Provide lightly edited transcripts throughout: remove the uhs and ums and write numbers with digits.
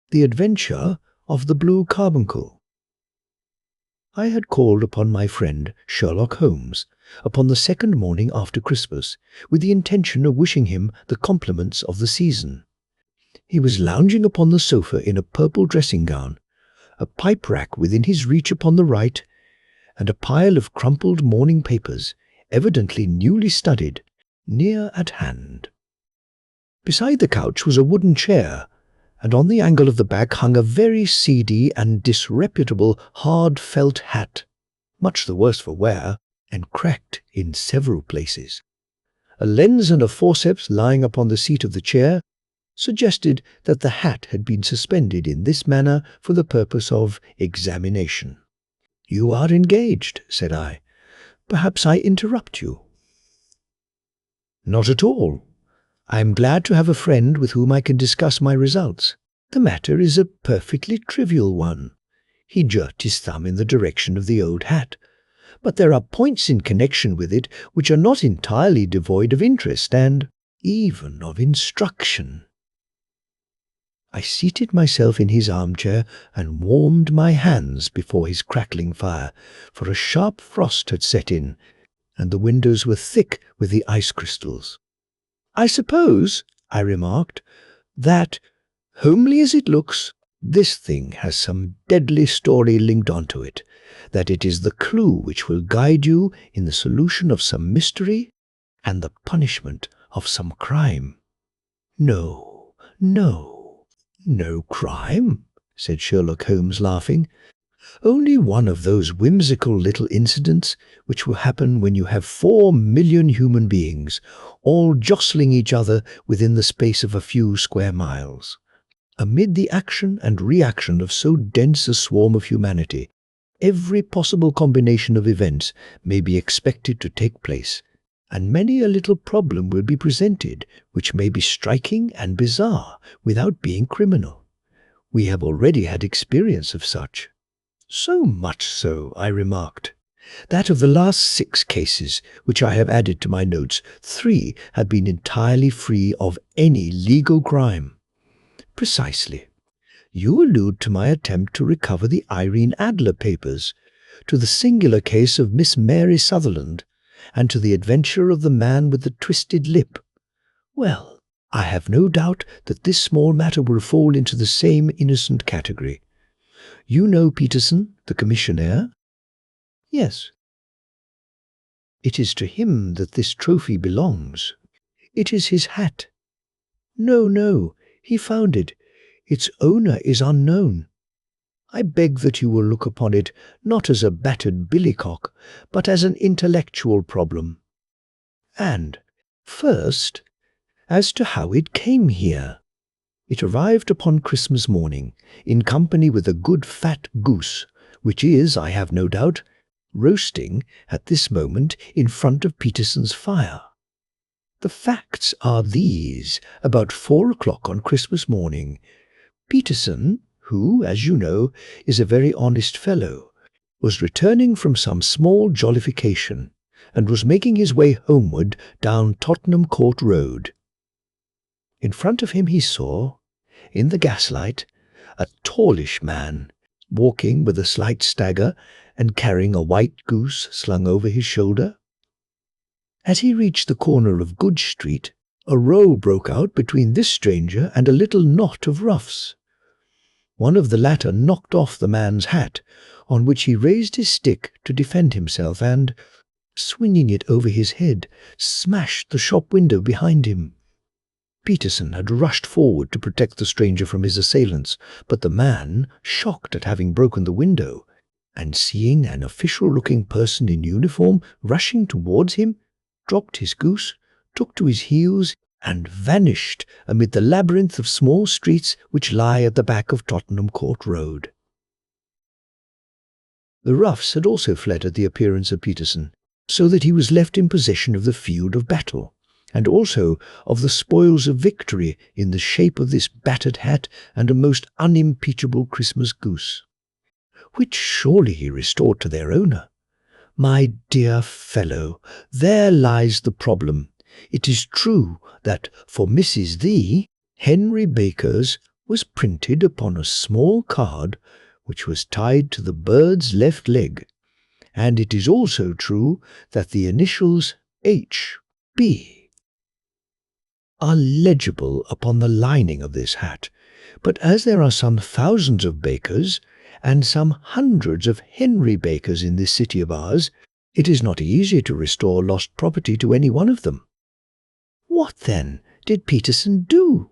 The Adventure of the Blue Carbuncle. I had called upon my friend Sherlock Holmes upon the second morning after Christmas, with the intention of wishing him the compliments of the season. He was lounging upon the sofa in a purple dressing-gown, a pipe-rack within his reach upon the right, and a pile of crumpled morning papers, evidently newly studied, near at hand. Beside the couch was a wooden chair, and on the angle of the back hung a very seedy and disreputable hard felt hat, much the worse for wear, and cracked in several places. A lens and a forceps lying upon the seat of the chair suggested that the hat had been suspended in this manner for the purpose of examination. "You are engaged," said I. "Perhaps I interrupt you." "Not at all. I am glad to have a friend with whom I can discuss my results. The matter is a perfectly trivial one." He jerked his thumb in the direction of the old hat. "But there are points in connection with it which are not entirely devoid of interest and even of instruction." I seated myself in his armchair and warmed my hands before his crackling fire, for a sharp frost had set in, and the windows were thick with the ice crystals. "I suppose," I remarked, "that, homely as it looks, this thing has some deadly story linked onto it, that it is the clue which will guide you in the solution of some mystery and the punishment of some crime." "No, no crime," said Sherlock Holmes, laughing. "Only one of those whimsical little incidents which will happen when you have 4,000,000 human beings, all jostling each other within the space of a few square miles. Amid the action and reaction of so dense a swarm of humanity, every possible combination of events may be expected to take place, and many a little problem will be presented which may be striking and bizarre without being criminal. We have already had experience of such. So much so," I remarked, "that of the last 6 cases which I have added to my notes, 3 have been entirely free of any legal crime." "Precisely. You allude to my attempt to recover the Irene Adler papers, to the singular case of Miss Mary Sutherland, and to the adventure of the man with the twisted lip. Well, I have no doubt that this small matter will fall into the same innocent category. You know Peterson, the commissionaire?" "Yes." "It is to him that this trophy belongs." "It is his hat." No, he found it. Its owner is unknown. I beg that you will look upon it not as a battered billycock, but as an intellectual problem. And, first, as to how it came here. It arrived upon Christmas morning, in company with a good fat goose, which is, I have no doubt, roasting at this moment in front of Peterson's fire. The facts are these. About 4 o'clock on Christmas morning, Peterson, who, as you know, is a very honest fellow, was returning from some small jollification, and was making his way homeward down Tottenham Court Road. In front of him he saw, in the gaslight, a tallish man, walking with a slight stagger and carrying a white goose slung over his shoulder. As he reached the corner of Good Street, a row broke out between this stranger and a little knot of roughs. One of the latter knocked off the man's hat, on which he raised his stick to defend himself and, swinging it over his head, smashed the shop window behind him. Peterson had rushed forward to protect the stranger from his assailants, but the man, shocked at having broken the window, and seeing an official-looking person in uniform rushing towards him, dropped his goose, took to his heels, and vanished amid the labyrinth of small streets which lie at the back of Tottenham Court Road. The roughs had also fled at the appearance of Peterson, so that he was left in possession of the field of battle, and also of the spoils of victory in the shape of this battered hat and a most unimpeachable Christmas goose, which surely he restored to their owner. My dear fellow, there lies the problem. It is true that for Mrs. Henry Baker's was printed upon a small card which was tied to the bird's left leg, and it is also true that the initials H.B. are legible upon the lining of this hat, but as there are some thousands of bakers and some hundreds of Henry Bakers in this city of ours, it is not easy to restore lost property to any one of them. What, then, did Peterson do?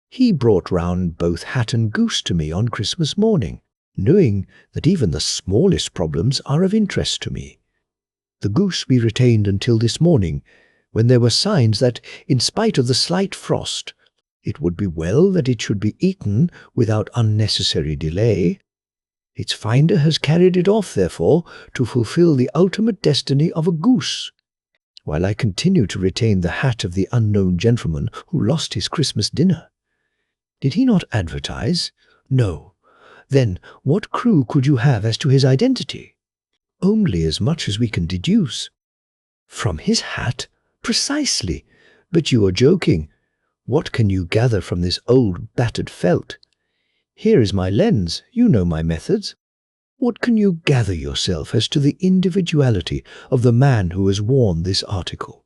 He brought round both hat and goose to me on Christmas morning, knowing that even the smallest problems are of interest to me. The goose we retained until this morning, when there were signs that, in spite of the slight frost, it would be well that it should be eaten without unnecessary delay. Its finder has carried it off, therefore, to fulfill the ultimate destiny of a goose, while I continue to retain the hat of the unknown gentleman who lost his Christmas dinner. Did he not advertise? No. Then what clue could you have as to his identity? Only as much as we can deduce. From his hat? Precisely. But you are joking. What can you gather from this old battered felt? Here is my lens. You know my methods. What can you gather yourself as to the individuality of the man who has worn this article?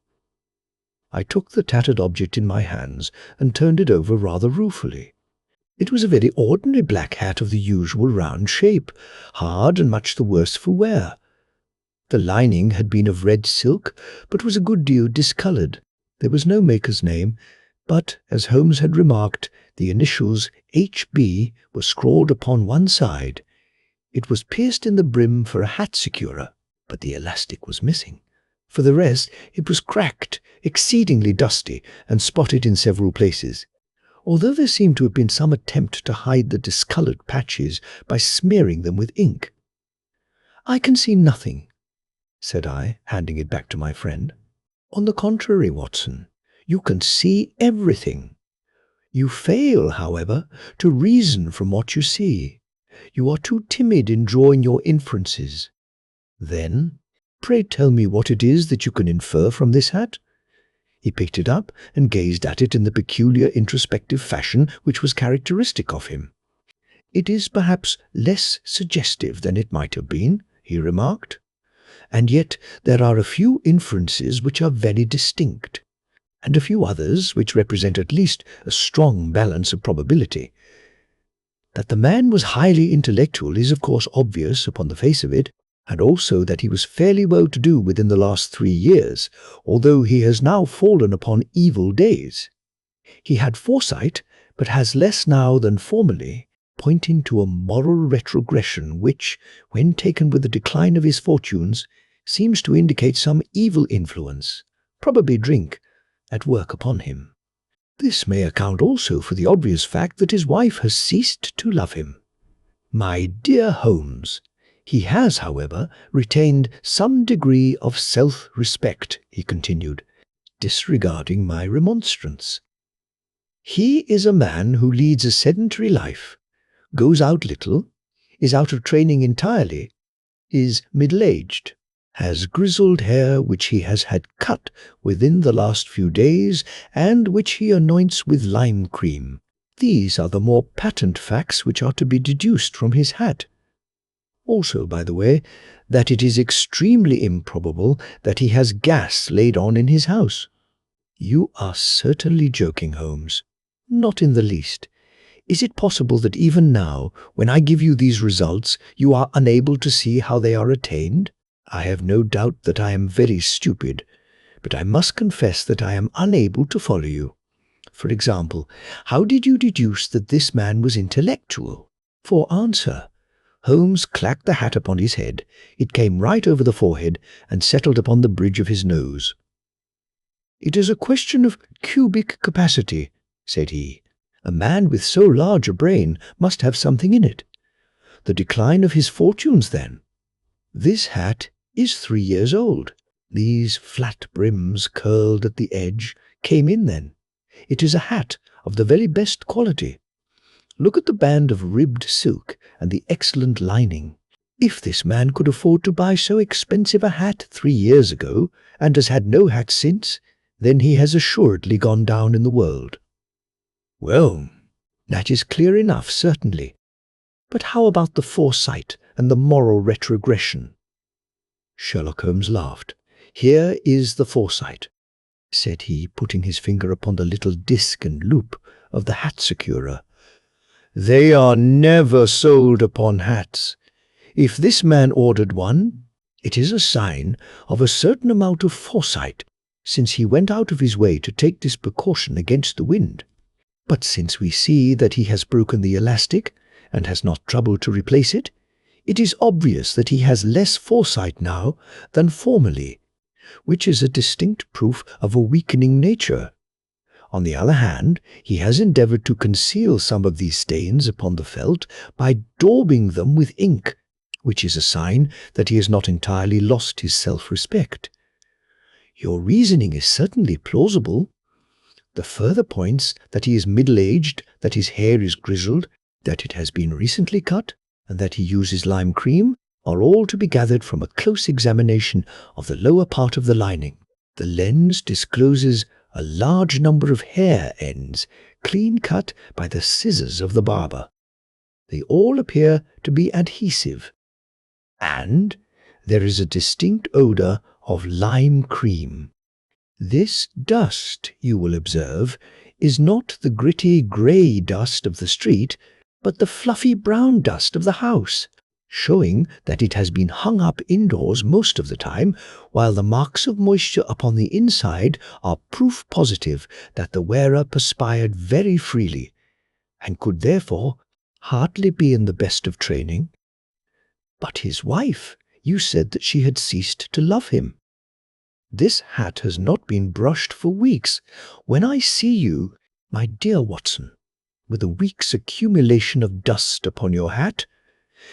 I took the tattered object in my hands and turned it over rather ruefully. It was a very ordinary black hat of the usual round shape, hard and much the worse for wear. The lining had been of red silk, but was a good deal discoloured. There was no maker's name, but, as Holmes had remarked, the initials H.B. were scrawled upon one side. It was pierced in the brim for a hat securer, but the elastic was missing. For the rest, it was cracked, exceedingly dusty, and spotted in several places, although there seemed to have been some attempt to hide the discoloured patches by smearing them with ink. "I can see nothing," said I, handing it back to my friend. "On the contrary, Watson, you can see everything. You fail, however, to reason from what you see. You are too timid in drawing your inferences. Then, pray tell me what it is that you can infer from this hat." He picked it up and gazed at it in the peculiar introspective fashion which was characteristic of him. "It is perhaps less suggestive than it might have been," he remarked, "and yet there are a few inferences which are very distinct, and a few others which represent at least a strong balance of probability. That the man was highly intellectual is of course obvious upon the face of it, and also that he was fairly well-to-do within the last 3 years, although he has now fallen upon evil days. He had foresight, but has less now than formerly, pointing to a moral retrogression which, when taken with the decline of his fortunes, seems to indicate some evil influence, probably drink, at work upon him. This may account also for the obvious fact that his wife has ceased to love him. My dear Holmes, he has, however, retained some degree of self-respect," he continued, disregarding my remonstrance. "He is a man who leads a sedentary life, goes out little, is out of training entirely, is middle-aged, has grizzled hair which he has had cut within the last few days, and which he anoints with lime cream. These are the more patent facts which are to be deduced from his hat. Also, by the way, that it is extremely improbable that he has gas laid on in his house." "You are certainly joking, Holmes." "Not in the least. Is it possible that even now, when I give you these results, you are unable to see how they are attained? I have no doubt that I am very stupid, but I must confess that I am unable to follow you. For example, how did you deduce that this man was intellectual?" For answer, Holmes clacked the hat upon his head. It came right over the forehead and settled upon the bridge of his nose. "It is a question of cubic capacity," said he. "A man with so large a brain must have something in it. The decline of his fortunes, then. This hat is 3 years old. These flat brims curled at the edge came in then. It is a hat of the very best quality. Look at the band of ribbed silk and the excellent lining. If this man could afford to buy so expensive a hat 3 years ago, and has had no hat since, then he has assuredly gone down in the world." "Well, That is clear enough, certainly. But how about the foresight and the moral retrogression? Sherlock Holmes laughed. Here is the foresight, said he, putting his finger upon the little disc and loop of the hat securer. They are never sold upon hats. If this man ordered one, it is a sign of a certain amount of foresight, since he went out of his way to take this precaution against the wind. But since we see that he has broken the elastic and has not troubled to replace it, it is obvious that he has less foresight now than formerly, which is a distinct proof of a weakening nature. On the other hand, he has endeavoured to conceal some of these stains upon the felt by daubing them with ink, which is a sign that he has not entirely lost his self-respect. Your reasoning is certainly plausible. The further points that he is middle-aged, that his hair is grizzled, that it has been recently cut, and that he uses lime cream, are all to be gathered from a close examination of the lower part of the lining. The lens discloses a large number of hair ends, clean cut by the scissors of the barber. They all appear to be adhesive. And there is a distinct odour of lime cream. This dust, you will observe, is not the gritty grey dust of the street, but the fluffy brown dust of the house, showing that it has been hung up indoors most of the time, while the marks of moisture upon the inside are proof positive that the wearer perspired very freely, and could therefore hardly be in the best of training. But his wife, you said that she had ceased to love him. This hat has not been brushed for weeks. When I see you, my dear Watson, with a week's accumulation of dust upon your hat,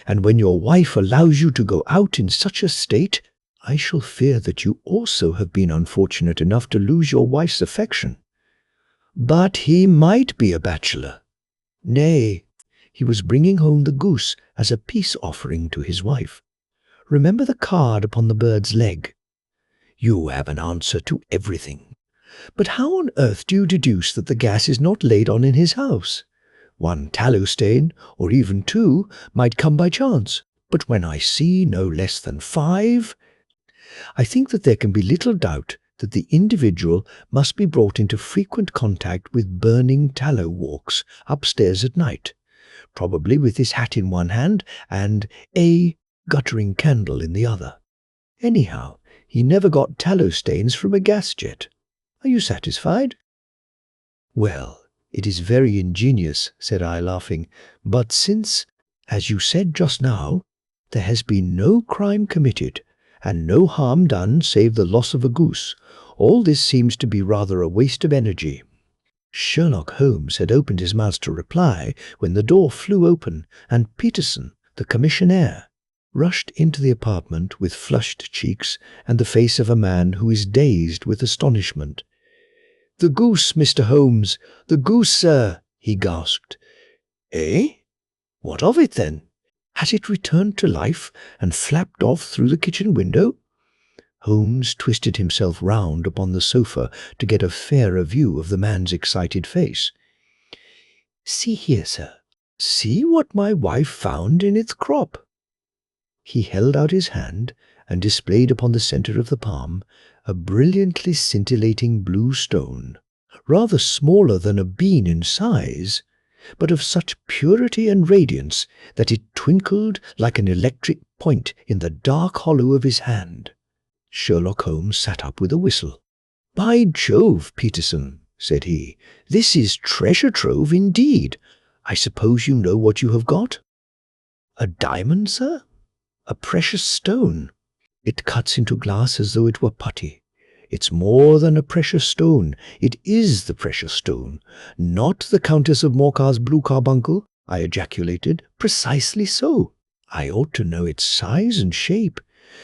and when your wife allows you to go out in such a state, I shall fear that you also have been unfortunate enough to lose your wife's affection. But he might be a bachelor. Nay, he was bringing home the goose as a peace offering to his wife. Remember the card upon the bird's leg. You have an answer to everything. But how on earth do you deduce that the gas is not laid on in his house? One tallow stain, or even two, might come by chance, but when I see no less than 5, I think that there can be little doubt that the individual must be brought into frequent contact with burning tallow walks upstairs at night, probably with his hat in one hand and a guttering candle in the other. Anyhow, he never got tallow stains from a gas jet. Are you satisfied? Well, it is very ingenious, said I, laughing, but since, as you said just now, there has been no crime committed, and no harm done save the loss of a goose, all this seems to be rather a waste of energy. Sherlock Holmes had opened his mouth to reply when the door flew open, and Peterson, the commissionaire, rushed into the apartment with flushed cheeks and the face of a man who is dazed with astonishment. "The goose, Mr. Holmes! The goose, sir!" he gasped. "Eh? What of it, then? Has it returned to life and flapped off through the kitchen window?" Holmes twisted himself round upon the sofa to get a fairer view of the man's excited face. "See here, sir. See what my wife found in its crop." He held out his hand and displayed upon the centre of the palm a brilliantly scintillating blue stone, rather smaller than a bean in size, but of such purity and radiance that it twinkled like an electric point in the dark hollow of his hand. Sherlock Holmes sat up with a whistle. "By Jove, Peterson," said he, "this is treasure trove indeed. I suppose you know what you have got?" "A diamond, sir? A precious stone. It cuts into glass as though it were putty. It's more than a precious stone. It is the precious stone. Not the Countess of Morcar's blue carbuncle," I ejaculated. "Precisely so. I ought to know its size and shape,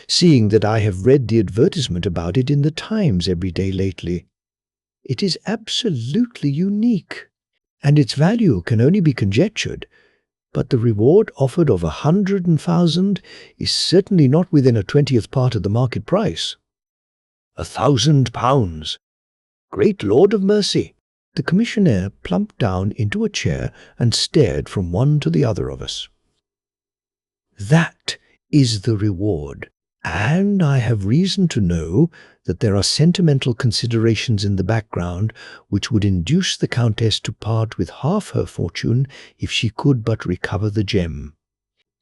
seeing that I have read the advertisement about it in the Times every day lately. It is absolutely unique, and its value can only be conjectured, but the reward offered of 100,000 is certainly not within a 20th part of the market price." £1,000! Great Lord of mercy! The commissionaire plumped down into a chair and stared from one to the other of us. "That is the reward, and I have reason to know that there are sentimental considerations in the background which would induce the Countess to part with half her fortune if she could but recover the gem.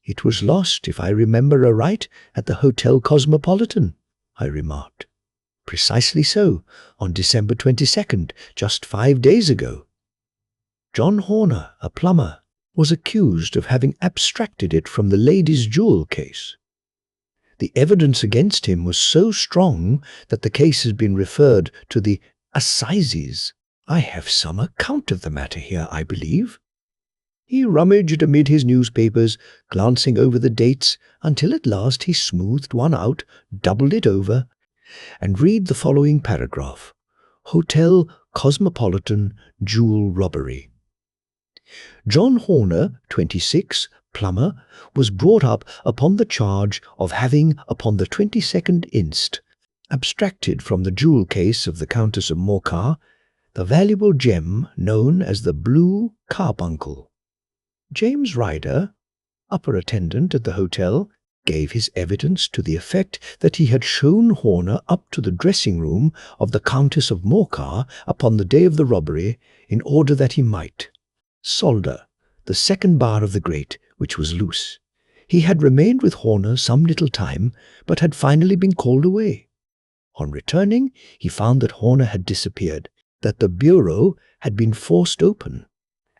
It was lost, if I remember aright, at the Hotel Cosmopolitan," I remarked. "Precisely so, on December 22nd, just 5 days ago. John Horner, a plumber, was accused of having abstracted it from the lady's jewel case. The evidence against him was so strong that the case has been referred to the assizes. I have some account of the matter here, I believe." He rummaged amid his newspapers, glancing over the dates, until at last he smoothed one out, doubled it over, and read the following paragraph: "Hotel Cosmopolitan Jewel Robbery. John Horner, 26, plumber, was brought up upon the charge of having, upon the 22nd inst., abstracted from the jewel case of the Countess of Morcar the valuable gem known as the Blue Carbuncle. James Ryder, upper attendant at the hotel, gave his evidence to the effect that he had shown Horner up to the dressing-room of the Countess of Morcar upon the day of the robbery in order that he might solder the second bar of the grate, which was loose. He had remained with Horner some little time, but had finally been called away. On returning, he found that Horner had disappeared, that the bureau had been forced open,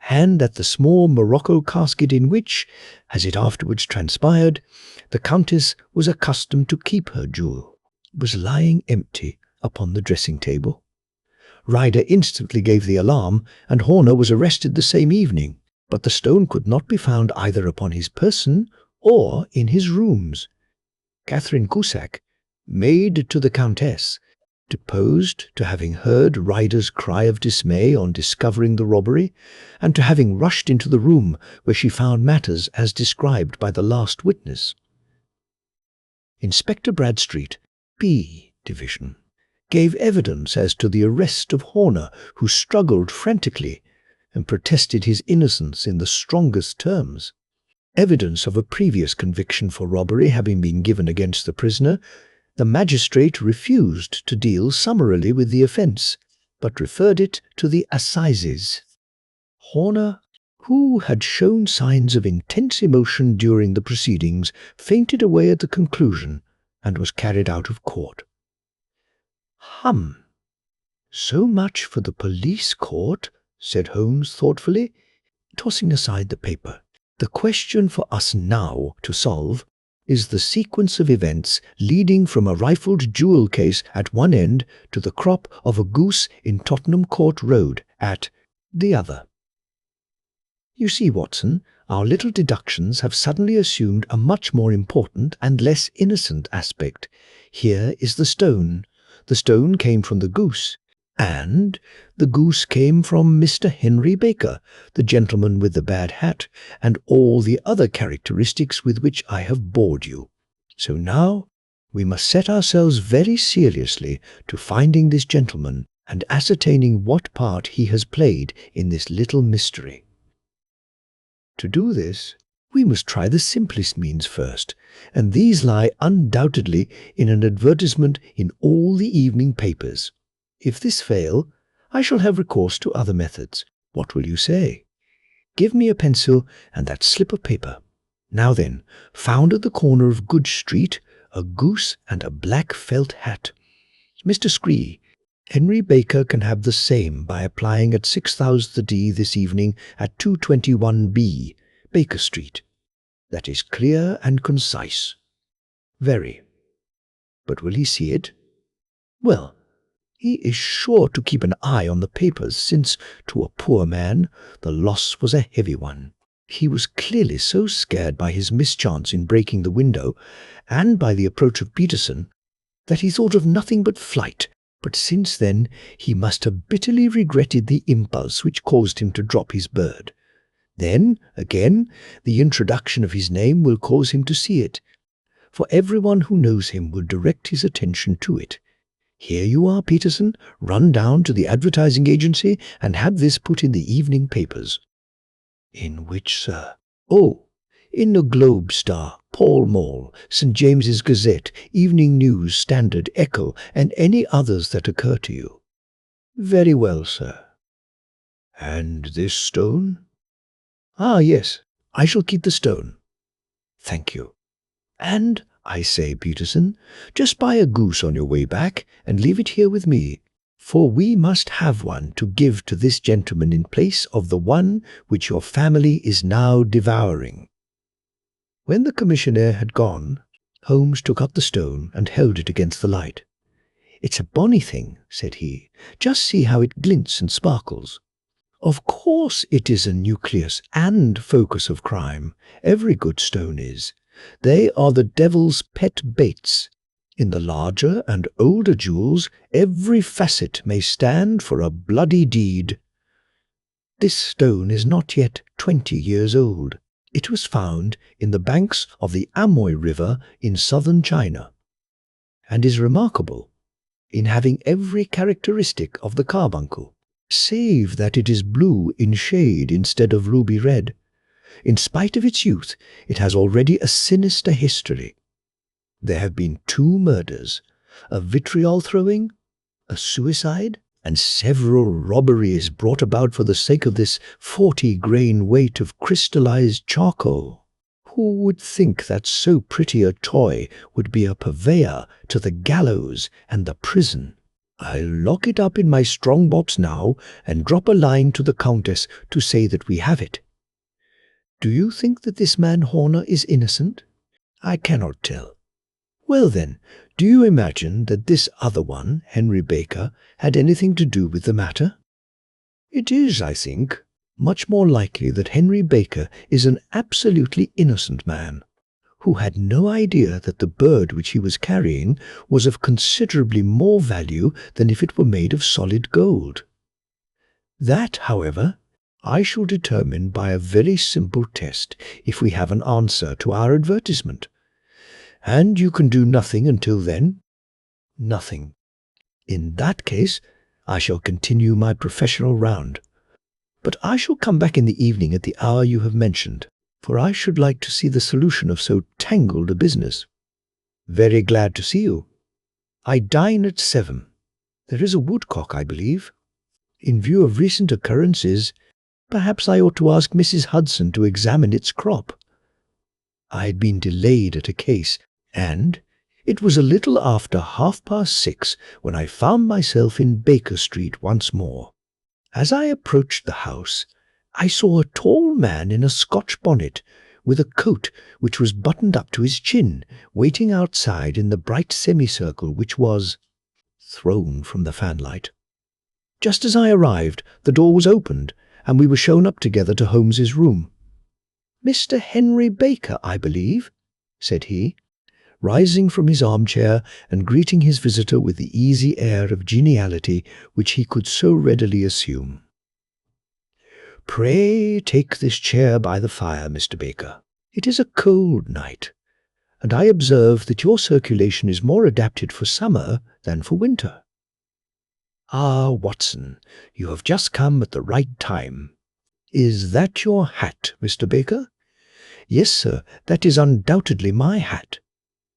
and that the small morocco casket in which, as it afterwards transpired, the Countess was accustomed to keep her jewel, was lying empty upon the dressing-table. Ryder instantly gave the alarm, and Horner was arrested the same evening, but the stone could not be found either upon his person or in his rooms. Catherine Cusack, maid to the Countess, deposed to having heard Ryder's cry of dismay on discovering the robbery, and to having rushed into the room where she found matters as described by the last witness. Inspector Bradstreet, B Division, gave evidence as to the arrest of Horner, who struggled frantically and protested his innocence in the strongest terms. Evidence of a previous conviction for robbery having been given against the prisoner, the magistrate refused to deal summarily with the offence, but referred it to the assizes. Horner, who had shown signs of intense emotion during the proceedings, fainted away at the conclusion and was carried out of court. "Hum! So much for the police court," said Holmes thoughtfully, tossing aside the paper. "The question for us now to solve is the sequence of events leading from a rifled jewel case at one end to the crop of a goose in Tottenham Court Road at the other. You see, Watson, our little deductions have suddenly assumed a much more important and less innocent aspect. Here is the stone. The stone came from the goose, and the goose came from Mr. Henry Baker, the gentleman with the bad hat, and all the other characteristics with which I have bored you. So now we must set ourselves very seriously to finding this gentleman and ascertaining what part he has played in this little mystery. To do this, we must try the simplest means first, and these lie undoubtedly in an advertisement in all the evening papers. If this fail, I shall have recourse to other methods. What will you say? Give me a pencil and that slip of paper. Now then, found at the corner of Good Street, a goose and a black felt hat. Mr. Scree, Henry Baker can have the same by applying at 6,000 D this evening at 221B, Baker Street. That is clear and concise. Very. But will he see it? Well, he is sure to keep an eye on the papers, since, to a poor man, the loss was a heavy one. He was clearly so scared by his mischance in breaking the window, and by the approach of Peterson, that he thought of nothing but flight. But since then he must have bitterly regretted the impulse which caused him to drop his bird. Then, again, the introduction of his name will cause him to see it, for everyone who knows him will direct his attention to it. Here you are, Peterson. Run down to the advertising agency and have this put in the evening papers." "In which, sir?" "Oh, in the Globe Star, Pall Mall, St. James's Gazette, Evening News, Standard, Echo, and any others that occur to you." "Very well, sir." "And this stone?" "Ah, yes, I shall keep the stone." "Thank you. And, I say, Peterson, just buy a goose on your way back and leave it here with me, for we must have one to give to this gentleman in place of the one which your family is now devouring." When the commissionaire had gone, Holmes took up the stone and held it against the light. "It's a bonny thing," said he. "Just see how it glints and sparkles. Of course it is a nucleus and focus of crime. Every good stone is. They are the devil's pet baits. In the larger and older jewels, every facet may stand for a bloody deed. This stone is not yet 20 years old. It was found in the banks of the Amoy River in southern China, and is remarkable in having every characteristic of the carbuncle, save that it is blue in shade instead of ruby red. In spite of its youth, it has already a sinister history. There have been 2 murders, a vitriol throwing, a suicide, and several robberies brought about for the sake of this 40-grain weight of crystallized charcoal. Who would think that so pretty a toy would be a purveyor to the gallows and the prison? I'll lock it up in my strong box now and drop a line to the Countess to say that we have it. Do you think that this man Horner is innocent? I cannot tell. Well then, do you imagine that this other one, Henry Baker, had anything to do with the matter? It is, I think, much more likely that Henry Baker is an absolutely innocent man, who had no idea that the bird which he was carrying was of considerably more value than if it were made of solid gold. That, however, I shall determine by a very simple test if we have an answer to our advertisement. And you can do nothing until then? Nothing. In that case, I shall continue my professional round. But I shall come back in the evening at the hour you have mentioned, for I should like to see the solution of so tangled a business. Very glad to see you. I dine at 7. There is a woodcock, I believe. In view of recent occurrences, perhaps I ought to ask Mrs. Hudson to examine its crop. I had been delayed at a case, and it was a little after 6:30 when I found myself in Baker Street once more. As I approached the house, I saw a tall man in a Scotch bonnet, with a coat which was buttoned up to his chin, waiting outside in the bright semicircle which was thrown from the fanlight. Just as I arrived, the door was opened, and we were shown up together to Holmes's room. "Mr. Henry Baker, I believe," said he, rising from his armchair and greeting his visitor with the easy air of geniality which he could so readily assume. "Pray take this chair by the fire, Mr. Baker. It is a cold night, and I observe that your circulation is more adapted for summer than for winter. Ah, Watson, you have just come at the right time. Is that your hat, Mr. Baker?" "Yes, sir, that is undoubtedly my hat."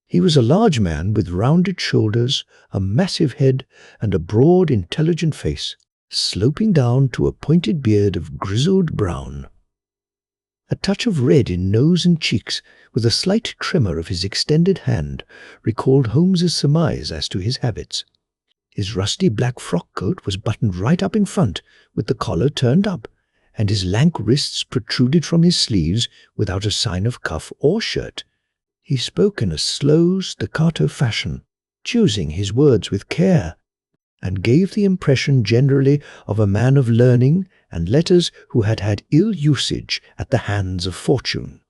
He was a large man with rounded shoulders, a massive head, and a broad, intelligent face, sloping down to a pointed beard of grizzled brown. A touch of red in nose and cheeks, with a slight tremor of his extended hand, recalled Holmes's surmise as to his habits. His rusty black frock-coat was buttoned right up in front, with the collar turned up, and his lank wrists protruded from his sleeves without a sign of cuff or shirt. He spoke in a slow, staccato fashion, choosing his words with care, and gave the impression generally of a man of learning and letters who had had ill usage at the hands of fortune.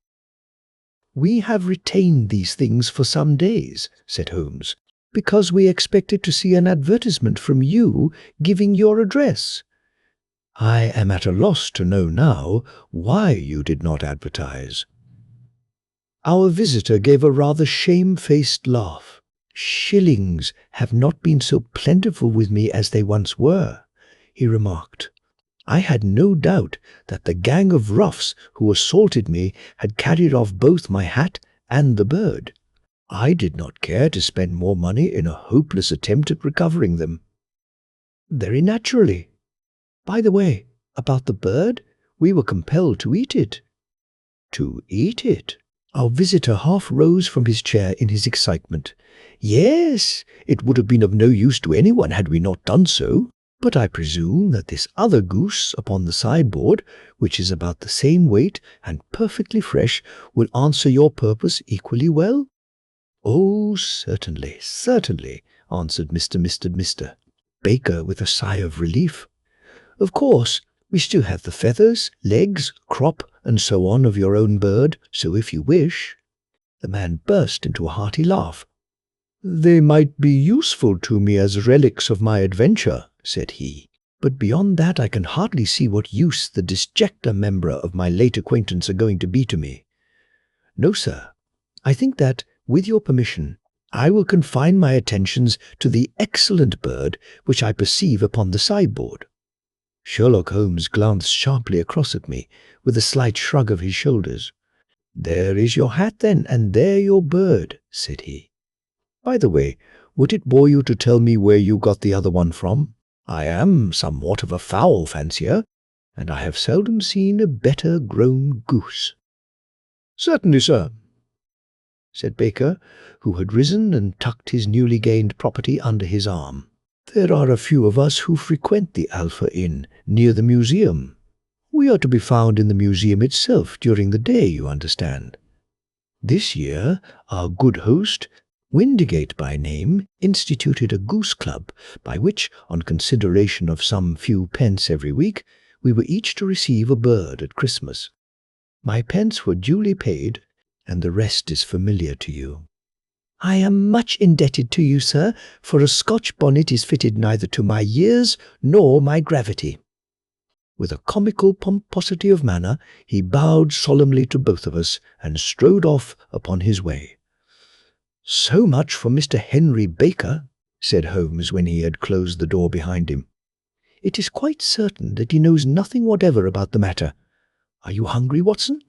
"We have retained these things for some days," said Holmes, "because we expected to see an advertisement from you giving your address. I am at a loss to know now why you did not advertise." Our visitor gave a rather shamefaced laugh. "Shillings have not been so plentiful with me as they once were," he remarked. "I had no doubt that the gang of roughs who assaulted me had carried off both my hat and the bird. I did not care to spend more money in a hopeless attempt at recovering them." "Very naturally. By the way, about the bird, we were compelled to eat it." "To eat it?" Our visitor half rose from his chair in his excitement. "Yes, it would have been of no use to anyone had we not done so. But I presume that this other goose upon the sideboard, which is about the same weight and perfectly fresh, will answer your purpose equally well?" "Oh, certainly, certainly," answered Mr. Baker with a sigh of relief. "Of course, we still have the feathers, legs, crop, and so on of your own bird, so if you wish—" The man burst into a hearty laugh. "They might be useful to me as relics of my adventure," said he. "But beyond that I can hardly see what use the disjecta membra of my late acquaintance are going to be to me. No, sir. I think that, with your permission, I will confine my attentions to the excellent bird which I perceive upon the sideboard." Sherlock Holmes glanced sharply across at me, with a slight shrug of his shoulders. "There is your hat, then, and there your bird," said he. "By the way, would it bore you to tell me where you got the other one from? I am somewhat of a fowl fancier, and I have seldom seen a better grown goose." "Certainly, sir," said Baker, who had risen and tucked his newly gained property under his arm. "There are a few of us who frequent the Alpha Inn, near the museum. We are to be found in the museum itself during the day, you understand. This year, our good host, Windigate by name, instituted a goose club, by which, on consideration of some few pence every week, we were each to receive a bird at Christmas. My pence were duly paid, and the rest is familiar to you." "I am much indebted to you, sir, for a Scotch bonnet is fitted neither to my years nor my gravity." With a comical pomposity of manner, he bowed solemnly to both of us and strode off upon his way. "So much for Mr. Henry Baker," said Holmes when he had closed the door behind him. "It is quite certain that he knows nothing whatever about the matter. Are you hungry, Watson?"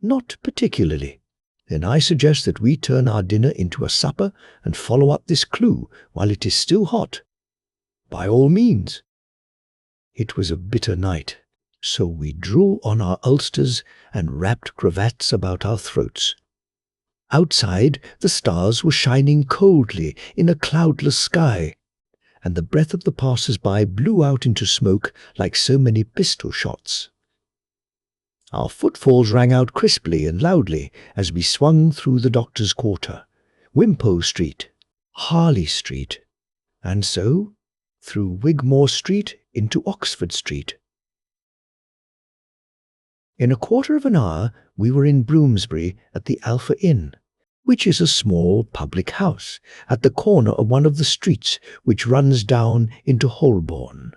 "Not particularly." "Then I suggest that we turn our dinner into a supper and follow up this clue while it is still hot." "By all means." It was a bitter night, so we drew on our ulsters and wrapped cravats about our throats. Outside, the stars were shining coldly in a cloudless sky, and the breath of the passers-by blew out into smoke like so many pistol shots. Our footfalls rang out crisply and loudly as we swung through the Doctor's Quarter, Wimpole Street, Harley Street, and so through Wigmore Street into Oxford Street. In a quarter of an hour we were in Bloomsbury at the Alpha Inn, which is a small public house at the corner of one of the streets which runs down into Holborn.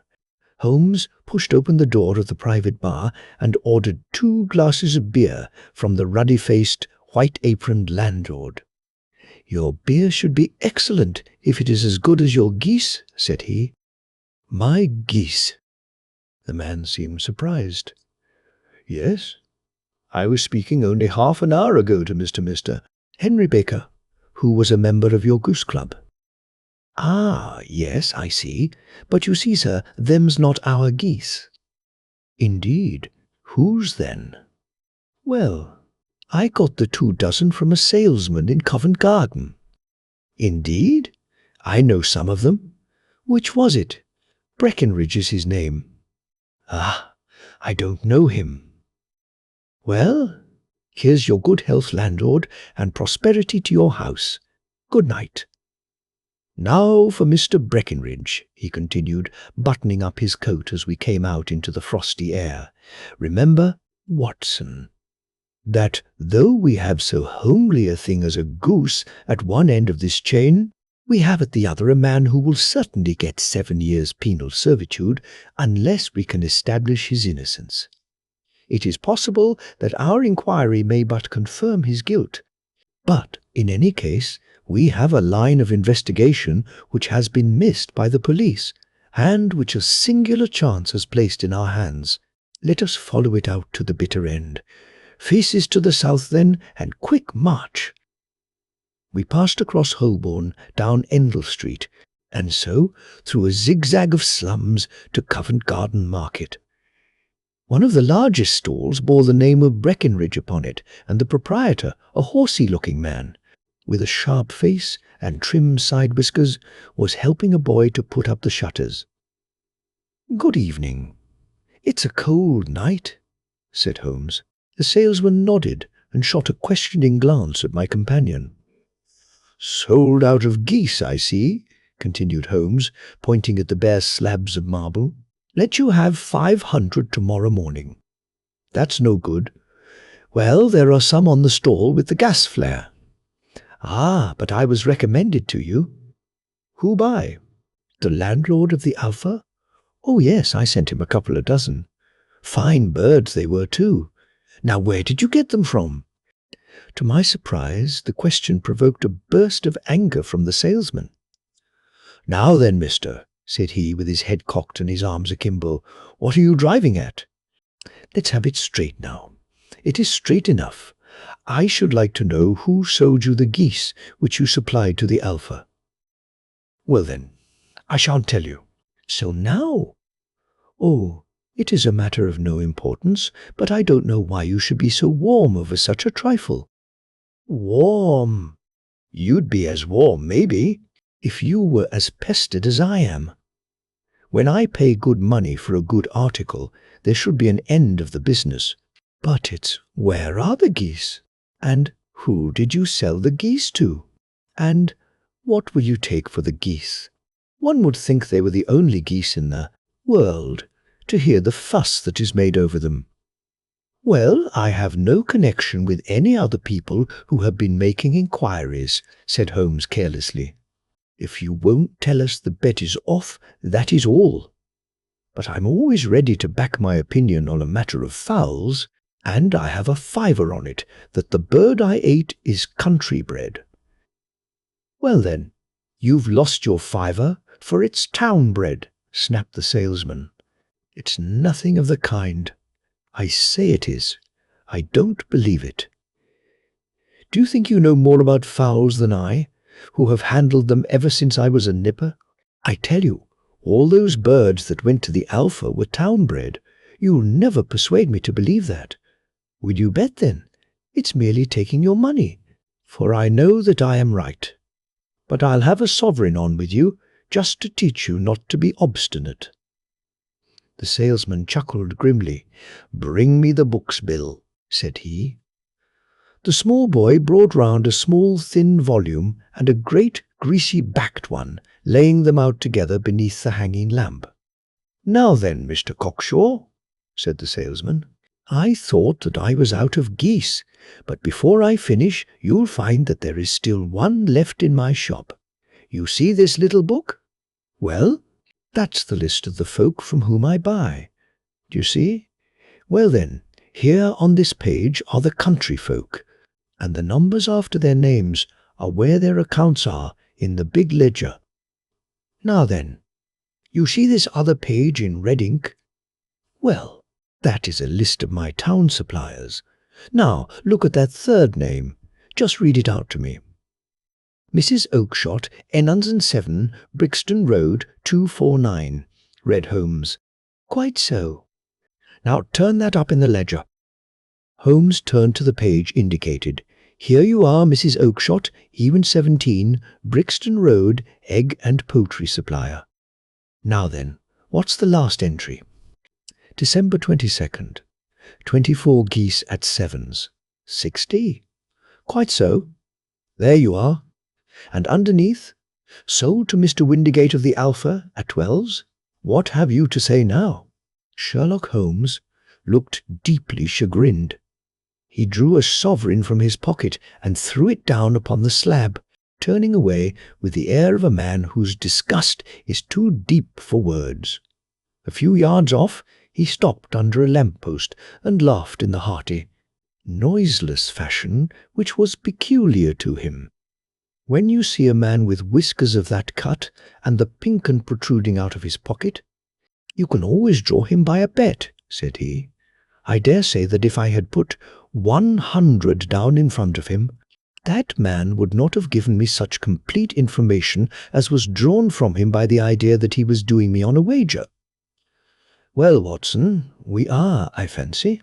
Holmes pushed open the door of the private bar and ordered 2 glasses of beer from the ruddy-faced, white-aproned landlord. "Your beer should be excellent if it is as good as your geese," said he. "My geese?" The man seemed surprised. "Yes, I was speaking only half an hour ago to Mr. Henry Baker, who was a member of your goose club." "Ah, yes, I see. But you see, sir, them's not our geese." "Indeed. Whose then?" "Well, I got the 2 dozen from a salesman in Covent Garden." "Indeed? I know some of them. Which was it?" "Breckenridge is his name." "Ah, I don't know him." "Well, here's your good health, landlord, and prosperity to your house. Good night. Now for Mr. Breckenridge," he continued, buttoning up his coat as we came out into the frosty air. "Remember, Watson, that though we have so homely a thing as a goose at one end of this chain, we have at the other a man who will certainly get 7 years' penal servitude unless we can establish his innocence. It is possible that our inquiry may but confirm his guilt, but in any case We have a line of investigation which has been missed by the police, and which a singular chance has placed in our hands. Let us follow it out to the bitter end. Faces to the south, then, and quick march." We passed across Holborn, down Endell Street, and so through a zigzag of slums to Covent Garden Market. One of the largest stalls bore the name of Breckenridge upon it, and the proprietor, a horsey-looking man, with a sharp face and trim side whiskers, was helping a boy to put up the shutters. "Good evening. It's a cold night," said Holmes. The salesman nodded and shot a questioning glance at my companion. "Sold out of geese, I see," continued Holmes, pointing at the bare slabs of marble. "Let you have 500 tomorrow morning." "That's no good." "Well, there are some on the stall with the gas flare." "Ah, but I was recommended to you." "Who by?" "The landlord of the Alpha." "Oh, yes, I sent him a couple of dozen. Fine birds they were, too. Now, where did you get them from?" To my surprise, the question provoked a burst of anger from the salesman. "Now then, mister," said he, with his head cocked and his arms akimbo, "what are you driving at?" "Let's have it straight now." "It is straight enough. I should like to know who sold you the geese which you supplied to the Alpha." "Well then, I shan't tell you." "So now?" "Oh, it is a matter of no importance, but I don't know why you should be so warm over such a trifle." "Warm? You'd be as warm, maybe, if you were as pestered as I am. When I pay good money for a good article, there should be an end of the business. But it's, where are the geese? And who did you sell the geese to? And what will you take for the geese? One would think they were the only geese in the world, to hear the fuss that is made over them." "Well, I have no connection with any other people who have been making inquiries," said Holmes carelessly. "If you won't tell us the bet is off, that is all. But I'm always ready to back my opinion on a matter of fowls, and I have a fiver on it that the bird I ate is country bred." "Well then, you've lost your fiver, for it's town bred," snapped the salesman. "It's nothing of the kind. I say it is. I don't believe it. Do you think you know more about fowls than I, who have handled them ever since I was a nipper? I tell you, all those birds that went to the Alpha were town-bred. You'll never persuade me to believe that. Will you bet, then? It's merely taking your money, for I know that I am right. But I'll have a sovereign on with you, just to teach you not to be obstinate." The salesman chuckled grimly. "Bring me the books, Bill," said he. The small boy brought round a small thin volume and a great greasy-backed one, laying them out together beneath the hanging lamp. "Now then, Mr. Cockshaw," said the salesman, "I thought that I was out of geese, but before I finish you'll find that there is still one left in my shop. You see this little book? Well, that's the list of the folk from whom I buy. Do you see? Well then, here on this page are the country folk, and the numbers after their names are where their accounts are in the big ledger. Now then, you see this other page in red ink? Well, that is a list of my town suppliers. Now, look at that third name. Just read it out to me." "Mrs. Oakshott, N 7, Brixton Road, 249, read Holmes. "Quite so. Now turn that up in the ledger." Holmes turned to the page indicated. "Here you are, Mrs. Oakshott, Even 17, Brixton Road, egg and poultry supplier. Now then, what's the last entry?" "December 22nd. 24 geese at sevens. 60. Quite so. There you are. And underneath, sold to Mr. Windigate of the Alpha at 12s. What have you to say now?" Sherlock Holmes looked deeply chagrined. He drew a sovereign from his pocket and threw it down upon the slab, turning away with the air of a man whose disgust is too deep for words. A few yards off, he stopped under a lamp-post and laughed in the hearty, noiseless fashion which was peculiar to him. When you see a man with whiskers of that cut and the pink un protruding out of his pocket, you can always draw him by a bet, said he. I dare say that if I had put 100 down in front of him, that man would not have given me such complete information as was drawn from him by the idea that he was doing me on a wager. Well, Watson, we are, I fancy,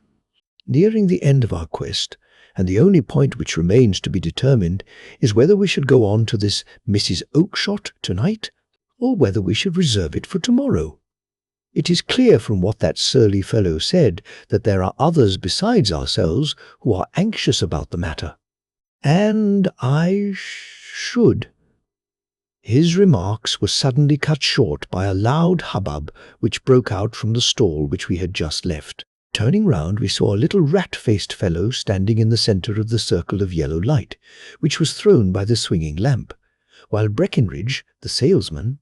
nearing the end of our quest, and the only point which remains to be determined is whether we should go on to this Mrs. Oakshott tonight, or whether we should reserve it for tomorrow. It is clear from what that surly fellow said that there are others besides ourselves who are anxious about the matter. And I should. His remarks were suddenly cut short by a loud hubbub which broke out from the stall which we had just left. Turning round, we saw a little rat-faced fellow standing in the centre of the circle of yellow light, which was thrown by the swinging lamp, while Breckenridge, the salesman,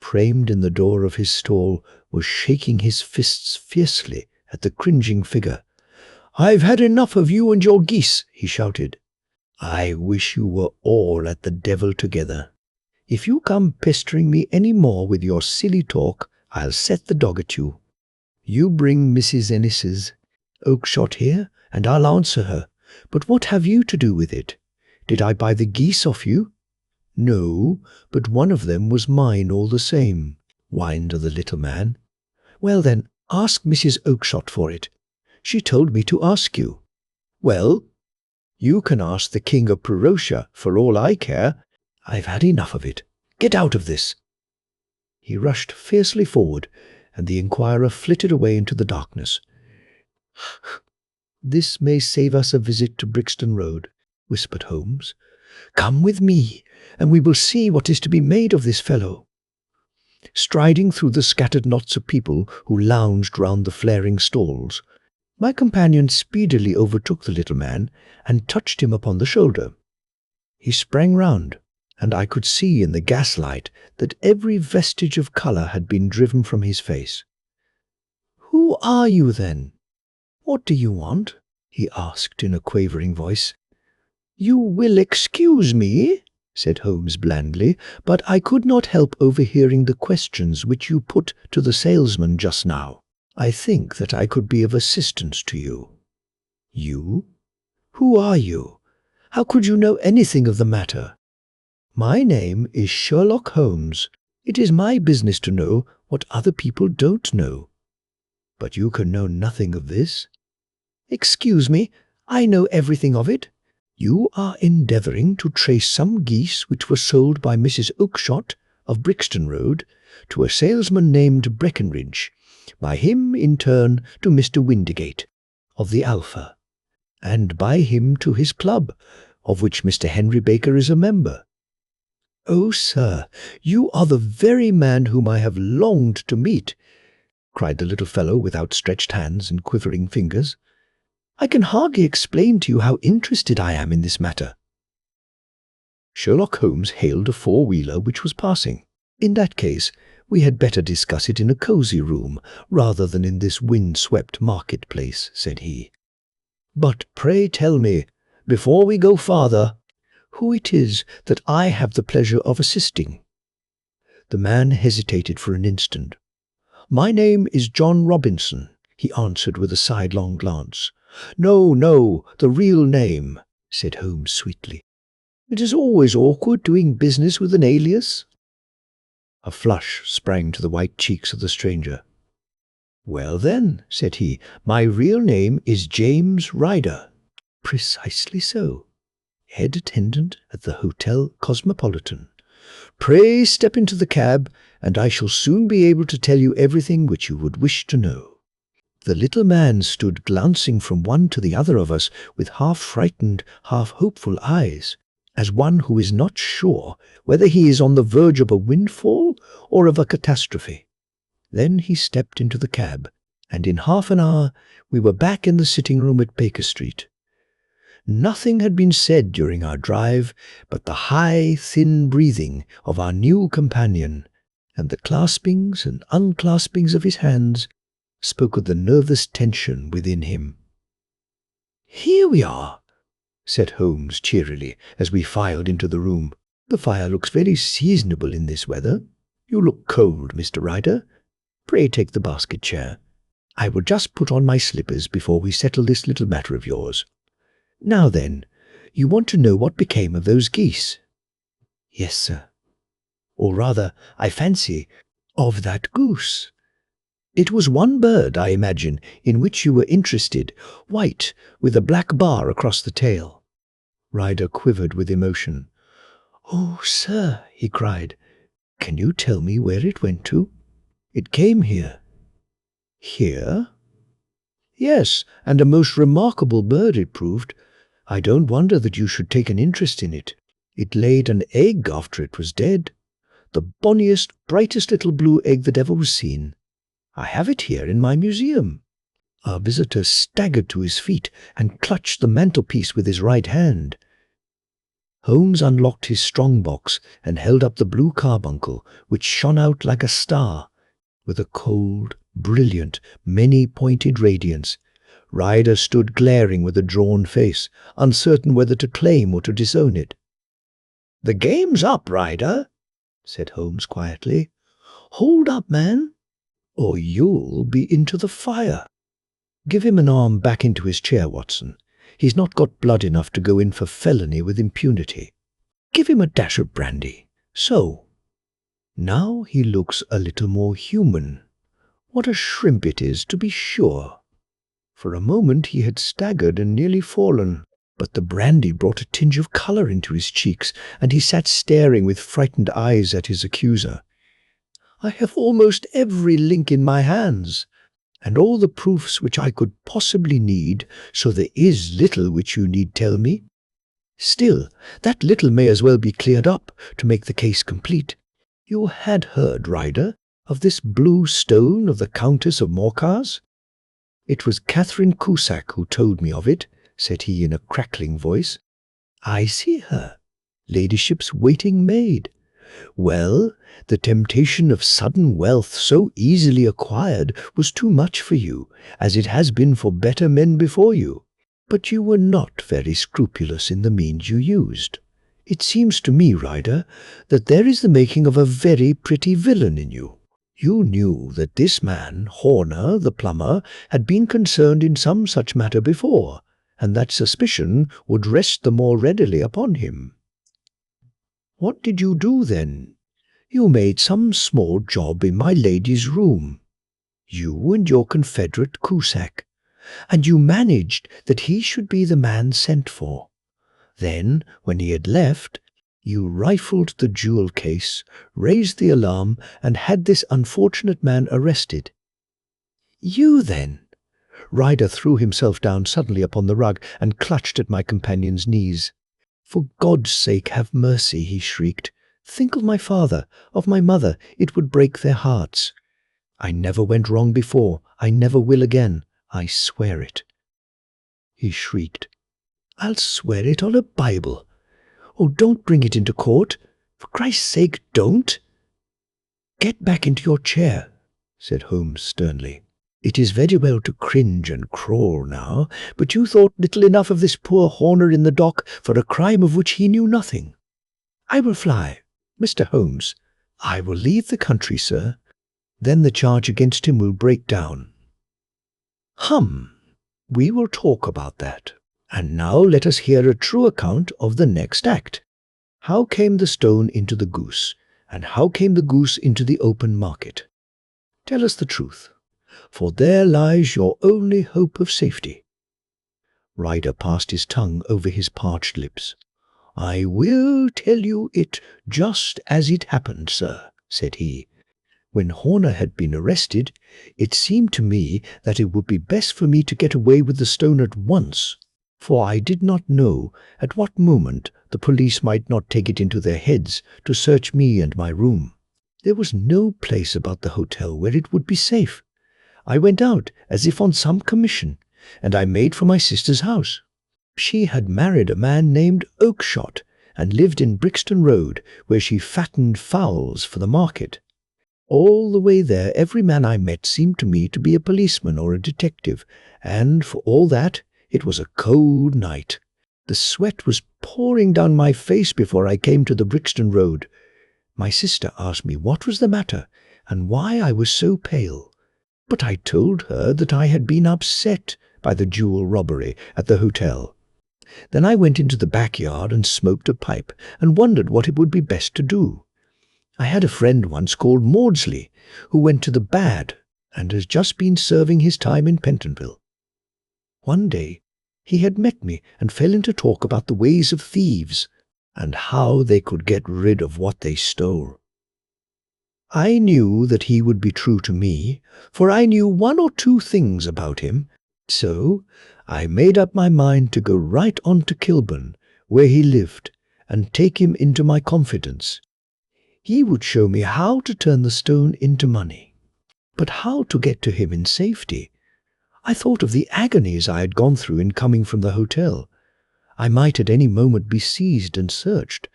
framed in the door of his stall, was shaking his fists fiercely at the cringing figure. "I've had enough of you and your geese," he shouted. "I wish you were all at the devil together. If you come pestering me any more with your silly talk, I'll set the dog at you. You bring Mrs. Ennis's Oakshott here, and I'll answer her. But what have you to do with it? Did I buy the geese off you?" "No, but one of them was mine all the same," whined the little man. "Well then, ask Mrs. Oakshott for it. She told me to ask you." "Well, you can ask the King of Prussia for all I care. I've had enough of it. Get out of this." He rushed fiercely forward, and the inquirer flitted away into the darkness. "This may save us a visit to Brixton Road," whispered Holmes. "Come with me, and we will see what is to be made of this fellow." Striding through the scattered knots of people who lounged round the flaring stalls, my companion speedily overtook the little man and touched him upon the shoulder. He sprang round, and I could see in the gaslight that every vestige of colour had been driven from his face. "Who are you, then? What do you want?" he asked in a quavering voice. "You will excuse me," said Holmes blandly, "but I could not help overhearing the questions which you put to the salesman just now. I think that I could be of assistance to you." "You? Who are you? How could you know anything of the matter?" "My name is Sherlock Holmes. It is my business to know what other people don't know." "But you can know nothing of this?" "Excuse me, I know everything of it. You are endeavouring to trace some geese which were sold by Mrs. Oakshott of Brixton Road to a salesman named Breckenridge, by him in turn to Mr. Windigate of the Alpha, and by him to his club, of which Mr. Henry Baker is a member." "Oh, sir, you are the very man whom I have longed to meet," cried the little fellow with outstretched hands and quivering fingers. "I can hardly explain to you how interested I am in this matter." Sherlock Holmes hailed a four-wheeler which was passing. "In that case, we had better discuss it in a cosy room rather than in this wind-swept market-place," said he. "But pray tell me, before we go farther, who it is that I have the pleasure of assisting." The man hesitated for an instant. "My name is John Robinson," he answered with a sidelong glance. "No, no, the real name," said Holmes sweetly. "It is always awkward doing business with an alias." A flush sprang to the white cheeks of the stranger. "Well then," said he, "my real name is James Ryder." "Precisely so. Head attendant at the Hotel Cosmopolitan. Pray step into the cab, and I shall soon be able to tell you everything which you would wish to know." The little man stood glancing from one to the other of us with half-frightened, half-hopeful eyes, as one who is not sure whether he is on the verge of a windfall or of a catastrophe. Then he stepped into the cab, and in half an hour we were back in the sitting-room at Baker Street. Nothing had been said during our drive but the high, thin breathing of our new companion, and the claspings and unclaspings of his hands spoke of the nervous tension within him. "Here we are," said Holmes cheerily as we filed into the room. The fire looks very seasonable in this weather. You look cold, Mr. Ryder. Pray take the basket chair. I will just put on my slippers before we settle this little matter of yours. Now then, you want to know what became of those geese?" "Yes, sir." "Or rather, I fancy, of that goose. It was one bird, I imagine, in which you were interested, white, with a black bar across the tail." Ryder quivered with emotion. "Oh, sir," he cried, "can you tell me where it went to?" "It came here." "Here?" "Yes, and a most remarkable bird it proved. I don't wonder that you should take an interest in it. It laid an egg after it was dead. The bonniest, brightest little blue egg that ever was seen. I have it here in my museum." Our visitor staggered to his feet and clutched the mantelpiece with his right hand. Holmes unlocked his strong-box and held up the blue carbuncle, which shone out like a star, with a cold, brilliant, many-pointed radiance. Ryder stood glaring with a drawn face, uncertain whether to claim or to disown it. "The game's up, Ryder," said Holmes quietly. "Hold up, man, or you'll be into the fire. Give him an arm back into his chair, Watson. He's not got blood enough to go in for felony with impunity. Give him a dash of brandy. So. Now he looks a little more human. What a shrimp it is, to be sure." For a moment he had staggered and nearly fallen, but the brandy brought a tinge of colour into his cheeks, and he sat staring with frightened eyes at his accuser. "I have almost every link in my hands, and all the proofs which I could possibly need, so there is little which you need tell me. Still, that little may as well be cleared up to make the case complete. You had heard, Ryder, of this blue stone of the Countess of Morcar's?" "It was Catherine Cusack who told me of it," said he in a crackling voice. "I see her. Ladyship's waiting maid. Well, the temptation of sudden wealth so easily acquired was too much for you, as it has been for better men before you. But you were not very scrupulous in the means you used. It seems to me, Ryder, that there is the making of a very pretty villain in you. You knew that this man, Horner, the plumber, had been concerned in some such matter before, and that suspicion would rest the more readily upon him. What did you do then? You made some small job in my lady's room, you and your confederate Cusack, and you managed that he should be the man sent for. Then, when he had left, you rifled the jewel case, raised the alarm, and had this unfortunate man arrested." "You, then?" Ryder threw himself down suddenly upon the rug and clutched at my companion's knees. "For God's sake, have mercy," he shrieked. "Think of my father, of my mother. It would break their hearts. I never went wrong before. I never will again. I swear it." He shrieked. "I'll swear it on a Bible. Oh, don't bring it into court. For Christ's sake, don't." "Get back into your chair," said Holmes sternly. "It is very well to cringe and crawl now, but you thought little enough of this poor Horner in the dock for a crime of which he knew nothing. I will fly. Mr. Holmes, I will leave the country, sir. Then the charge against him will break down." "Hum, we will talk about that. And now let us hear a true account of the next act. How came the stone into the goose, and how came the goose into the open market? Tell us the truth, for there lies your only hope of safety." Ryder passed his tongue over his parched lips. "I will tell you it just as it happened, sir," said he. "When Horner had been arrested, it seemed to me that it would be best for me to get away with the stone at once, for I did not know at what moment the police might not take it into their heads to search me and my room. There was no place about the hotel where it would be safe. I went out as if on some commission, and I made for my sister's house. She had married a man named Oakshott, and lived in Brixton Road, where she fattened fowls for the market. All the way there every man I met seemed to me to be a policeman or a detective, and for all that it was a cold night. The sweat was pouring down my face before I came to the Brixton Road. My sister asked me what was the matter and why I was so pale, but I told her that I had been upset by the jewel robbery at the hotel. Then I went into the backyard and smoked a pipe and wondered what it would be best to do. I had a friend once called Maudsley, who went to the bad and has just been serving his time in Pentonville. One day he had met me and fell into talk about the ways of thieves and how they could get rid of what they stole. I knew that he would be true to me, for I knew one or two things about him, so I made up my mind to go right on to Kilburn, where he lived, and take him into my confidence. He would show me how to turn the stone into money. But how to get to him in safety? I thought of the agonies I had gone through in coming from the hotel. I might at any moment be seized and searched,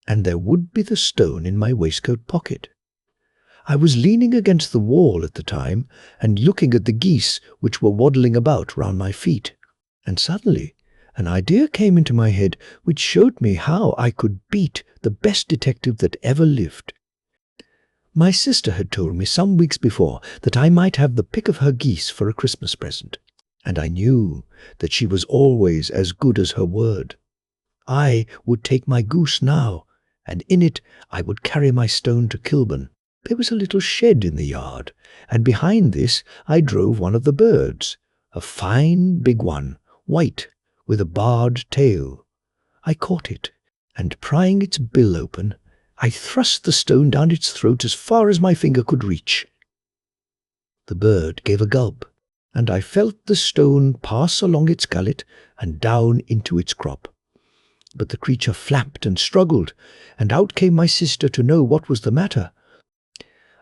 and there would be the stone in my waistcoat pocket. I was leaning against the wall at the time and looking at the geese which were waddling about round my feet, and suddenly an idea came into my head which showed me how I could beat the best detective that ever lived. My sister had told me some weeks before that I might have the pick of her geese for a Christmas present, and I knew that she was always as good as her word. I would take my goose now, and in it I would carry my stone to Kilburn. There was a little shed in the yard, and behind this I drove one of the birds, a fine big one, white, with a barred tail. I caught it, and prying its bill open, I thrust the stone down its throat as far as my finger could reach. The bird gave a gulp, and I felt the stone pass along its gullet and down into its crop. But the creature flapped and struggled, and out came my sister to know what was the matter.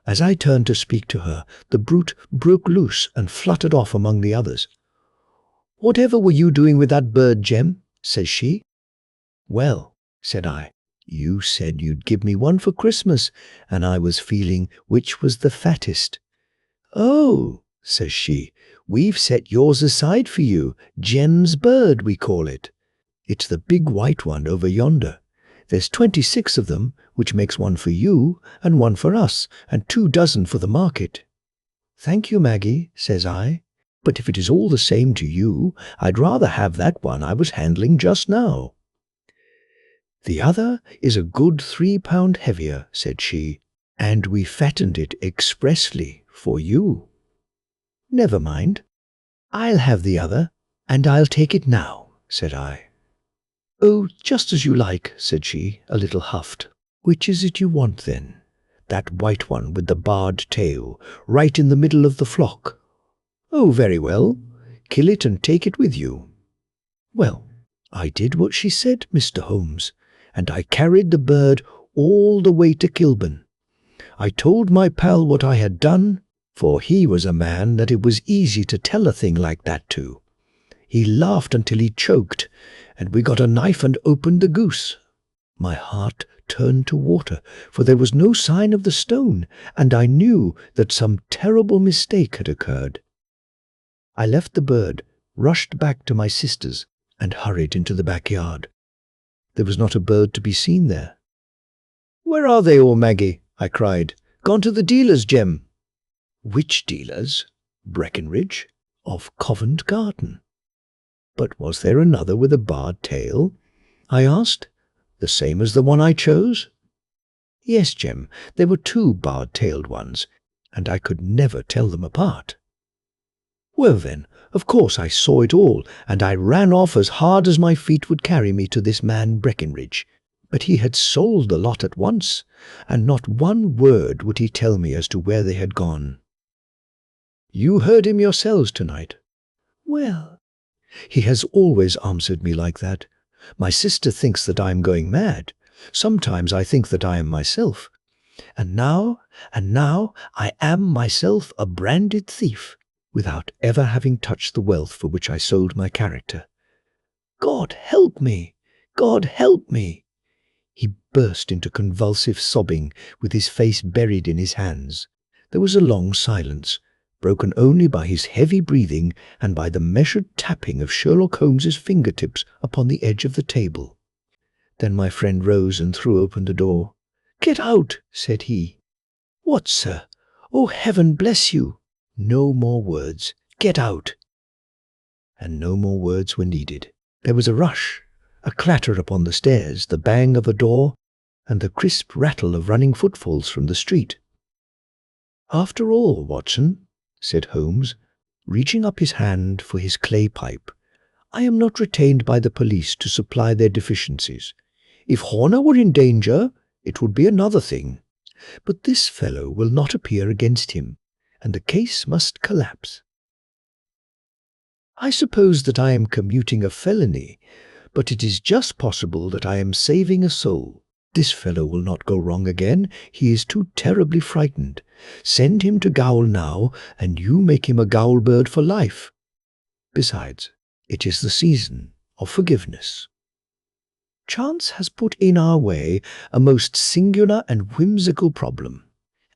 As I turned to speak to her, the brute broke loose and fluttered off among the others. "Whatever were you doing with that bird, Jem?" says she. "Well," said I, "you said you'd give me one for Christmas, and I was feeling which was the fattest." "Oh," says she, "we've set yours aside for you, Jem's bird, we call it. It's the big white one over yonder. There's 26 of them, which makes one for you, and one for us, and 2 dozen for the market." "Thank you, Maggie," says I, "but if it is all the same to you, I'd rather have that one I was handling just now." "The other is a good 3 pound heavier," said she, "and we fattened it expressly for you." "Never mind. I'll have the other, and I'll take it now," said I. "Oh, just as you like," said she, a little huffed. "Which is it you want, then?" "That white one with the barred tail, right in the middle of the flock." "Oh, very well. Kill it and take it with you." Well, I did what she said, Mr. Holmes, and I carried the bird all the way to Kilburn. I told my pal what I had done, for he was a man that it was easy to tell a thing like that to. He laughed until he choked, and we got a knife and opened the goose. My heart turned to water, for there was no sign of the stone, and I knew that some terrible mistake had occurred. I left the bird, rushed back to my sister's, and hurried into the backyard. There was not a bird to be seen there. "Where are they all, Maggie?" I cried. "Gone to the dealer's, Jem." "Which dealer's?" "Breckenridge, of Covent Garden." "But was there another with a barred tail?" I asked. "The same as the one I chose?" "Yes, Jem, there were 2 barred-tailed ones, and I could never tell them apart." "Well then, of course I saw it all, and I ran off as hard as my feet would carry me to this man Breckenridge. But he had sold the lot at once, and not one word would he tell me as to where they had gone." "You heard him yourselves tonight?" "Well, he has always answered me like that. My sister thinks that I am going mad. Sometimes I think that I am myself. And now I am myself a branded thief, without ever having touched the wealth for which I sold my character. God help me! God help me!" He burst into convulsive sobbing, with his face buried in his hands. There was a long silence, broken only by his heavy breathing and by the measured tapping of Sherlock Holmes's fingertips upon the edge of the table. Then my friend rose and threw open the door. "Get out," said he. "What, sir? Oh, heaven bless you!" "No more words. Get out." And no more words were needed. There was a rush, a clatter upon the stairs, the bang of a door, and the crisp rattle of running footfalls from the street. "After all, Watson," said Holmes, reaching up his hand for his clay pipe, "I am not retained by the police to supply their deficiencies. If Horner were in danger, it would be another thing. But this fellow will not appear against him, and the case must collapse. I suppose that I am commuting a felony, but it is just possible that I am saving a soul. This fellow will not go wrong again. He is too terribly frightened. Send him to gaol now, and you make him a gaol bird for life. Besides, it is the season of forgiveness. Chance has put in our way a most singular and whimsical problem,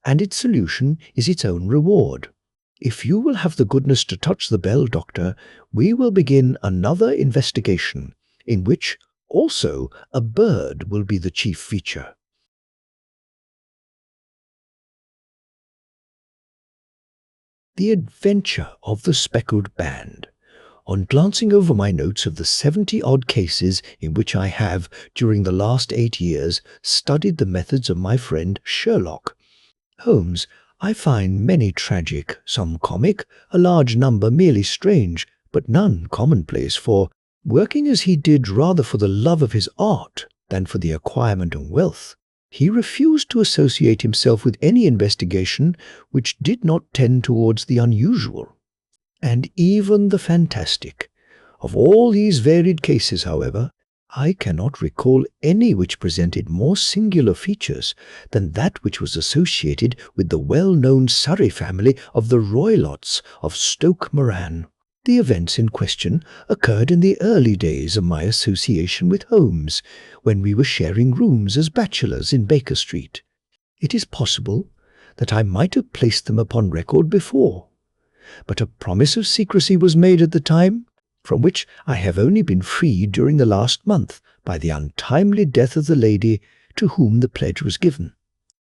and its solution is its own reward. If you will have the goodness to touch the bell, Doctor, we will begin another investigation, in which also a bird will be the chief feature. The Adventure of the Speckled Band. On glancing over my notes of the 70-odd cases in which I have, during the last 8 years, studied the methods of my friend Sherlock Holmes, I find many tragic, some comic, a large number merely strange, but none commonplace, for, working as he did rather for the love of his art than for the acquirement of wealth, he refused to associate himself with any investigation which did not tend towards the unusual, and even the fantastic. Of all these varied cases, however, I cannot recall any which presented more singular features than that which was associated with the well-known Surrey family of the Roylotts of Stoke Moran. The events in question occurred in the early days of my association with Holmes, when we were sharing rooms as bachelors in Baker Street. It is possible that I might have placed them upon record before, but a promise of secrecy was made at the time, from which I have only been freed during the last month by the untimely death of the lady to whom the pledge was given.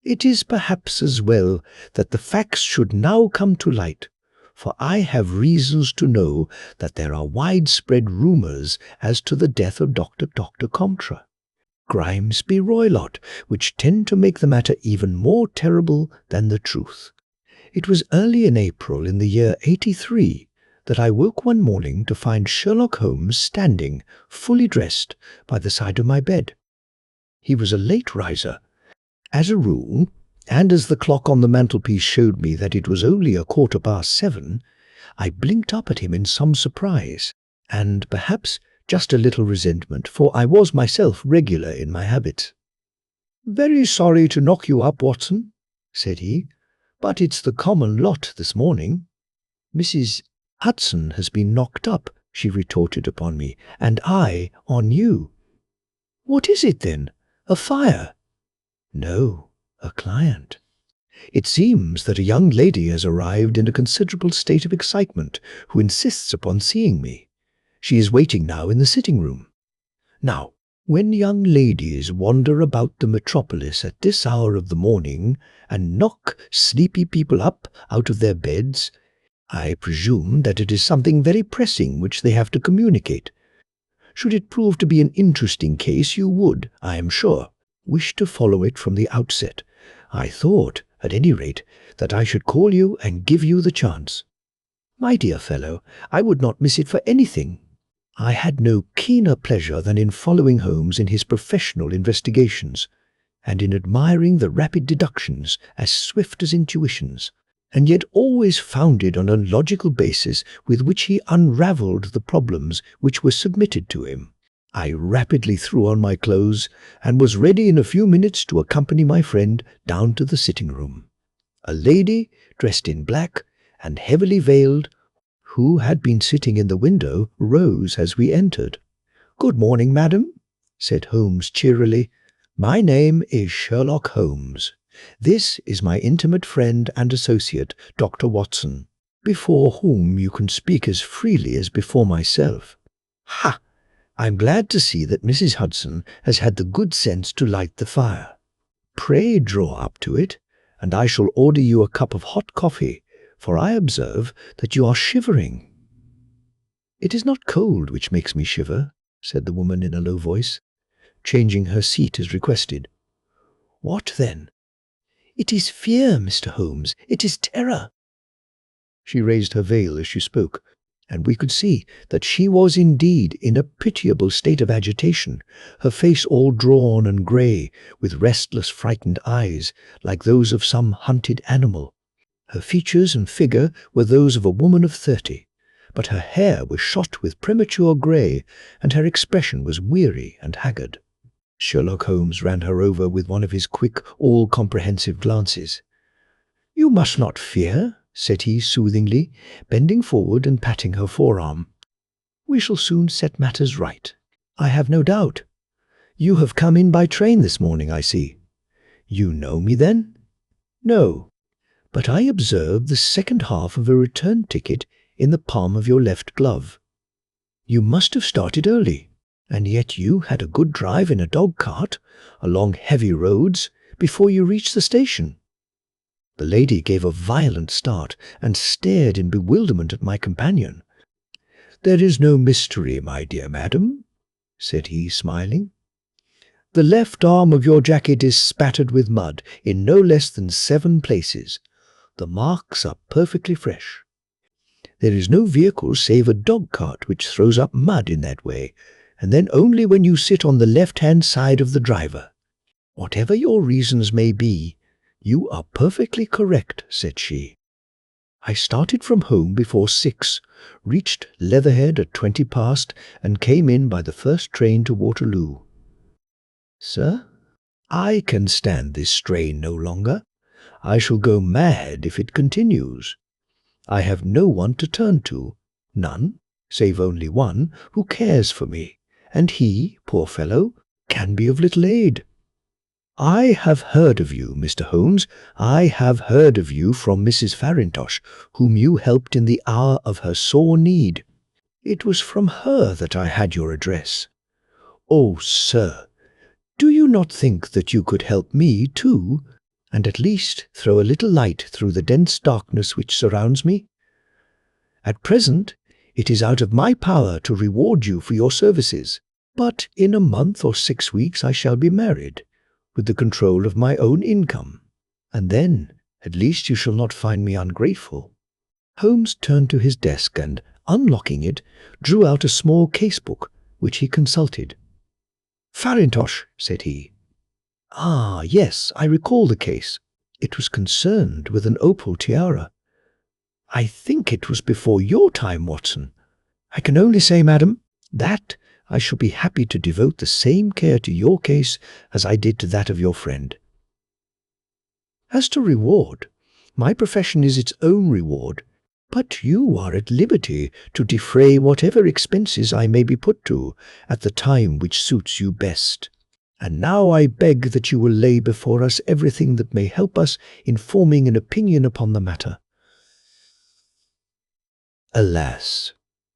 It is perhaps as well that the facts should now come to light, for I have reasons to know that there are widespread rumours as to the death of Dr. Comtre, Grimesby Roylott, which tend to make the matter even more terrible than the truth. It was early in April in the year 83 that I woke one morning to find Sherlock Holmes standing, fully dressed, by the side of my bed. He was a late riser, as a rule, and as the clock on the mantelpiece showed me that it was only 7:15, I blinked up at him in some surprise, and perhaps just a little resentment, for I was myself regular in my habits. "Very sorry to knock you up, Watson," said he, "but it's the common lot this morning." "Mrs. Hudson has been knocked up," she retorted upon me, "and I on you." "What is it, then? A fire?" "No, a client. It seems that a young lady has arrived in a considerable state of excitement, who insists upon seeing me. She is waiting now in the sitting-room. Now, when young ladies wander about the metropolis at this hour of the morning and knock sleepy people up out of their beds, I presume that it is something very pressing which they have to communicate. Should it prove to be an interesting case, you would, I am sure, wish to follow it from the outset. I thought, at any rate, that I should call you and give you the chance. My dear fellow, I would not miss it for anything. I had no keener pleasure than in following Holmes in his professional investigations, and in admiring the rapid deductions as swift as intuitions, and yet always founded on a logical basis with which he unravelled the problems which were submitted to him. I rapidly threw on my clothes, and was ready in a few minutes to accompany my friend down to the sitting-room. A lady, dressed in black, and heavily veiled, who had been sitting in the window, rose as we entered. "Good morning, madam," said Holmes cheerily. "My name is Sherlock Holmes. This is my intimate friend and associate, Dr. Watson. before whom you can speak as freely as before myself. Ha! I'm glad to see that Mrs. Hudson has had the good sense to light the fire. Pray draw up to it, and I shall order you a cup of hot coffee, for I observe that you are shivering." "It is not cold which makes me shiver," said the woman in a low voice, changing her seat as requested. "What then?" "It is fear, Mr. Holmes. It is terror." She raised her veil as she spoke, and we could see that she was indeed in a pitiable state of agitation, her face all drawn and grey, with restless, frightened eyes, like those of some hunted animal. Her features and figure were those of a woman of 30, but her hair was shot with premature grey, and her expression was weary and haggard. Sherlock Holmes ran her over with one of his quick, all-comprehensive glances. "You must not fear," said he soothingly, bending forward and patting her forearm. "We shall soon set matters right, I have no doubt. You have come in by train this morning, I see. You know me, then?" "No, but I observed the second half of a return ticket in the palm of your left glove. You must have started early, and yet you had a good drive in a dog-cart, along heavy roads, before you reached the station." The lady gave a violent start and stared in bewilderment at my companion. "There is no mystery, my dear madam," said he, smiling. "The left arm of your jacket is spattered with mud in no less than 7 places. The marks are perfectly fresh. There is no vehicle save a dog-cart which throws up mud in that way, and then only when you sit on the left-hand side of the driver. Whatever your reasons may be, you are perfectly correct," said she. "I started from home before 6, reached Leatherhead at 20 past, and came in by the first train to Waterloo. Sir, I can stand this strain no longer. I shall go mad if it continues. I have no one to turn to, none, save only one, who cares for me, and he, poor fellow, can be of little aid. I have heard of you, Mr. Holmes. I have heard of you from Mrs. Farintosh, whom you helped in the hour of her sore need. It was from her that I had your address. Oh, sir, do you not think that you could help me, too, and at least throw a little light through the dense darkness which surrounds me? At present, it is out of my power to reward you for your services, but in a month or 6 weeks I shall be married, with the control of my own income, and then at least you shall not find me ungrateful." Holmes turned to his desk and, unlocking it, drew out a small case-book, which he consulted. "Farintosh," said he. "Ah, yes, I recall the case. It was concerned with an opal tiara. I think it was before your time, Watson. I can only say, madam, that I shall be happy to devote the same care to your case as I did to that of your friend. As to reward, my profession is its own reward, but you are at liberty to defray whatever expenses I may be put to at the time which suits you best. And now I beg that you will lay before us everything that may help us in forming an opinion upon the matter." "Alas,"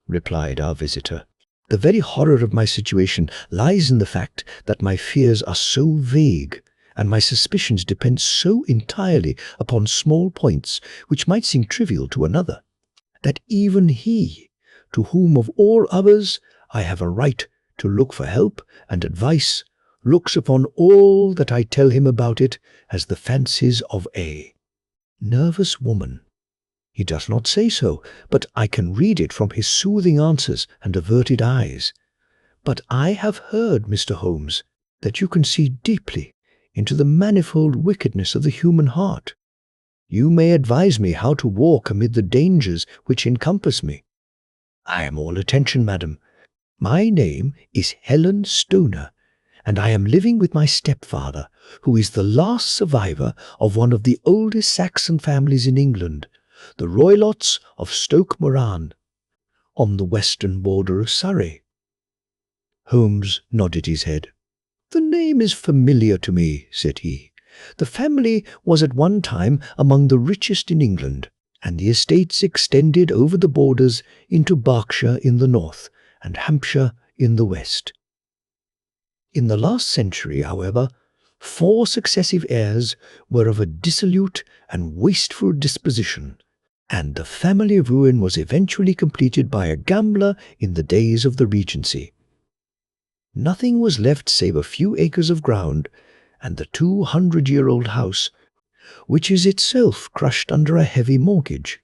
replied our visitor, "the very horror of my situation lies in the fact that my fears are so vague, and my suspicions depend so entirely upon small points which might seem trivial to another, that even he, to whom of all others I have a right to look for help and advice, looks upon all that I tell him about it as the fancies of a nervous woman. He does not say so, but I can read it from his soothing answers and averted eyes. But I have heard, Mr. Holmes, that you can see deeply into the manifold wickedness of the human heart. You may advise me how to walk amid the dangers which encompass me." "I am all attention, madam. My name is Helen Stoner, and I am living with my stepfather, who is the last survivor of one of the oldest Saxon families in England, the Roylotts of Stoke Moran, on the western border of Surrey." Holmes nodded his head. "The name is familiar to me," said he. "The family was at one time among the richest in England, and the estates extended over the borders into Berkshire in the north and Hampshire in the west. In the last century, however, 4 successive heirs were of a dissolute and wasteful disposition, and the family ruin was eventually completed by a gambler in the days of the Regency. Nothing was left save a few acres of ground and the 200-year-old house, which is itself crushed under a heavy mortgage.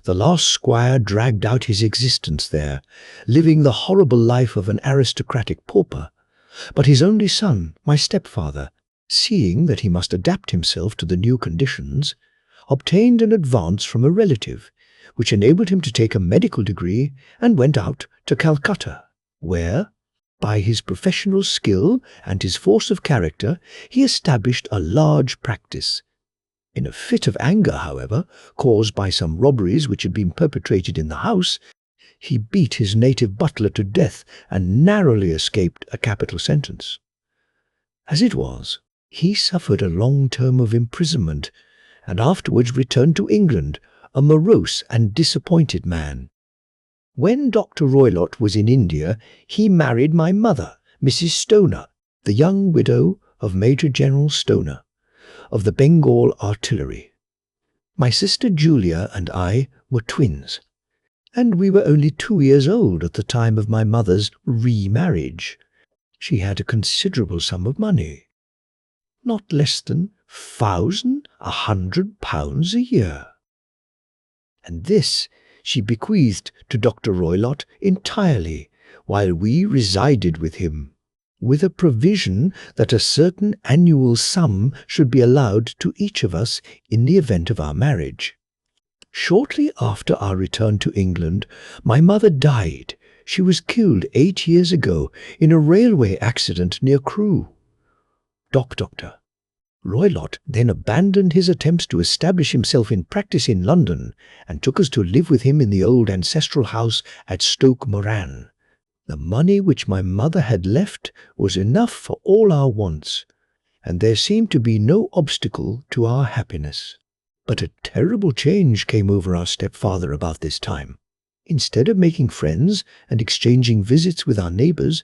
The last squire dragged out his existence there, living the horrible life of an aristocratic pauper. But his only son, my stepfather, seeing that he must adapt himself to the new conditions, obtained an advance from a relative, which enabled him to take a medical degree and went out to Calcutta, where, by his professional skill and his force of character, he established a large practice. In a fit of anger, however, caused by some robberies which had been perpetrated in the house, he beat his native butler to death and narrowly escaped a capital sentence. As it was, he suffered a long term of imprisonment and afterwards returned to England, a morose and disappointed man. When Dr. Roylott was in India, he married my mother, Mrs. Stoner, the young widow of Major General Stoner, of the Bengal Artillery. My sister Julia and I were twins, and we were only 2 years old at the time of my mother's remarriage. She had a considerable sum of money, not less than £1,100 a year. And this she bequeathed to Dr. Roylott entirely, while we resided with him, with a provision that a certain annual sum should be allowed to each of us in the event of our marriage. Shortly after our return to England, my mother died. She was killed 8 years ago in a railway accident near Crewe. Dr. Roylott then abandoned his attempts to establish himself in practice in London and took us to live with him in the old ancestral house at Stoke Moran. The money which my mother had left was enough for all our wants, and there seemed to be no obstacle to our happiness. But a terrible change came over our stepfather about this time. Instead of making friends and exchanging visits with our neighbours,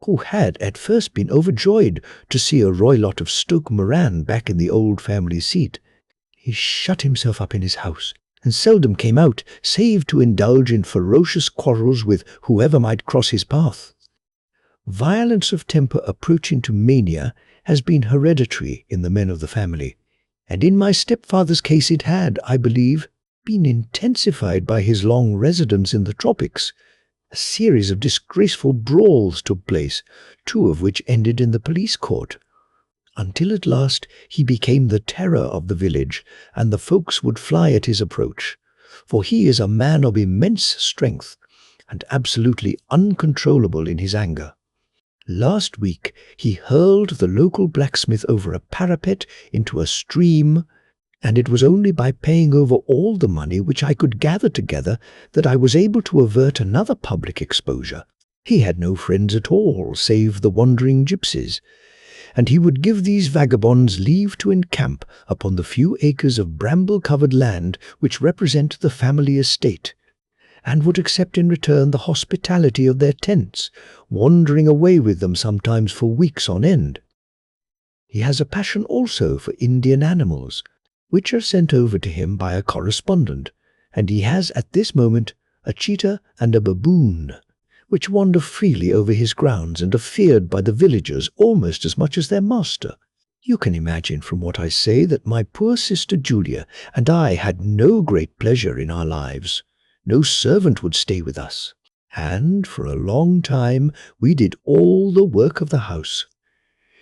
who had at first been overjoyed to see a Roylott of Stoke Moran back in the old family seat, he shut himself up in his house and seldom came out save to indulge in ferocious quarrels with whoever might cross his path. Violence of temper approaching to mania has been hereditary in the men of the family, and in my stepfather's case it had, I believe, been intensified by his long residence in the tropics. A series of disgraceful brawls took place, 2 of which ended in the police court, until at last he became the terror of the village, and the folks would fly at his approach, for he is a man of immense strength, and absolutely uncontrollable in his anger. Last week he hurled the local blacksmith over a parapet into a stream, and it was only by paying over all the money which I could gather together that I was able to avert another public exposure. He had no friends at all, save the wandering gypsies, and he would give these vagabonds leave to encamp upon the few acres of bramble-covered land which represent the family estate, and would accept in return the hospitality of their tents, wandering away with them sometimes for weeks on end. He has a passion also for Indian animals, which are sent over to him by a correspondent, and he has at this moment a cheetah and a baboon, which wander freely over his grounds and are feared by the villagers almost as much as their master. You can imagine from what I say that my poor sister Julia and I had no great pleasure in our lives. No servant would stay with us, and for a long time we did all the work of the house.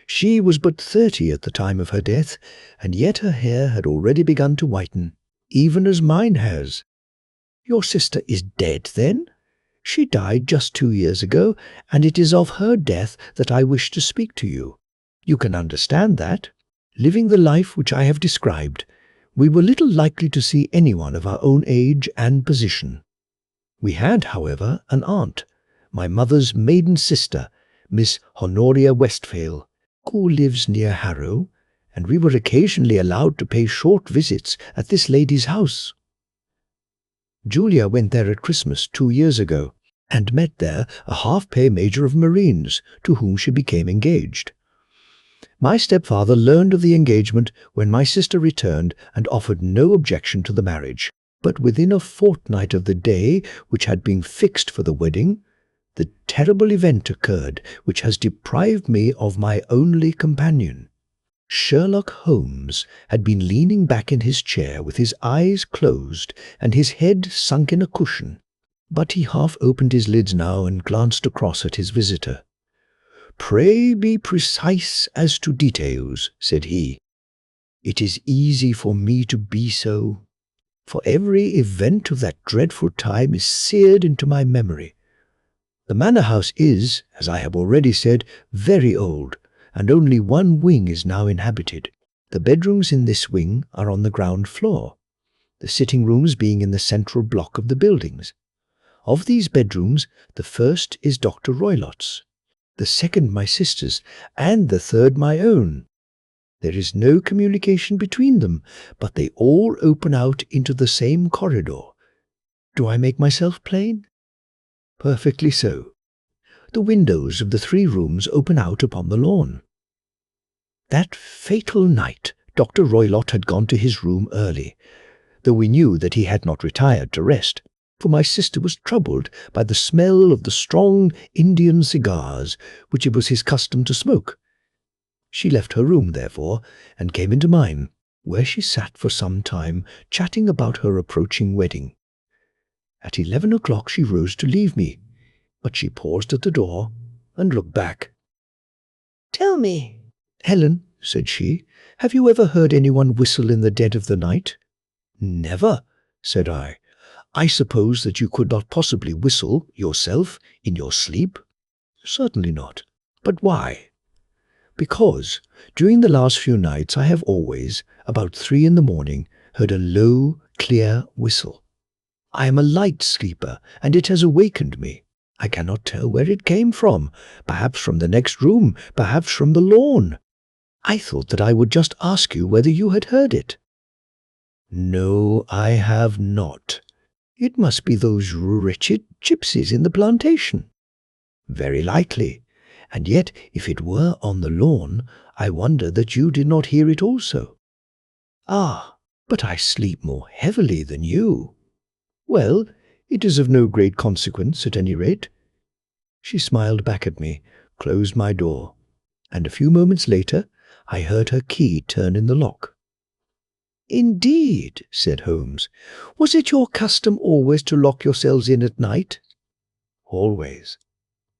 She was but 30 at the time of her death, and yet her hair had already begun to whiten, even as mine has. Your sister is dead, then? She died just 2 years ago, and it is of her death that I wish to speak to you. You can understand that, living the life which I have described, we were little likely to see anyone of our own age and position. We had, however, an aunt, my mother's maiden sister, Miss Honoria Westphale, who lives near Harrow, and we were occasionally allowed to pay short visits at this lady's house. Julia went there at Christmas 2 years ago, and met there a half-pay major of Marines, to whom she became engaged. My stepfather learned of the engagement when my sister returned and offered no objection to the marriage. But within a fortnight of the day which had been fixed for the wedding, the terrible event occurred which has deprived me of my only companion. Sherlock Holmes had been leaning back in his chair with his eyes closed and his head sunk in a cushion, but he half opened his lids now and glanced across at his visitor. "Pray be precise as to details," said he. "It is easy for me to be so, for every event of that dreadful time is seared into my memory. The manor house is, as I have already said, very old, and only one wing is now inhabited. The bedrooms in this wing are on the ground floor, the sitting rooms being in the central block of the buildings. Of these bedrooms, the first is Dr. Roylott's, the second my sister's, and the third my own. There is no communication between them, but they all open out into the same corridor. Do I make myself plain?" "Perfectly so. The windows of the 3 rooms open out upon the lawn." That fatal night, Dr. Roylott had gone to his room early, though we knew that he had not retired to rest, for my sister was troubled by the smell of the strong Indian cigars which it was his custom to smoke. She left her room, therefore, and came into mine, where she sat for some time chatting about her approaching wedding. At 11 o'clock she rose to leave me, but she paused at the door and looked back. "Tell me, Helen," said she, "have you ever heard anyone whistle in the dead of the night?" "Never," said I. "I suppose that you could not possibly whistle, yourself, in your sleep?" "Certainly not. But why?" "Because during the last few nights I have always, about 3 in the morning, heard a low, clear whistle. I am a light sleeper, and it has awakened me. I cannot tell where it came from, perhaps from the next room, perhaps from the lawn. I thought that I would just ask you whether you had heard it." "No, I have not. It must be those wretched gypsies in the plantation." "Very likely. And yet, if it were on the lawn, I wonder that you did not hear it also." "Ah, but I sleep more heavily than you." "Well, it is of no great consequence, at any rate." She smiled back at me, closed my door, and a few moments later I heard her key turn in the lock. "Indeed," said Holmes. "Was it your custom always to lock yourselves in at night?" "Always."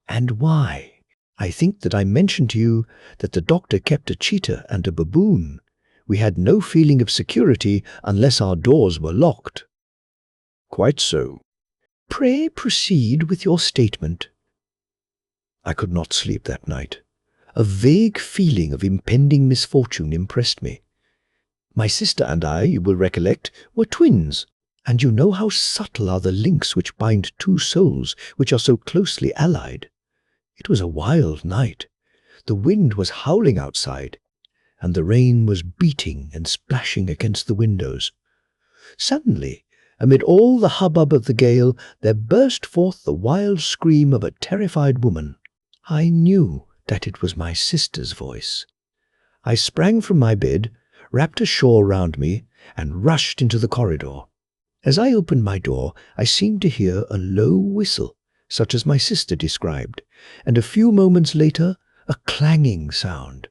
"And why? I think that I mentioned to you that the doctor kept a cheetah and a baboon. We had no feeling of security unless our doors were locked." "Quite so." "Pray proceed with your statement." I could not sleep that night. A vague feeling of impending misfortune impressed me. My sister and I, you will recollect, were twins, and you know how subtle are the links which bind 2 souls which are so closely allied. It was a wild night. The wind was howling outside, and the rain was beating and splashing against the windows. Suddenly, amid all the hubbub of the gale, there burst forth the wild scream of a terrified woman. I knew that it was my sister's voice. I sprang from my bed, wrapped a shawl round me, and rushed into the corridor. As I opened my door, I seemed to hear a low whistle, such as my sister described, and a few moments later a clanging sound,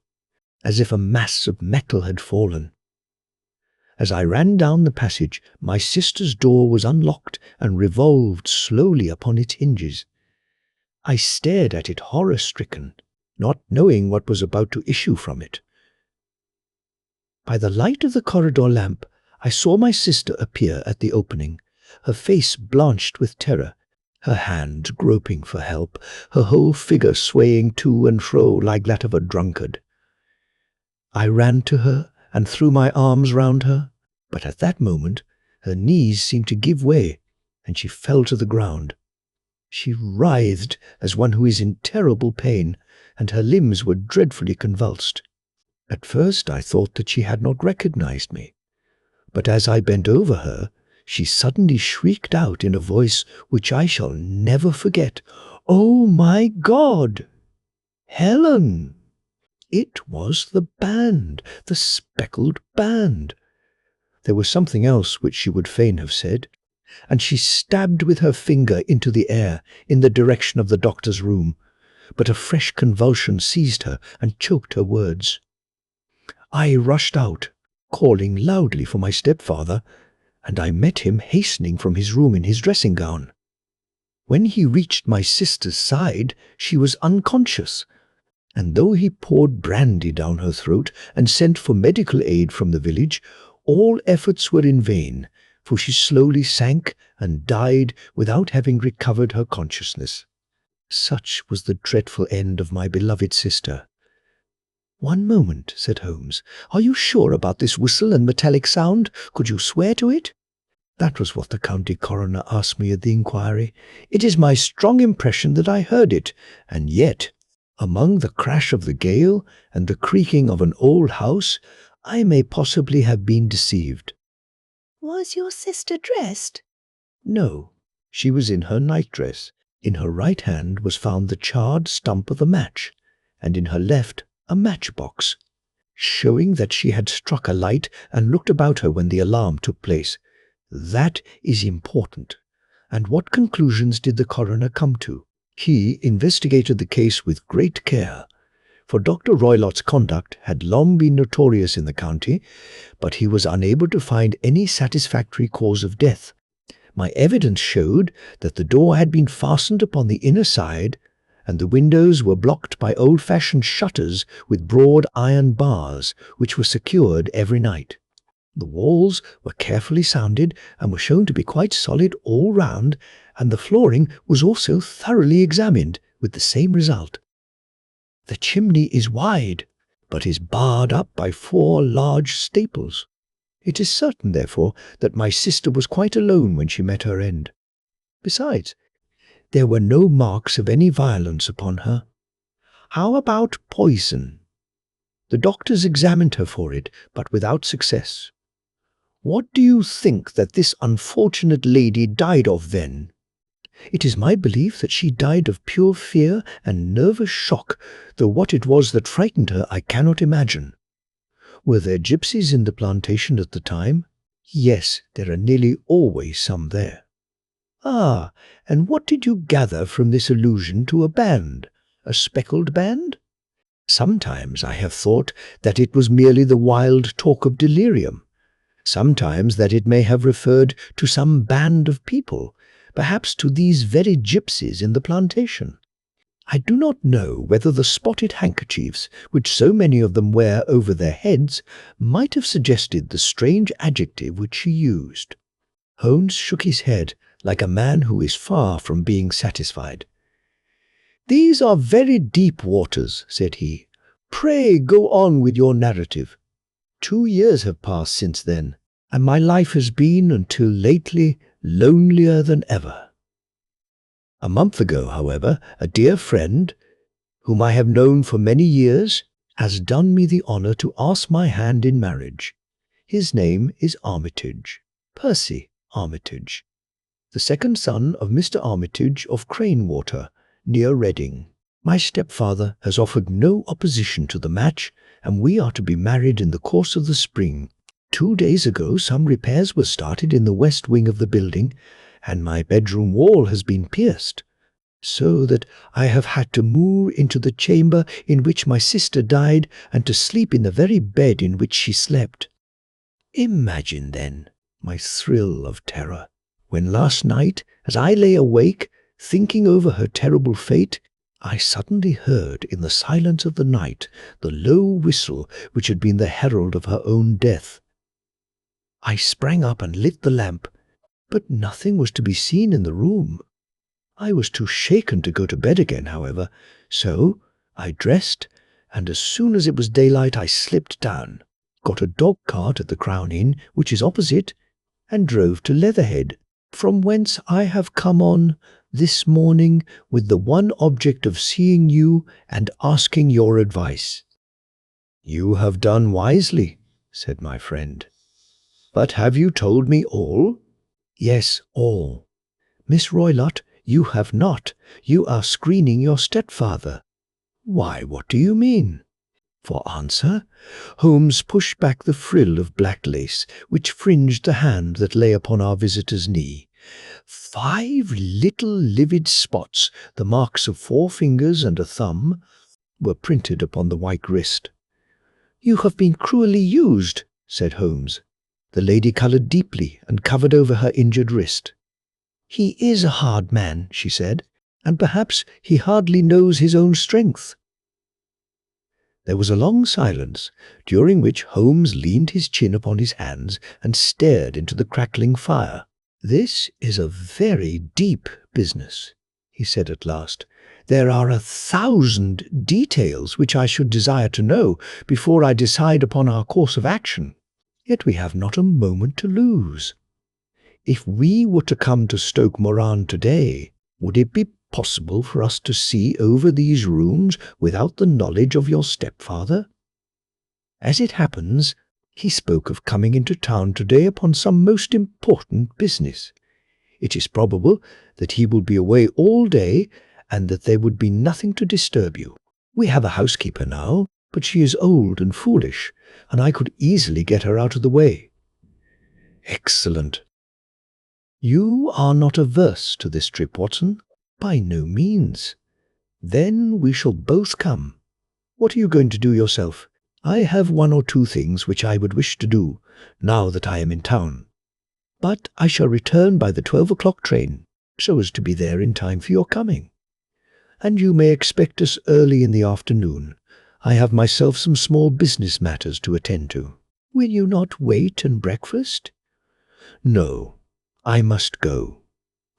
as if a mass of metal had fallen. As I ran down the passage, my sister's door was unlocked and revolved slowly upon its hinges. I stared at it horror-stricken, not knowing what was about to issue from it. By the light of the corridor lamp, I saw my sister appear at the opening, her face blanched with terror, her hand groping for help, her whole figure swaying to and fro like that of a drunkard. I ran to her and threw my arms round her, but at that moment her knees seemed to give way, and she fell to the ground. She writhed as one who is in terrible pain, and her limbs were dreadfully convulsed. At first I thought that she had not recognized me, but as I bent over her, she suddenly shrieked out in a voice which I shall never forget, "Oh my God! Helen!" It was the band, the speckled band. There was something else which she would fain have said, and she stabbed with her finger into the air in the direction of the doctor's room, but a fresh convulsion seized her and choked her words. I rushed out, calling loudly for my stepfather, and I met him hastening from his room in his dressing gown. When he reached my sister's side, she was unconscious, and though he poured brandy down her throat and sent for medical aid from the village, all efforts were in vain, for she slowly sank and died without having recovered her consciousness. Such was the dreadful end of my beloved sister. "One moment," said Holmes. "Are you sure about this whistle and metallic sound? Could you swear to it?" That was what the county coroner asked me at the inquiry. It is my strong impression that I heard it, and yet, among the crash of the gale and the creaking of an old house, I may possibly have been deceived. Was your sister dressed? No, she was in her nightdress. In her right hand was found the charred stump of a match, and in her left a matchbox, showing that she had struck a light and looked about her when the alarm took place. That is important. And what conclusions did the coroner come to? He investigated the case with great care, for Dr. Roylott's conduct had long been notorious in the county, but he was unable to find any satisfactory cause of death. My evidence showed that the door had been fastened upon the inner side, and the windows were blocked by old-fashioned shutters with broad iron bars, which were secured every night. The walls were carefully sounded and were shown to be quite solid all round, and the flooring was also thoroughly examined, with the same result. The chimney is wide, but is barred up by 4 large staples. It is certain, therefore, that my sister was quite alone when she met her end. Besides, there were no marks of any violence upon her. How about poison? The doctors examined her for it, but without success. What do you think that this unfortunate lady died of then? It is my belief that she died of pure fear and nervous shock, though what it was that frightened her I cannot imagine. Were there gypsies in the plantation at the time? Yes, there are nearly always some there. Ah, and what did you gather from this allusion to a band? A speckled band? Sometimes I have thought that it was merely the wild talk of delirium. Sometimes that it may have referred to some band of people, perhaps to these very gypsies in the plantation. I do not know whether the spotted handkerchiefs, which so many of them wear over their heads, might have suggested the strange adjective which she used. Holmes shook his head, like a man who is far from being satisfied. "These are very deep waters," said he. "Pray go on with your narrative. 2 years have passed since then, and my life has been, until lately, lonelier than ever. A month ago, however, a dear friend, whom I have known for many years, has done me the honour to ask my hand in marriage. His name is Armitage, Percy Armitage, the second son of Mr. Armitage of Cranewater, near Reading. My stepfather has offered no opposition to the match, and we are to be married in the course of the spring. 2 days ago some repairs were started in the west wing of the building, and my bedroom wall has been pierced, so that I have had to move into the chamber in which my sister died, and to sleep in the very bed in which she slept. Imagine, then, my thrill of terror, when last night, as I lay awake, thinking over her terrible fate, I suddenly heard in the silence of the night the low whistle which had been the herald of her own death. I sprang up and lit the lamp, but nothing was to be seen in the room. I was too shaken to go to bed again, however, so I dressed, and as soon as it was daylight I slipped down, got a dog-cart at the Crown Inn, which is opposite, and drove to Leatherhead, from whence I have come on this morning with the one object of seeing you and asking your advice." "You have done wisely," said my friend. "But have you told me all?" Yes, all. Miss Roylott, you have not. You are screening your stepfather. Why, what do you mean? For answer, Holmes pushed back the frill of black lace which fringed the hand that lay upon our visitor's knee. 5 little livid spots, the marks of 4 fingers and a thumb, were printed upon the white wrist. "You have been cruelly used," said Holmes. The lady coloured deeply and covered over her injured wrist. "He is a hard man," she said, "and perhaps he hardly knows his own strength." There was a long silence, during which Holmes leaned his chin upon his hands and stared into the crackling fire. "This is a very deep business," he said at last. "There are 1,000 details which I should desire to know before I decide upon our course of action. Yet we have not a moment to lose. If we were to come to Stoke Moran today, would it be possible for us to see over these rooms without the knowledge of your stepfather? As it happens, he spoke of coming into town today upon some most important business. It is probable that he will be away all day and that there would be nothing to disturb you. We have a housekeeper now, but she is old and foolish, and I could easily get her out of the way." "Excellent. You are not averse to this trip, Watson?" "By no means." "Then we shall both come. What are you going to do yourself?" "I have 1 or 2 things which I would wish to do, now that I am in town. But I shall return by the 12 o'clock train, so as to be there in time for your coming. And you may expect us early in the afternoon. I have myself some small business matters to attend to." "Will you not wait and breakfast?" "No, I must go.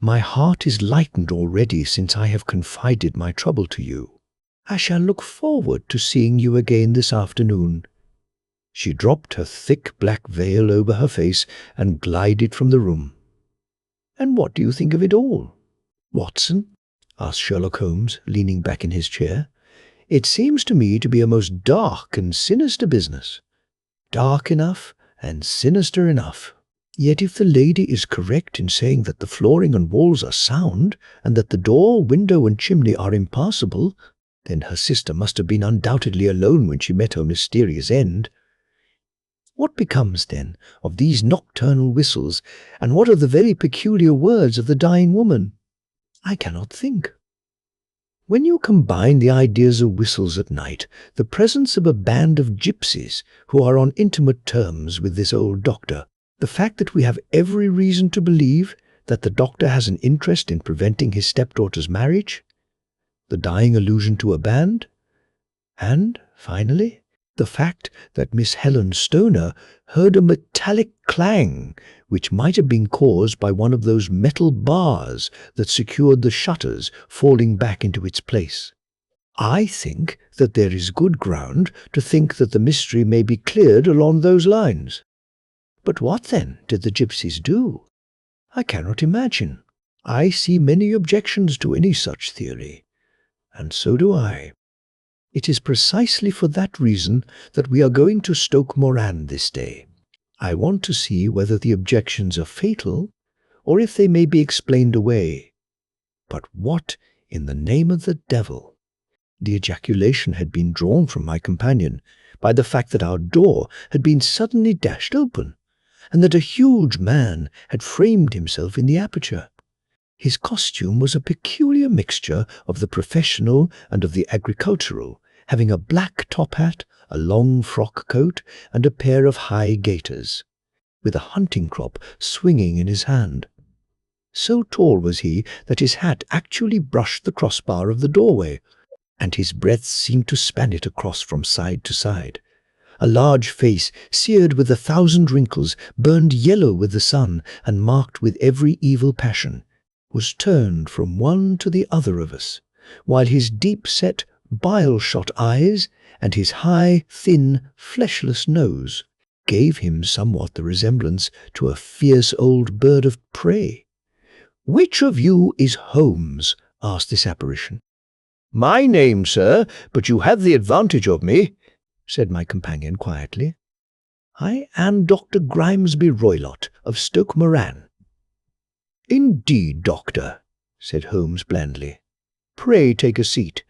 My heart is lightened already since I have confided my trouble to you. I shall look forward to seeing you again this afternoon." She dropped her thick black veil over her face and glided from the room. "And what do you think of it all, Watson?" asked Sherlock Holmes, leaning back in his chair. "It seems to me to be a most dark and sinister business. Dark enough and sinister enough. Yet if the lady is correct in saying that the flooring and walls are sound, and that the door, window, and chimney are impassable, then her sister must have been undoubtedly alone when she met her mysterious end. What becomes, then, of these nocturnal whistles, and what of the very peculiar words of the dying woman? I cannot think. When you combine the ideas of whistles at night, the presence of a band of gypsies who are on intimate terms with this old doctor, the fact that we have every reason to believe that the doctor has an interest in preventing his stepdaughter's marriage, the dying allusion to a band, and, finally, the fact that Miss Helen Stoner heard a metallic clang which might have been caused by one of those metal bars that secured the shutters falling back into its place. I think that there is good ground to think that the mystery may be cleared along those lines. But what, then, did the gypsies do? I cannot imagine. I see many objections to any such theory, and so do I. It is precisely for that reason that we are going to Stoke Moran this day. I want to see whether the objections are fatal, or if they may be explained away. But what in the name of the devil? The ejaculation had been drawn from my companion by the fact that our door had been suddenly dashed open, and that a huge man had framed himself in the aperture. His costume was a peculiar mixture of the professional and of the agricultural, having a black top hat, a long frock coat, and a pair of high gaiters, with a hunting crop swinging in his hand. So tall was he that his hat actually brushed the crossbar of the doorway, and his breadth seemed to span it across from side to side. A large face, seared with 1,000 wrinkles, burned yellow with the sun, and marked with every evil passion, was turned from one to the other of us, while his deep-set, bile-shot eyes and his high, thin, fleshless nose gave him somewhat the resemblance to a fierce old bird of prey. "Which of you is Holmes?" asked this apparition. "My name, sir, but you have the advantage of me," said my companion quietly. "I am Dr. Grimesby Roylott of Stoke Moran." "Indeed, doctor," said Holmes blandly. "Pray take a seat.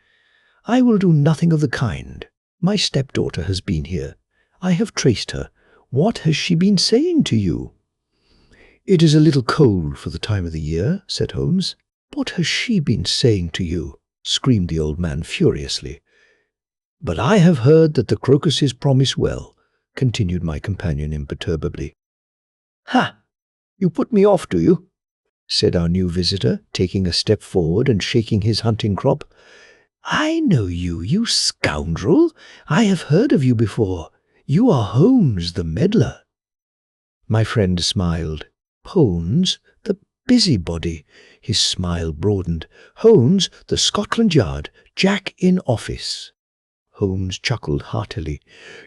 I will do nothing of the kind. My stepdaughter has been here. I have traced her. What has she been saying to you?" "It is a little cold for the time of the year," said Holmes. "What has she been saying to you?" screamed the old man furiously. "But I have heard that the crocuses promise well," continued my companion imperturbably. "Ha! You put me off, do you?" said our new visitor, taking a step forward and shaking his hunting crop. "I know you, you scoundrel! I have heard of you before. You are Holmes the meddler." My friend smiled. "Holmes the busybody." His smile broadened. "Holmes the Scotland Yard Jack in office." Holmes chuckled heartily.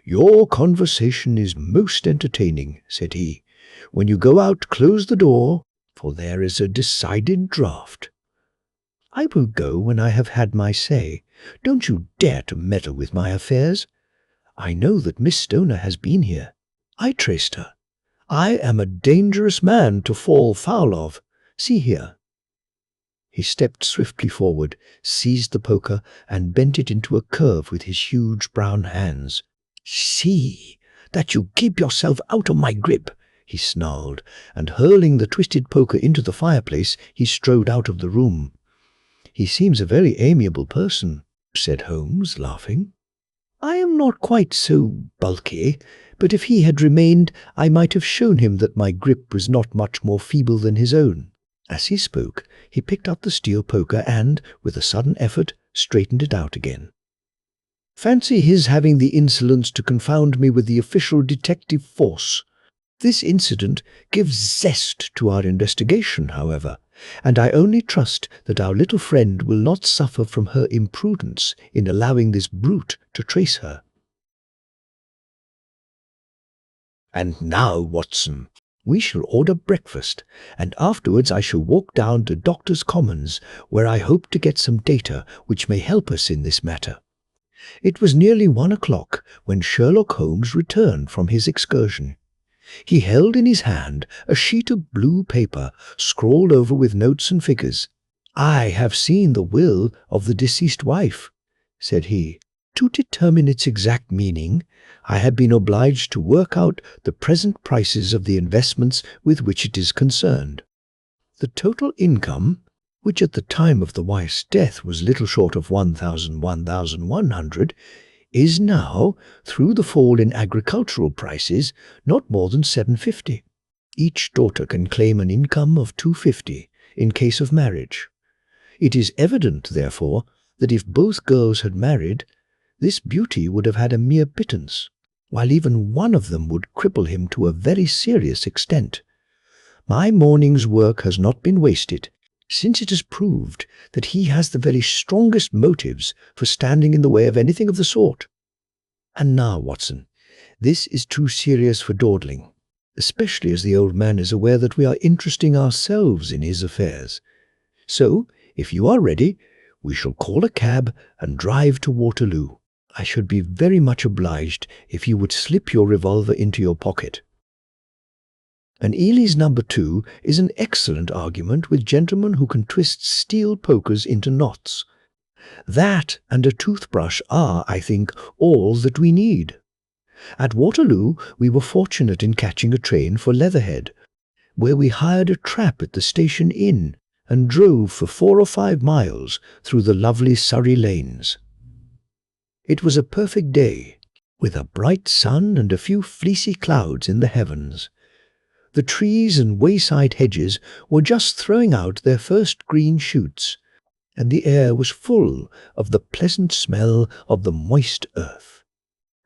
"Your conversation is most entertaining," said he. "When you go out, close the door, for there is a decided draught." "I will go when I have had my say. Don't you dare to meddle with my affairs. I know that Miss Stoner has been here. I traced her. I am a dangerous man to fall foul of. See here." He stepped swiftly forward, seized the poker, and bent it into a curve with his huge brown hands. "See that you keep yourself out of my grip," he snarled, and hurling the twisted poker into the fireplace, he strode out of the room. "He seems a very amiable person," said Holmes, laughing. "I am not quite so bulky, but if he had remained, I might have shown him that my grip was not much more feeble than his own." As he spoke, he picked up the steel poker and, with a sudden effort, straightened it out again. "Fancy his having the insolence to confound me with the official detective force. This incident gives zest to our investigation, however, and I only trust that our little friend will not suffer from her imprudence in allowing this brute to trace her." "And now, Watson, we shall order breakfast, and afterwards I shall walk down to Doctors' Commons, where I hope to get some data which may help us in this matter." It was nearly 1 o'clock when Sherlock Holmes returned from his excursion. He held in his hand a sheet of blue paper scrawled over with notes and figures. "I have seen the will of the deceased wife," said he. "To determine its exact meaning, I have been obliged to work out the present prices of the investments with which it is concerned. The total income, which at the time of the wife's death was little short of 1,100, is now, through the fall in agricultural prices, not more than 750. Each daughter can claim an income of 250 in case of marriage. It is evident, therefore, that if both girls had married, this beauty would have had a mere pittance, while even one of them would cripple him to a very serious extent. My morning's work has not been wasted, since it is proved that he has the very strongest motives for standing in the way of anything of the sort. And now, Watson, this is too serious for dawdling, especially as the old man is aware that we are interesting ourselves in his affairs. So, if you are ready, we shall call a cab and drive to Waterloo. I should be very much obliged if you would slip your revolver into your pocket." An Ely's No. 2 is an excellent argument with gentlemen who can twist steel pokers into knots. That and a toothbrush are, I think, all that we need. At Waterloo we were fortunate in catching a train for Leatherhead, where we hired a trap at the station inn and drove for 4 or 5 miles through the lovely Surrey lanes. It was a perfect day, with a bright sun and a few fleecy clouds in the heavens. The trees and wayside hedges were just throwing out their first green shoots, and the air was full of the pleasant smell of the moist earth.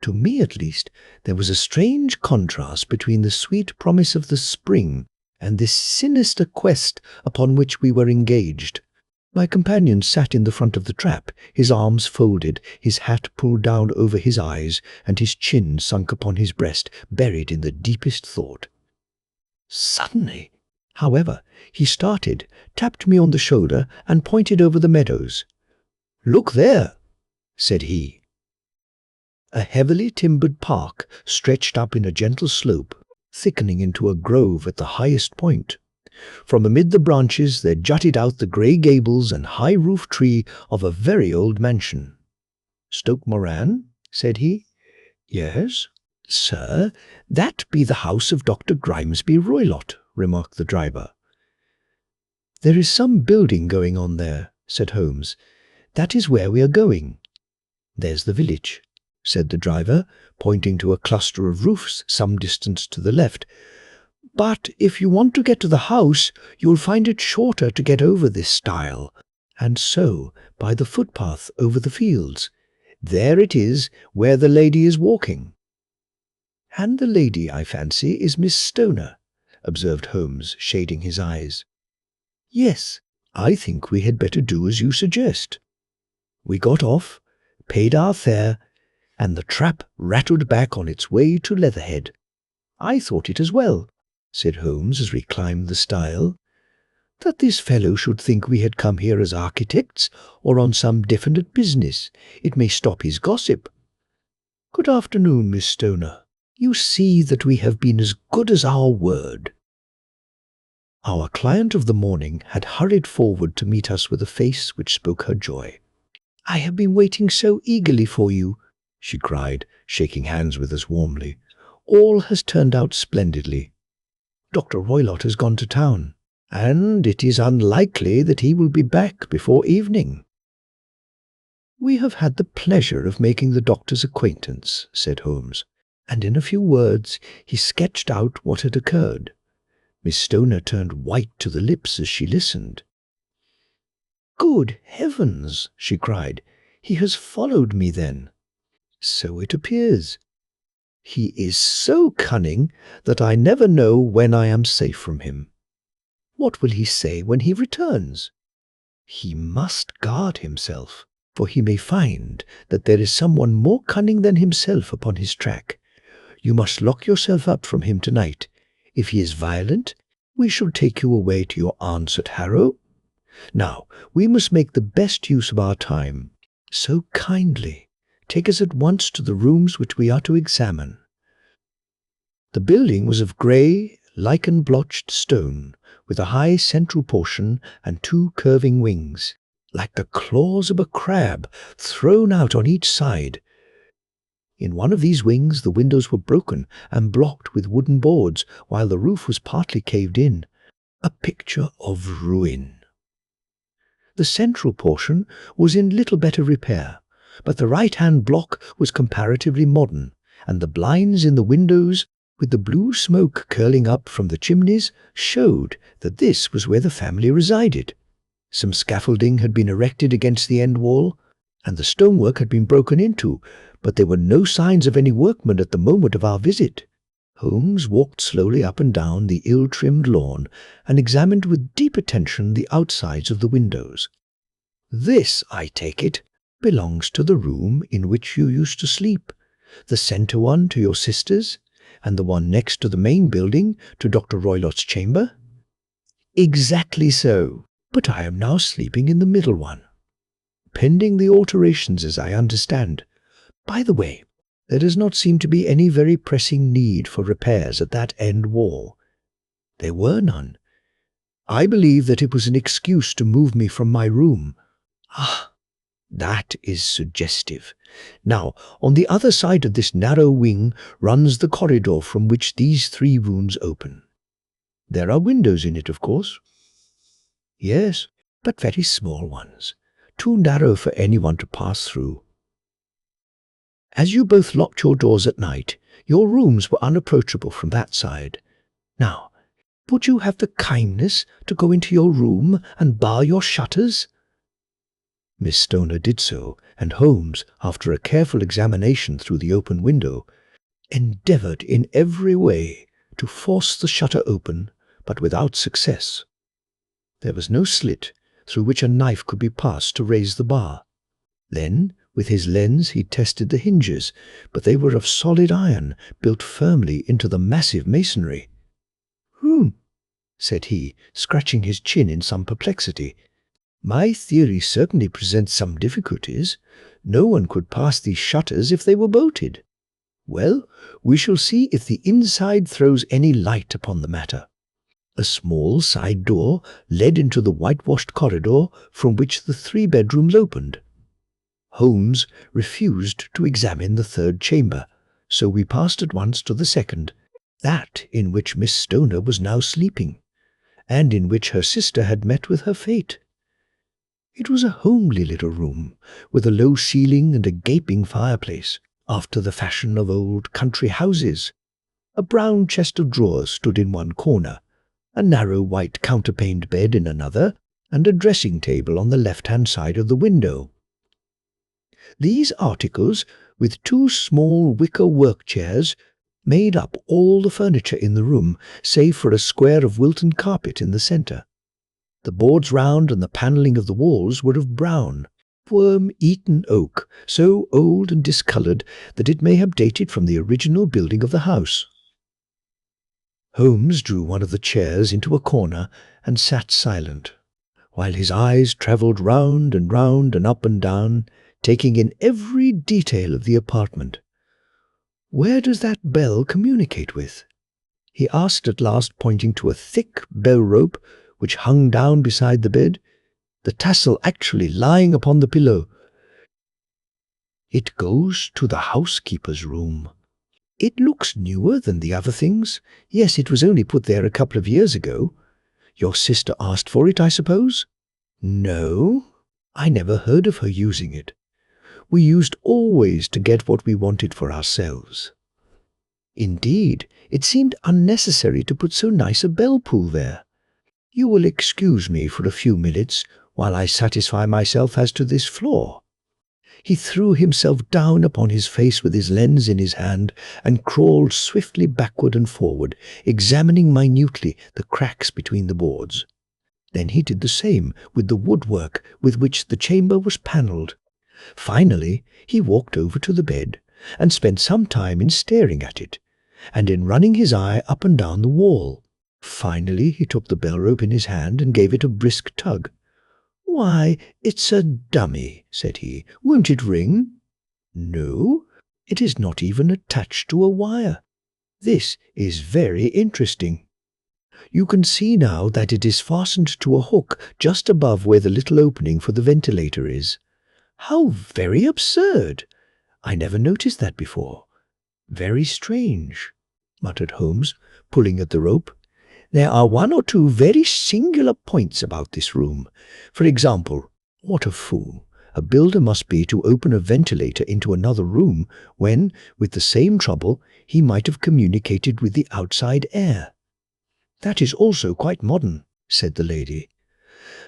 To me, at least, there was a strange contrast between the sweet promise of the spring and this sinister quest upon which we were engaged. My companion sat in the front of the trap, his arms folded, his hat pulled down over his eyes, and his chin sunk upon his breast, buried in the deepest thought. Suddenly, however, he started, tapped me on the shoulder, and pointed over the meadows. "Look there," said he. A heavily timbered park stretched up in a gentle slope, thickening into a grove at the highest point. From amid the branches there jutted out the grey gables and high roof tree of a very old mansion. "Stoke Moran?" said he. "Yes, sir, that be the house of Dr. Grimesby Roylott," remarked the driver. "There is some building going on there," said Holmes. "That is where we are going." "There's the village," said the driver, pointing to a cluster of roofs some distance to the left. "But if you want to get to the house, you'll find it shorter to get over this stile, and so by the footpath over the fields. There it is where the lady is walking." "And the lady, I fancy, is Miss Stoner," observed Holmes, shading his eyes. "Yes, I think we had better do as you suggest." We got off, paid our fare, and the trap rattled back on its way to Leatherhead. "I thought it as well," said Holmes as we climbed the stile, "that this fellow should think we had come here as architects or on some definite business. It may stop his gossip. Good afternoon, Miss Stoner. You see that we have been as good as our word." Our client of the morning had hurried forward to meet us with a face which spoke her joy. "I have been waiting so eagerly for you," she cried, shaking hands with us warmly. "All has turned out splendidly. Dr. Roylott has gone to town, and it is unlikely that he will be back before evening." "We have had the pleasure of making the doctor's acquaintance," said Holmes, and in a few words he sketched out what had occurred. Miss Stoner turned white to the lips as she listened. "Good heavens!" she cried. "He has followed me, then?" "So it appears. He is so cunning that I never know when I am safe from him. What will he say when he returns? He must guard himself, for he may find that there is someone more cunning than himself upon his track. You must lock yourself up from him tonight. If he is violent, we shall take you away to your aunt's at Harrow. Now, we must make the best use of our time. So kindly take us at once to the rooms which we are to examine." The building was of grey, lichen-blotched stone, with a high central portion and two curving wings, like the claws of a crab, thrown out on each side. In one of these wings the windows were broken and blocked with wooden boards, while the roof was partly caved in, a picture of ruin. The central portion was in little better repair, but the right-hand block was comparatively modern, and the blinds in the windows, with the blue smoke curling up from the chimneys, showed that this was where the family resided. Some scaffolding had been erected against the end wall, and the stonework had been broken into, but there were no signs of any workmen at the moment of our visit. Holmes walked slowly up and down the ill-trimmed lawn and examined with deep attention the outsides of the windows. "This, I take it, belongs to the room in which you used to sleep, the centre one to your sister's, and the one next to the main building to Dr. Roylott's chamber?" "Exactly so, but I am now sleeping in the middle one." "Pending the alterations, as I understand. By the way, there does not seem to be any very pressing need for repairs at that end wall." "There were none. I believe that it was an excuse to move me from my room." "Ah, that is suggestive. Now, on the other side of this narrow wing runs the corridor from which these three rooms open." "There are windows in it, of course?" "Yes, but very small ones, too narrow for anyone to pass through. As you both locked your doors at night, your rooms were unapproachable from that side. Now, would you have the kindness to go into your room and bar your shutters?" Miss Stoner did so, and Holmes, after a careful examination through the open window, endeavoured in every way to force the shutter open, but without success. There was no slit through which a knife could be passed to raise the bar. Then, with his lens, he tested the hinges, but they were of solid iron, built firmly into the massive masonry. Said he, scratching his chin in some perplexity. "My theory certainly presents some difficulties. No one could pass these shutters if they were bolted. Well, we shall see if the inside throws any light upon the matter. A small side door led into the whitewashed corridor from which the 3 bedrooms opened. Holmes refused to examine the 3rd chamber, so we passed at once to the 2nd, that in which Miss Stoner was now sleeping, and in which her sister had met with her fate. It was a homely little room, with a low ceiling and a gaping fireplace, after the fashion of old country houses. A brown chest of drawers stood in one corner, a narrow white counterpaned bed in another, and a dressing-table on the left-hand side of the window. These articles, with 2 small wicker work-chairs, made up all the furniture in the room, save for a square of Wilton carpet in the centre. The boards round and the panelling of the walls were of brown, worm-eaten oak, so old and discoloured that it may have dated from the original building of the house. Holmes drew one of the chairs into a corner and sat silent, while his eyes travelled round and up and down, taking in every detail of the apartment. "Where does that bell communicate with?" he asked at last, pointing to a thick bell-rope which hung down beside the bed, the tassel actually lying upon the pillow. "It goes to the housekeeper's room. It looks newer than the other things. Yes, it was only put there a couple of years ago. Your sister asked for it, I suppose?" "No, I never heard of her using it. We used always to get what we wanted for ourselves." "Indeed, it seemed unnecessary to put so nice a bell-pull there. You will excuse me for a few minutes while I satisfy myself as to this floor." He threw himself down upon his face with his lens in his hand and crawled swiftly backward and forward, examining minutely the cracks between the boards. Then he did the same with the woodwork with which the chamber was panelled. Finally, he walked over to the bed and spent some time in staring at it, and in running his eye up and down the wall. Finally, he took the bell-rope in his hand and gave it a brisk tug. "Why, it's a dummy," said he. "Won't it ring?" "No, it is not even attached to a wire. This is very interesting. You can see now that it is fastened to a hook just above where the little opening for the ventilator is." "How very absurd! I never noticed that before." "Very strange," muttered Holmes, pulling at the rope. "There are 1 or 2 very singular points about this room. For example, what a fool a builder must be to open a ventilator into another room when, with the same trouble, he might have communicated with the outside air." "That is also quite modern," said the lady.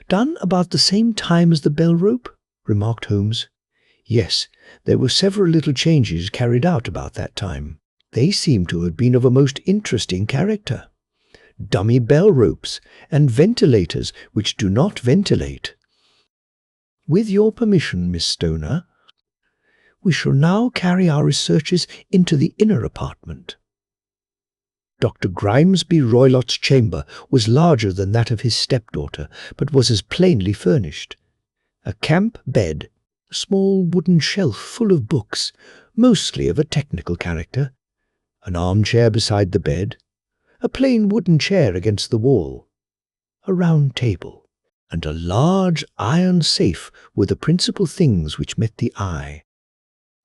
"Done about the same time as the bell-rope?" remarked Holmes. "Yes, there were several little changes carried out about that time. They seem to have been of a most interesting character. Dummy bell-ropes, and ventilators which do not ventilate. With your permission, Miss Stoner, we shall now carry our researches into the inner apartment." Dr. Grimesby Roylott's chamber was larger than that of his stepdaughter, but was as plainly furnished. A camp bed, a small wooden shelf full of books, mostly of a technical character, an armchair beside the bed, a plain wooden chair against the wall, a round table, and a large iron safe were the principal things which met the eye.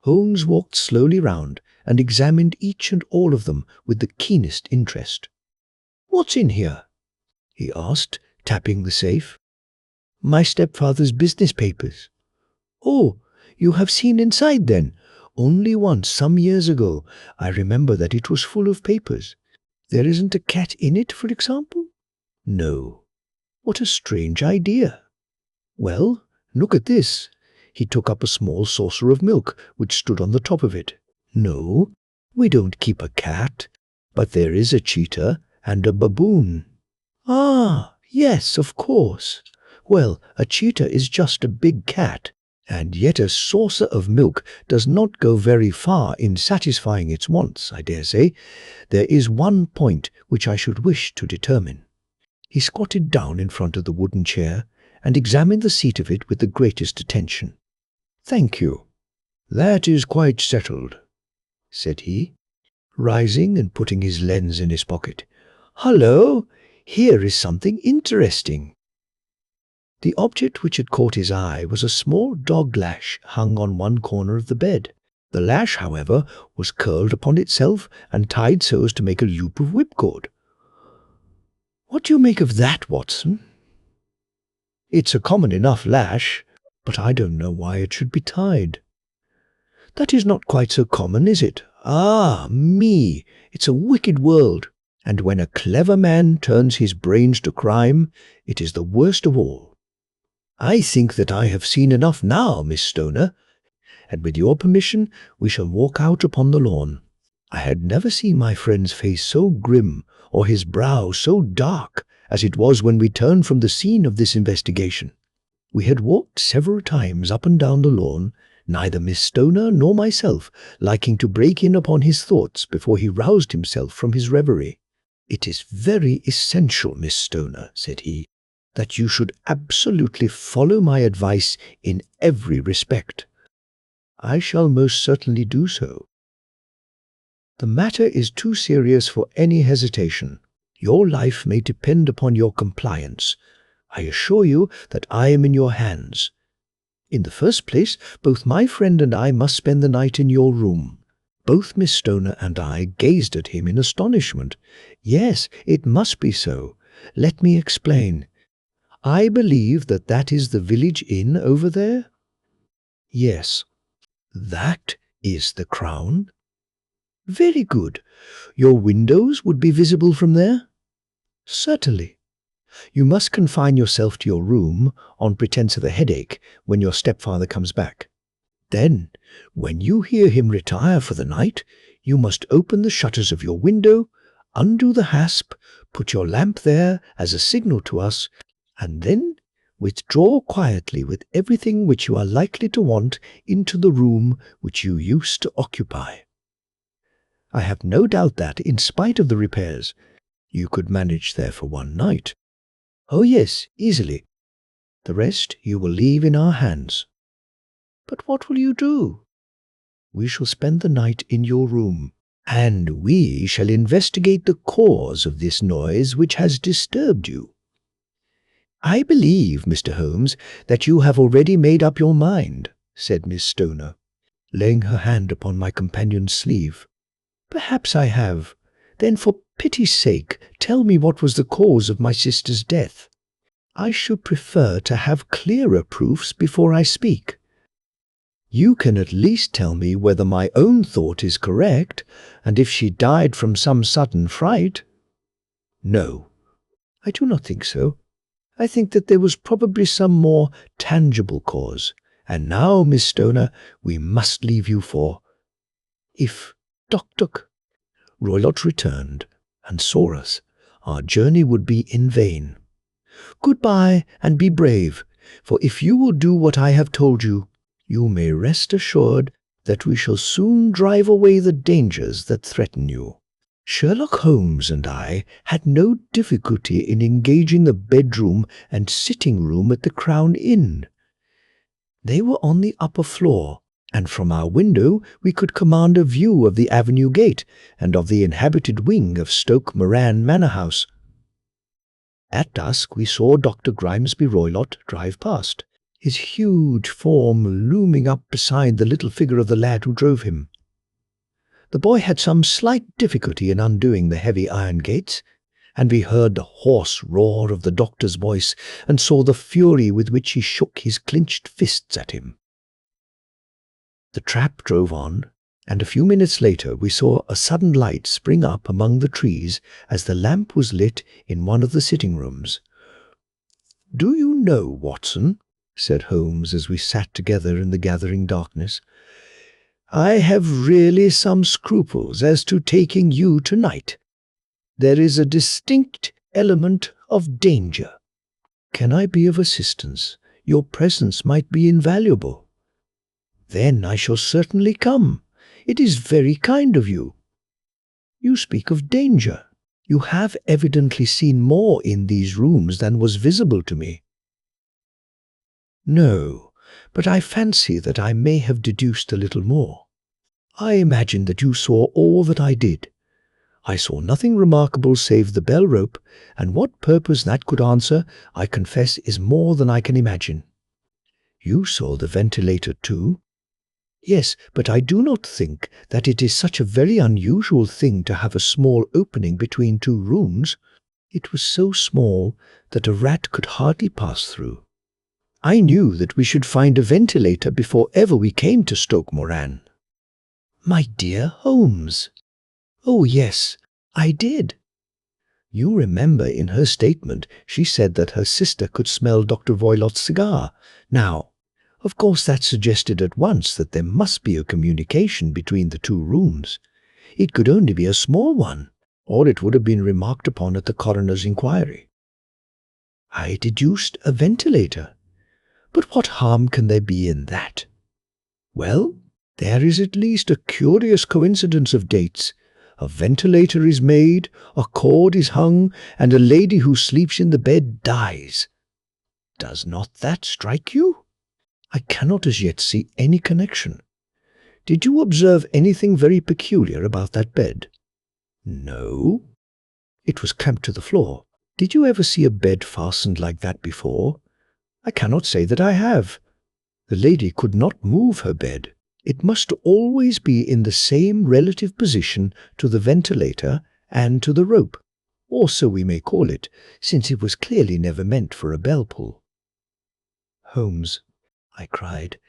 Holmes walked slowly round and examined each and all of them with the keenest interest. "What's in here?" he asked, tapping the safe. "My stepfather's business papers." "Oh, you have seen inside then?" "Only once, some years ago. I remember that it was full of papers." "There isn't a cat in it, for example?" "No." "What a strange idea." "Well, look at this." He took up a small saucer of milk which stood on the top of it. "No, we don't keep a cat, but there is a cheetah and a baboon." "Ah, yes, of course. Well, a cheetah is just a big cat, and yet a saucer of milk does not go very far in satisfying its wants, I dare say. There is one point which I should wish to determine." He squatted down in front of the wooden chair and examined the seat of it with the greatest attention. "Thank you. That is quite settled," said he, rising and putting his lens in his pocket. "Hullo! Here is something interesting." The object which had caught his eye was a small dog lash hung on one corner of the bed. The lash, however, was curled upon itself and tied so as to make a loop of whipcord. "What do you make of that, Watson?" "It's a common enough lash, but I don't know why it should be tied." "That is not quite so common, is it? Ah, me! It's a wicked world, and when a clever man turns his brains to crime, it is the worst of all. I think that I have seen enough now, Miss Stoner, and with your permission we shall walk out upon the lawn." I had never seen my friend's face so grim or his brow so dark as it was when we turned from the scene of this investigation. We had walked several times up and down the lawn, neither Miss Stoner nor myself liking to break in upon his thoughts before he roused himself from his reverie. "It is very essential, Miss Stoner," said he, "that you should absolutely follow my advice in every respect." "I shall most certainly do so." "The matter is too serious for any hesitation. Your life may depend upon your compliance. I assure you that I am in your hands. In the first place, both my friend and I must spend the night in your room." Both Miss Stoner and I gazed at him in astonishment. "Yes, it must be so. Let me explain. I believe that is the village inn over there?" "Yes." "That is the Crown?" "Very good. Your windows would be visible from there?" "Certainly. You must confine yourself to your room on pretence of a headache when your stepfather comes back. Then, when you hear him retire for the night, you must open the shutters of your window, undo the hasp, put your lamp there as a signal to us, and then withdraw quietly with everything which you are likely to want into the room which you used to occupy. I have no doubt that, in spite of the repairs, you could manage there for one night." "Oh yes, easily. The rest you will leave in our hands." "But what will you do?" "We shall spend the night in your room, and we shall investigate the cause of this noise which has disturbed you." "I believe, Mr. Holmes, that you have already made up your mind," said Miss Stoner, laying her hand upon my companion's sleeve. "Perhaps I have. Then for pity's sake tell me what was the cause of my sister's death. I should prefer to have clearer proofs before I speak. You can at least tell me whether my own thought is correct, and if she died from some sudden fright." "No, I do not think so. I think that there was probably some more tangible cause. And now, Miss Stoner, we must leave you for if Dr. Roylott returned and saw us, our journey would be in vain. Goodbye, and be brave, for if you will do what I have told you, you may rest assured that we shall soon drive away the dangers that threaten you." Sherlock Holmes and I had no difficulty in engaging the bedroom and sitting room at the Crown Inn. They were on the upper floor, and from our window we could command a view of the avenue gate and of the inhabited wing of Stoke Moran Manor House. At dusk we saw Dr. Grimesby Roylott drive past, his huge form looming up beside the little figure of the lad who drove him. The boy had some slight difficulty in undoing the heavy iron gates, and we heard the hoarse roar of the doctor's voice and saw the fury with which he shook his clenched fists at him. The trap drove on, and a few minutes later we saw a sudden light spring up among the trees as the lamp was lit in one of the sitting rooms. "Do you know, Watson," said Holmes as we sat together in the gathering darkness, "I have really some scruples as to taking you tonight. There is a distinct element of danger." "Can I be of assistance? Your presence might be invaluable." "Then I shall certainly come. It is very kind of you." "You speak of danger. You have evidently seen more in these rooms than was visible to me." "No, but I fancy that I may have deduced a little more. I imagine that you saw all that I did. I saw nothing remarkable save the bell rope, and what purpose that could answer, I confess, is more than I can imagine. You saw the ventilator too? Yes, but I do not think that it is such a very unusual thing to have a small opening between two rooms. It was so small that a rat could hardly pass through. I knew that we should find a ventilator before ever we came to Stoke Moran. My dear Holmes. Oh, yes, I did. You remember in her statement she said that her sister could smell Dr. Voilot's cigar. Now, of course that suggested at once that there must be a communication between the two rooms. It could only be a small one, or it would have been remarked upon at the coroner's inquiry. I deduced a ventilator. But what harm can there be in that? Well, there is at least a curious coincidence of dates. A ventilator is made, a cord is hung, and a lady who sleeps in the bed dies. Does not that strike you? I cannot as yet see any connection. Did you observe anything very peculiar about that bed? No. It was clamped to the floor. Did you ever see a bed fastened like that before? I cannot say that I have. The lady could not move her bed. It must always be in the same relative position to the ventilator and to the rope, or so we may call it, since it was clearly never meant for a bell pull. Holmes, I cried,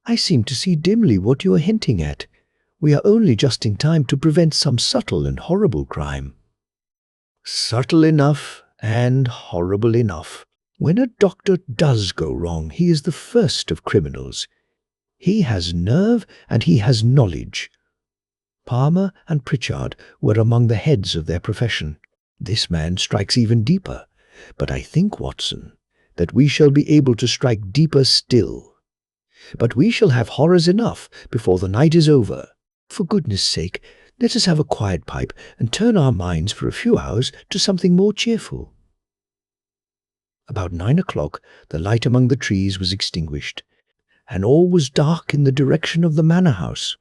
I seem to see dimly what you are hinting at. We are only just in time to prevent some subtle and horrible crime. Subtle enough and horrible enough. When a doctor does go wrong, he is the first of criminals. He has nerve and he has knowledge. Palmer and Pritchard were among the heads of their profession. This man strikes even deeper. But I think, Watson, that we shall be able to strike deeper still. But we shall have horrors enough before the night is over. For goodness' sake, let us have a quiet pipe and turn our minds for a few hours to something more cheerful. About 9 o'clock, the light among the trees was extinguished, and all was dark in the direction of the manor house.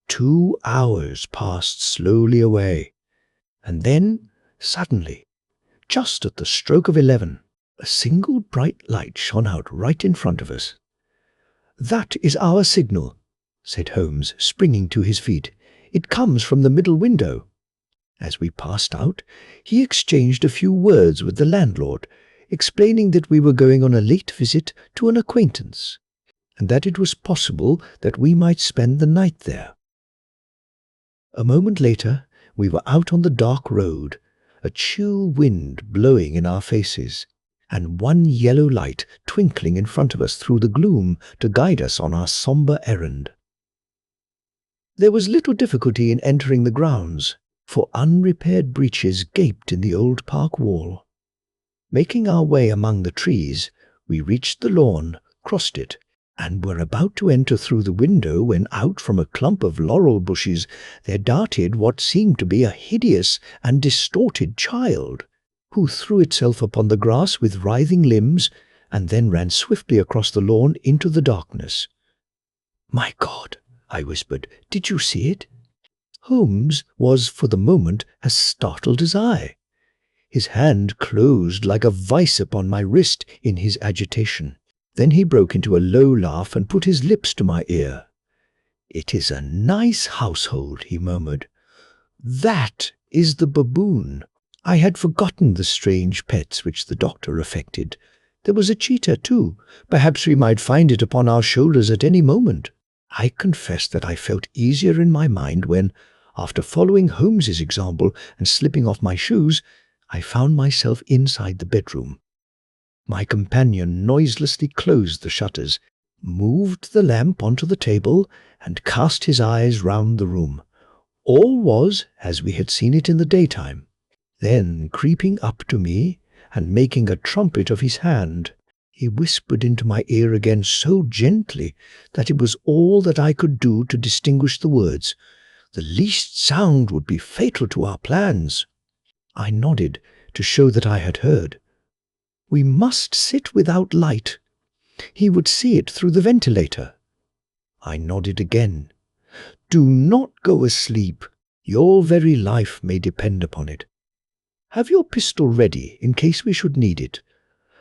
2 hours passed slowly away, and then, suddenly, just at the stroke of 11, a single bright light shone out right in front of us. "That is our signal," said Holmes, springing to his feet. "It comes from the middle window." As we passed out, he exchanged a few words with the landlord, explaining that we were going on a late visit to an acquaintance, and that it was possible that we might spend the night there. A moment later, we were out on the dark road, a chill wind blowing in our faces, and one yellow light twinkling in front of us through the gloom to guide us on our sombre errand. There was little difficulty in entering the grounds, for unrepaired breaches gaped in the old park wall. Making our way among the trees, we reached the lawn, crossed it, and were about to enter through the window when out from a clump of laurel bushes there darted what seemed to be a hideous and distorted child, who threw itself upon the grass with writhing limbs and then ran swiftly across the lawn into the darkness. "My God," I whispered, "did you see it?" Holmes was for the moment as startled as I. His hand closed like a vice upon my wrist in his agitation. Then he broke into a low laugh and put his lips to my ear. "It is a nice household," he murmured. "That is the baboon. I had forgotten the strange pets which the doctor affected. There was a cheetah, too. Perhaps we might find it upon our shoulders at any moment." I confess that I felt easier in my mind when, after following Holmes's example and slipping off my shoes, I found myself inside the bedroom. My companion noiselessly closed the shutters, moved the lamp onto the table, and cast his eyes round the room. All was as we had seen it in the daytime. Then, creeping up to me, and making a trumpet of his hand, he whispered into my ear again so gently that it was all that I could do to distinguish the words. The least sound would be fatal to our plans. I nodded to show that I had heard. We must sit without light. He would see it through the ventilator. I nodded again. Do not go asleep. Your very life may depend upon it. Have your pistol ready in case we should need it.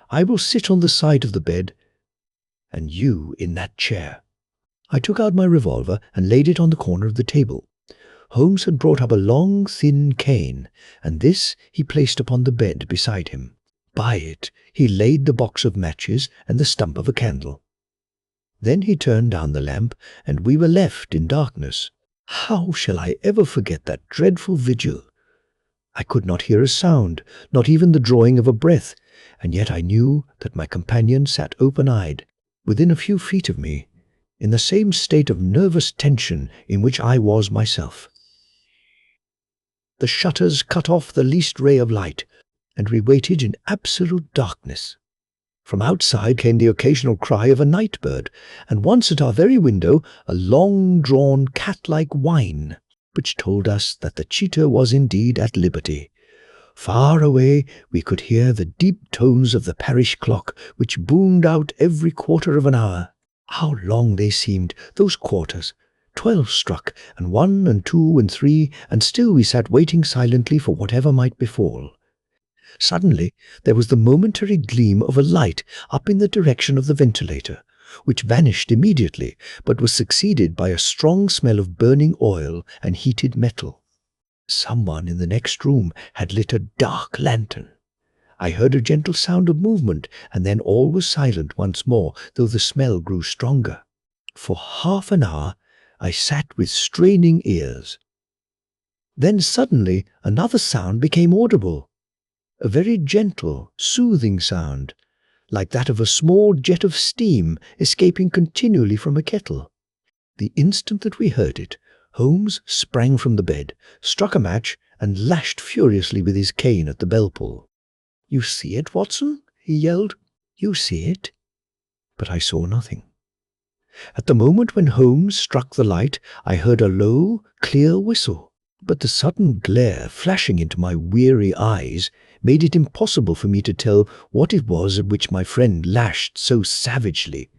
I will sit on the side of the bed, and you in that chair." I took out my revolver and laid it on the corner of the table. Holmes had brought up a long, thin cane, and this he placed upon the bed beside him. By it he laid the box of matches and the stump of a candle. Then he turned down the lamp, and we were left in darkness. How shall I ever forget that dreadful vigil? I could not hear a sound, not even the drawing of a breath, and yet I knew that my companion sat open-eyed, within a few feet of me, in the same state of nervous tension in which I was myself. The shutters cut off the least ray of light, and we waited in absolute darkness. From outside came the occasional cry of a night bird, and once at our very window a long-drawn cat-like whine, which told us that the cheetah was indeed at liberty. Far away we could hear the deep tones of the parish clock, which boomed out every quarter of an hour. How long they seemed, those quarters! 12 struck, and 1 and 2 and 3, and still we sat waiting silently for whatever might befall. Suddenly there was the momentary gleam of a light up in the direction of the ventilator, which vanished immediately, but was succeeded by a strong smell of burning oil and heated metal. Someone in the next room had lit a dark lantern. I heard a gentle sound of movement, and then all was silent once more, though the smell grew stronger. For half an hour I sat with straining ears. Then suddenly another sound became audible, a very gentle, soothing sound, like that of a small jet of steam escaping continually from a kettle. The instant that we heard it, Holmes sprang from the bed, struck a match, and lashed furiously with his cane at the bell-pull. "You see it, Watson?" he yelled. "You see it?" But I saw nothing. At the moment when Holmes struck the light, I heard a low, clear whistle, but the sudden glare flashing into my weary eyes made it impossible for me to tell what it was at which my friend lashed so savagely.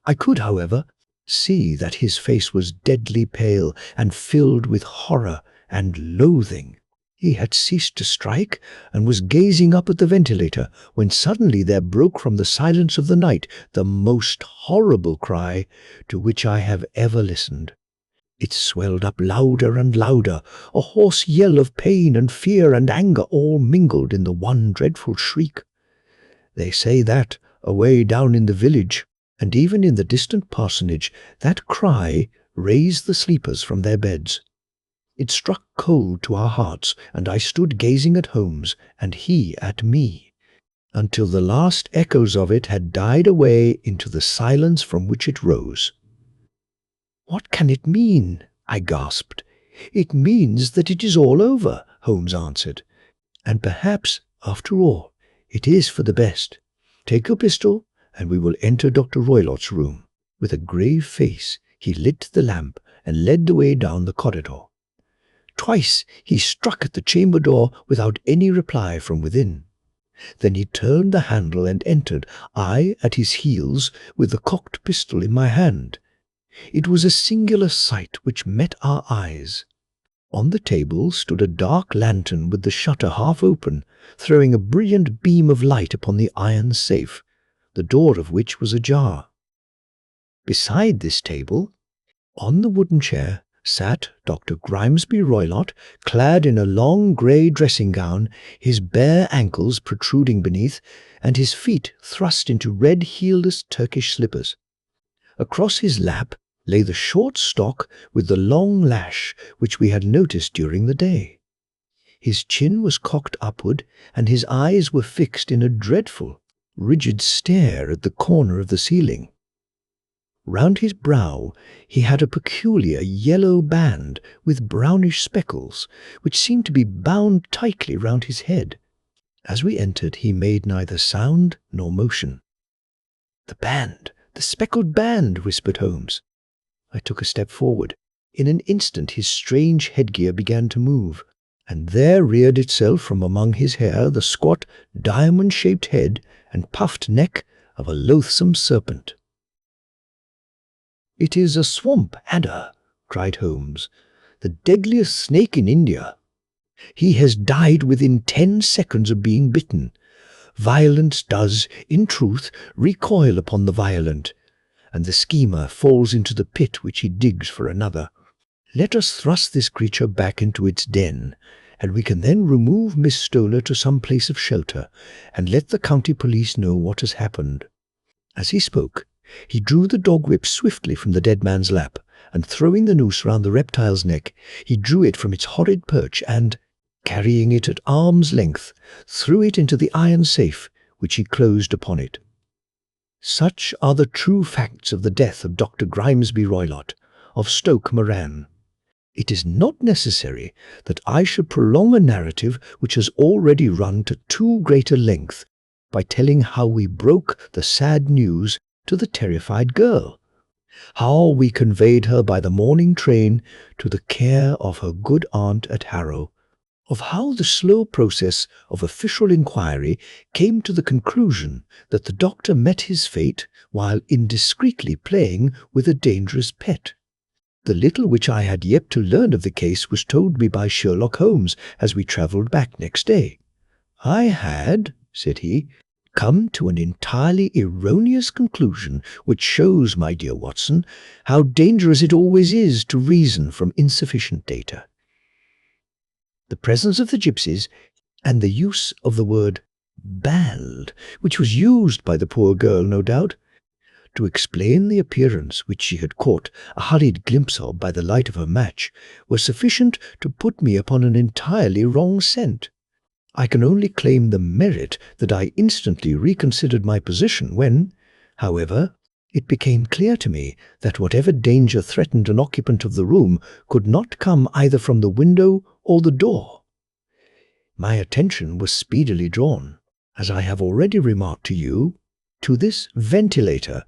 I could, however, see that his face was deadly pale and filled with horror and loathing. He had ceased to strike and was gazing up at the ventilator when suddenly there broke from the silence of the night the most horrible cry to which I have ever listened. It swelled up louder and louder, a hoarse yell of pain and fear and anger all mingled in the one dreadful shriek. They say that, away down in the village, and even in the distant parsonage, that cry raised the sleepers from their beds. It struck cold to our hearts, and I stood gazing at Holmes, and he at me, until the last echoes of it had died away into the silence from which it rose. "What can it mean?" I gasped. "It means that it is all over," Holmes answered. "And perhaps, after all, it is for the best. Take your pistol, and we will enter Dr. Roylott's room." With a grave face, he lit the lamp and led the way down the corridor. Twice he struck at the chamber door without any reply from within. Then he turned the handle and entered, I at his heels, with the cocked pistol in my hand. It was a singular sight which met our eyes. On the table stood a dark lantern with the shutter half open, throwing a brilliant beam of light upon the iron safe, the door of which was ajar. Beside this table, on the wooden chair, sat Dr. Grimesby Roylott, clad in a long grey dressing-gown, his bare ankles protruding beneath, and his feet thrust into red heelless Turkish slippers. Across his lap lay the short stock with the long lash which we had noticed during the day. His chin was cocked upward, and his eyes were fixed in a dreadful, rigid stare at the corner of the ceiling. Round his brow he had a peculiar yellow band with brownish speckles, which seemed to be bound tightly round his head. As we entered he made neither sound nor motion. "The band, the speckled band," whispered Holmes. I took a step forward. In an instant his strange headgear began to move, and there reared itself from among his hair the squat, diamond-shaped head and puffed neck of a loathsome serpent. "It is a swamp adder," cried Holmes. the deadliest snake in India. He has died within 10 seconds of being bitten. Violence does, in truth, recoil upon the violent, and the schemer falls into the pit which he digs for another. Let us thrust this creature back into its den, and we can then remove Miss Stoner to some place of shelter, and let the county police know what has happened." As he spoke, he drew the dog whip swiftly from the dead man's lap, and throwing the noose round the reptile's neck, he drew it from its horrid perch and, carrying it at arm's length, threw it into the iron safe, which he closed upon it. Such are the true facts of the death of Dr. Grimesby Roylott, of Stoke Moran. It is not necessary that I should prolong a narrative which has already run to too great a length by telling how we broke the sad news to the terrified girl, how we conveyed her by the morning train to the care of her good aunt at Harrow, of how the slow process of official inquiry came to the conclusion that the doctor met his fate while indiscreetly playing with a dangerous pet. The little which I had yet to learn of the case was told me by Sherlock Holmes as we travelled back next day. "I had," said he, "come to an entirely erroneous conclusion, which shows, my dear Watson, how dangerous it always is to reason from insufficient data. The presence of the gipsies, and the use of the word band, which was used by the poor girl, no doubt, to explain the appearance which she had caught a hurried glimpse of by the light of her match, were sufficient to put me upon an entirely wrong scent. I can only claim the merit that I instantly reconsidered my position when, however, it became clear to me that whatever danger threatened an occupant of the room could not come either from the window or the door. My attention was speedily drawn, as I have already remarked to you, to this ventilator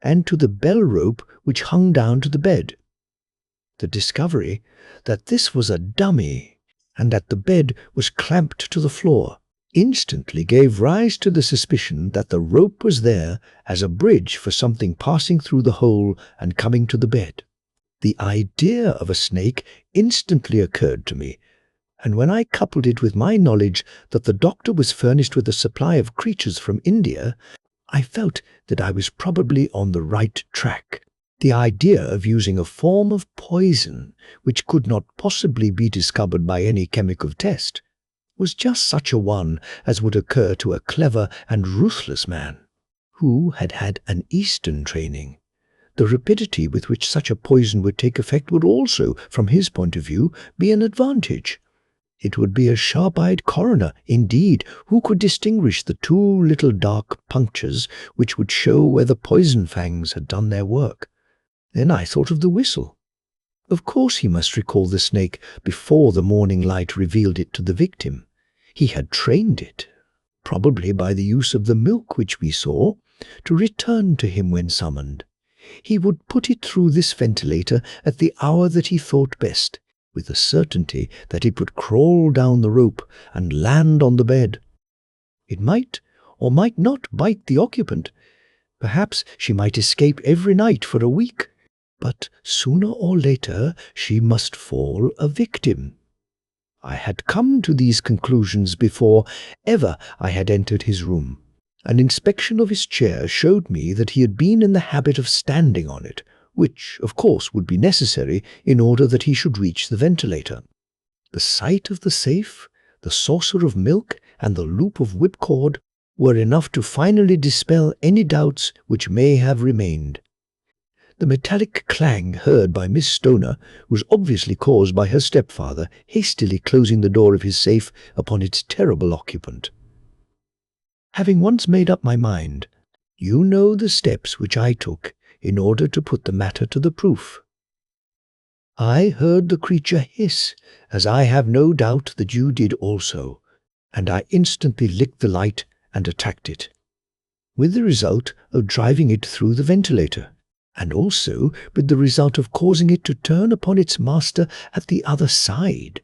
and to the bell rope which hung down to the bed. The discovery that this was a dummy and that the bed was clamped to the floor instantly gave rise to the suspicion that the rope was there as a bridge for something passing through the hole and coming to the bed. The idea of a snake instantly occurred to me, and when I coupled it with my knowledge that the doctor was furnished with a supply of creatures from India, I felt that I was probably on the right track. The idea of using a form of poison, which could not possibly be discovered by any chemical test, was just such a one as would occur to a clever and ruthless man, who had had an Eastern training. The rapidity with which such a poison would take effect would also, from his point of view, be an advantage. It would be a sharp-eyed coroner, indeed, who could distinguish the two little dark punctures which would show where the poison fangs had done their work. Then I thought of the whistle. Of course he must recall the snake before the morning light revealed it to the victim. He had trained it, probably by the use of the milk which we saw, to return to him when summoned. He would put it through this ventilator at the hour that he thought best, with the certainty that it would crawl down the rope and land on the bed. It might or might not bite the occupant. Perhaps she might escape every night for a week, but sooner or later she must fall a victim. I had come to these conclusions before ever I had entered his room. An inspection of his chair showed me that he had been in the habit of standing on it, which, of course, would be necessary in order that he should reach the ventilator. The sight of the safe, the saucer of milk, and the loop of whipcord were enough to finally dispel any doubts which may have remained. The metallic clang heard by Miss Stoner was obviously caused by her stepfather hastily closing the door of his safe upon its terrible occupant. Having once made up my mind, you know the steps which I took in order to put the matter to the proof. I heard the creature hiss, as I have no doubt that you did also, and I instantly licked the light and attacked it, with the result of driving it through the ventilator, and also with the result of causing it to turn upon its master at the other side.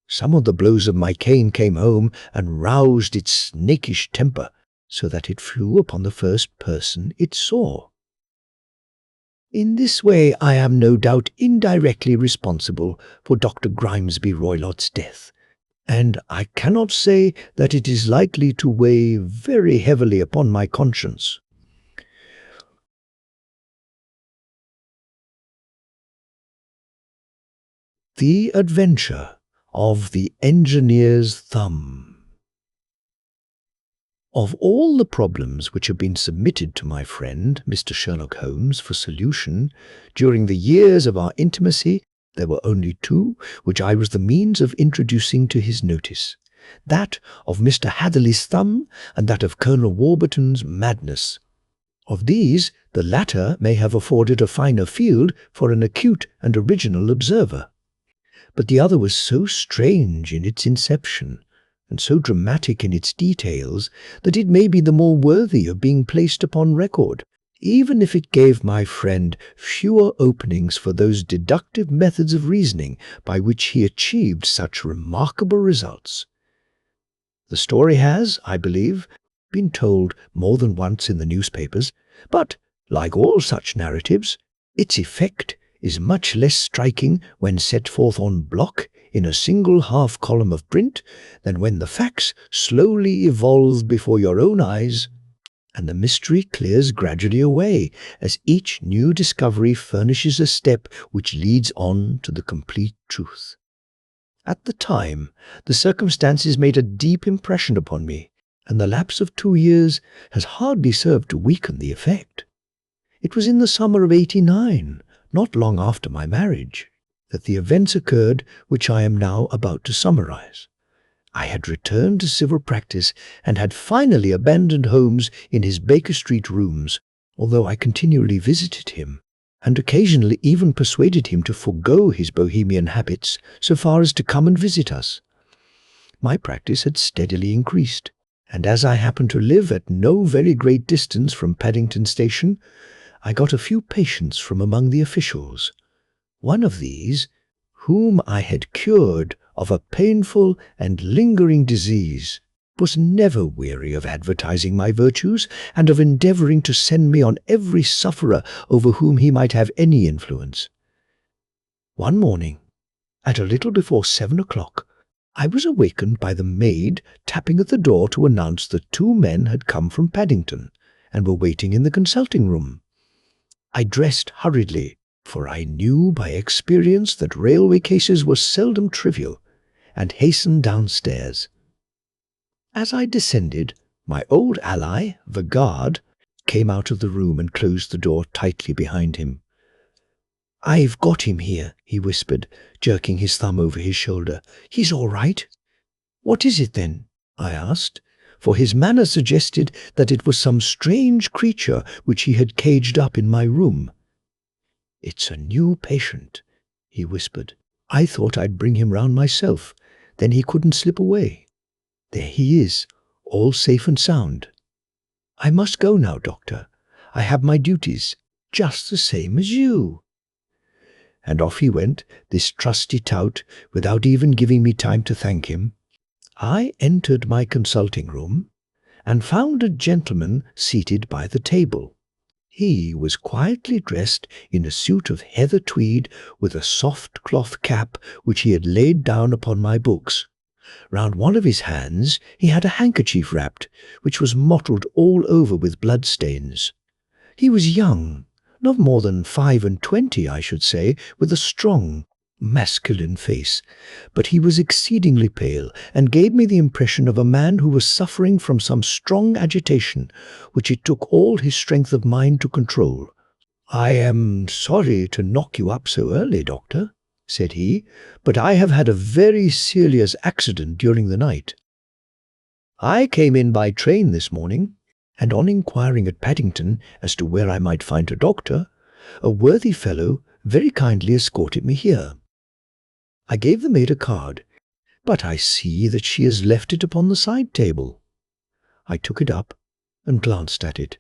Some of the blows of my cane came home and roused its snakish temper, so that it flew upon the first person it saw. In this way I am no doubt indirectly responsible for Dr. Grimesby Roylott's death, and I cannot say that it is likely to weigh very heavily upon my conscience. The Adventure of the Engineer's Thumb. Of all the problems which have been submitted to my friend, Mr. Sherlock Holmes, for solution during the years of our intimacy, there were only two which I was the means of introducing to his notice, that of Mr. Hatherley's thumb and that of Colonel Warburton's madness. Of these, the latter may have afforded a finer field for an acute and original observer. But the other was so strange in its inception, and so dramatic in its details, that it may be the more worthy of being placed upon record, even if it gave my friend fewer openings for those deductive methods of reasoning by which he achieved such remarkable results. The story has, I believe, been told more than once in the newspapers, but, like all such narratives, its effect is much less striking when set forth on block in a single half-column of print than when the facts slowly evolve before your own eyes, and the mystery clears gradually away as each new discovery furnishes a step which leads on to the complete truth. At the time, the circumstances made a deep impression upon me, and the lapse of 2 years has hardly served to weaken the effect. It was in the summer of '89, not long after my marriage, that the events occurred which I am now about to summarize. I had returned to civil practice and had finally abandoned Holmes in his Baker Street rooms, although I continually visited him, and occasionally even persuaded him to forego his bohemian habits so far as to come and visit us. My practice had steadily increased, and as I happened to live at no very great distance from Paddington Station, I got a few patients from among the officials. One of these, whom I had cured of a painful and lingering disease, was never weary of advertising my virtues and of endeavouring to send me on every sufferer over whom he might have any influence. One morning, at a little before 7 o'clock, I was awakened by the maid tapping at the door to announce that 2 men had come from Paddington and were waiting in the consulting room. I dressed hurriedly, for I knew by experience that railway cases were seldom trivial, and hastened downstairs. As I descended, my old ally, the guard, came out of the room and closed the door tightly behind him. "I've got him here," he whispered, jerking his thumb over his shoulder. "He's all right." "What is it, then?" I asked, for his manner suggested that it was some strange creature which he had caged up in my room. "It's a new patient," he whispered. "I thought I'd bring him round myself, then he couldn't slip away. There he is, all safe and sound. I must go now, Doctor. I have my duties, just the same as you." And off he went, this trusty tout, without even giving me time to thank him. I entered my consulting room, and found a gentleman seated by the table. He was quietly dressed in a suit of heather tweed with a soft cloth cap which he had laid down upon my books. Round one of his hands he had a handkerchief wrapped, which was mottled all over with bloodstains. He was young, not more than 25, I should say, with a strong, masculine face, but he was exceedingly pale, and gave me the impression of a man who was suffering from some strong agitation, which it took all his strength of mind to control. "I am sorry to knock you up so early, Doctor," said he, "but I have had a very serious accident during the night. I came in by train this morning, and on inquiring at Paddington as to where I might find a doctor, a worthy fellow very kindly escorted me here. I gave the maid a card, but I see that she has left it upon the side table." I took it up and glanced at it.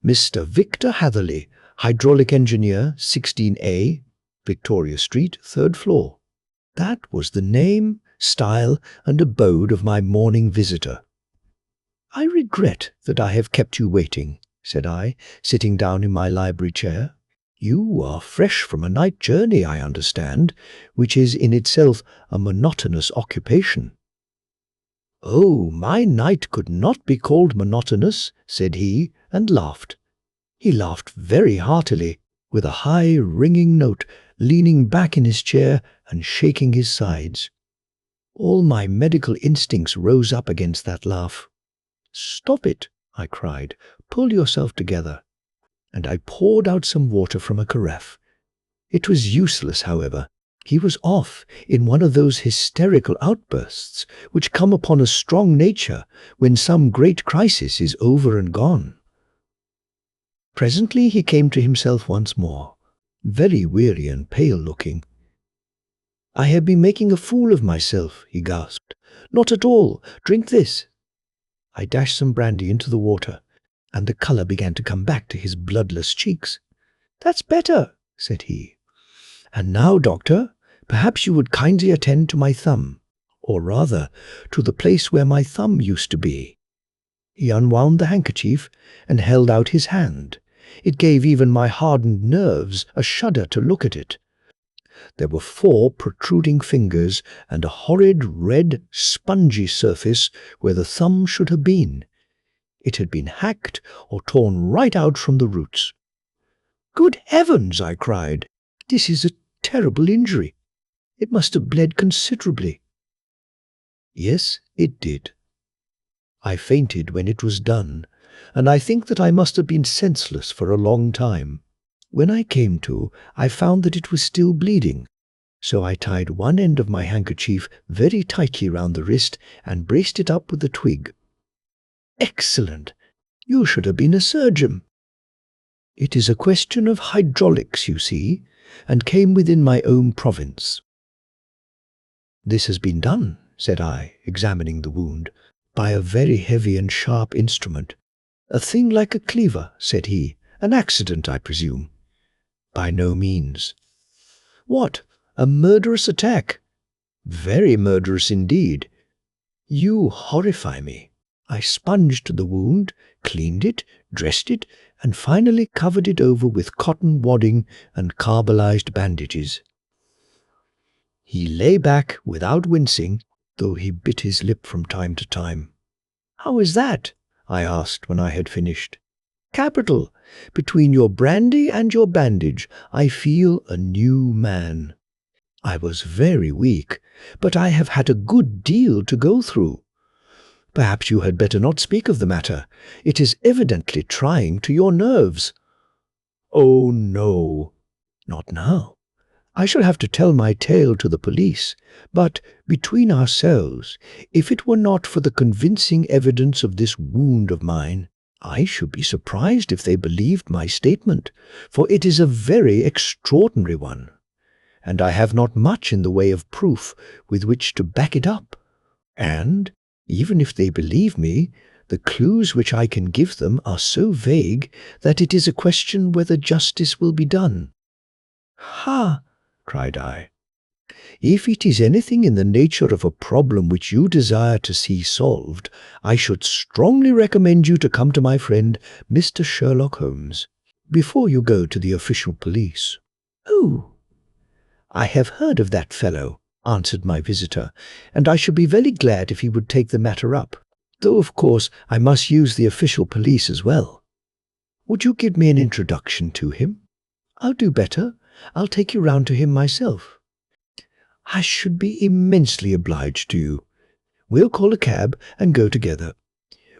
"Mr. Victor Hatherley, hydraulic engineer, 16A, Victoria Street, 3rd floor." That was the name, style, and abode of my morning visitor. "I regret that I have kept you waiting," said I, sitting down in my library chair. You are fresh from a night journey, I understand, which is in itself a monotonous occupation." "Oh, my night could not be called monotonous," said he, and laughed. He laughed very heartily, with a high, ringing note, leaning back in his chair and shaking his sides. All my medical instincts rose up against that laugh. "Stop it," I cried. "Pull yourself together." And I poured out some water from a carafe. It was useless, however. He was off in one of those hysterical outbursts which come upon a strong nature when some great crisis is over and gone. Presently he came to himself once more, very weary and pale-looking. "I have been making a fool of myself," he gasped. "Not at all. Drink this." I dashed some brandy into the water, and the colour began to come back to his bloodless cheeks. "That's better," said he. "And now, doctor, perhaps you would kindly attend to my thumb, or rather, to the place where my thumb used to be." He unwound the handkerchief and held out his hand. It gave even my hardened nerves a shudder to look at it. There were 4 protruding fingers and a horrid, red, spongy surface where the thumb should have been. It had been hacked or torn right out from the roots. "Good heavens!" I cried. "This is a terrible injury. It must have bled considerably." Yes, it did. I fainted when it was done, and I think that I must have been senseless for a long time. When I came to, I found that it was still bleeding, so I tied one end of my handkerchief very tightly round the wrist and braced it up with a twig. "Excellent! You should have been a surgeon." "It is a question of hydraulics, you see, and came within my own province." "This has been done," said I, examining the wound, "by a very heavy and sharp instrument." "A thing like a cleaver," said he. "An accident, I presume." "By no means." "What? A murderous attack?" "Very murderous indeed." "You horrify me." I sponged the wound, cleaned it, dressed it, and finally covered it over with cotton wadding and carbolized bandages. He lay back without wincing, though he bit his lip from time to time. "How is that?" I asked when I had finished. "Capital. Between your brandy and your bandage, I feel a new man. I was very weak, but I have had a good deal to go through. Perhaps you had better not speak of the matter. It is evidently trying to your nerves." "Oh, no. Not now. I shall have to tell my tale to the police, but, between ourselves, if it were not for the convincing evidence of this wound of mine, I should be surprised if they believed my statement, for it is a very extraordinary one, and I have not much in the way of proof with which to back it up. And, even if they believe me, the clues which I can give them are so vague that it is a question whether justice will be done." "Ha!" cried I. "If it is anything in the nature of a problem which you desire to see solved, I should strongly recommend you to come to my friend, Mr. Sherlock Holmes, before you go to the official police." "Oh!" "I have heard of that fellow," answered my visitor, "and I should be very glad if he would take the matter up, though of course I must use the official police as well. Would you give me an introduction to him? I'll do better. I'll take you round to him myself." "I should be immensely obliged to you. We'll call a cab and go together.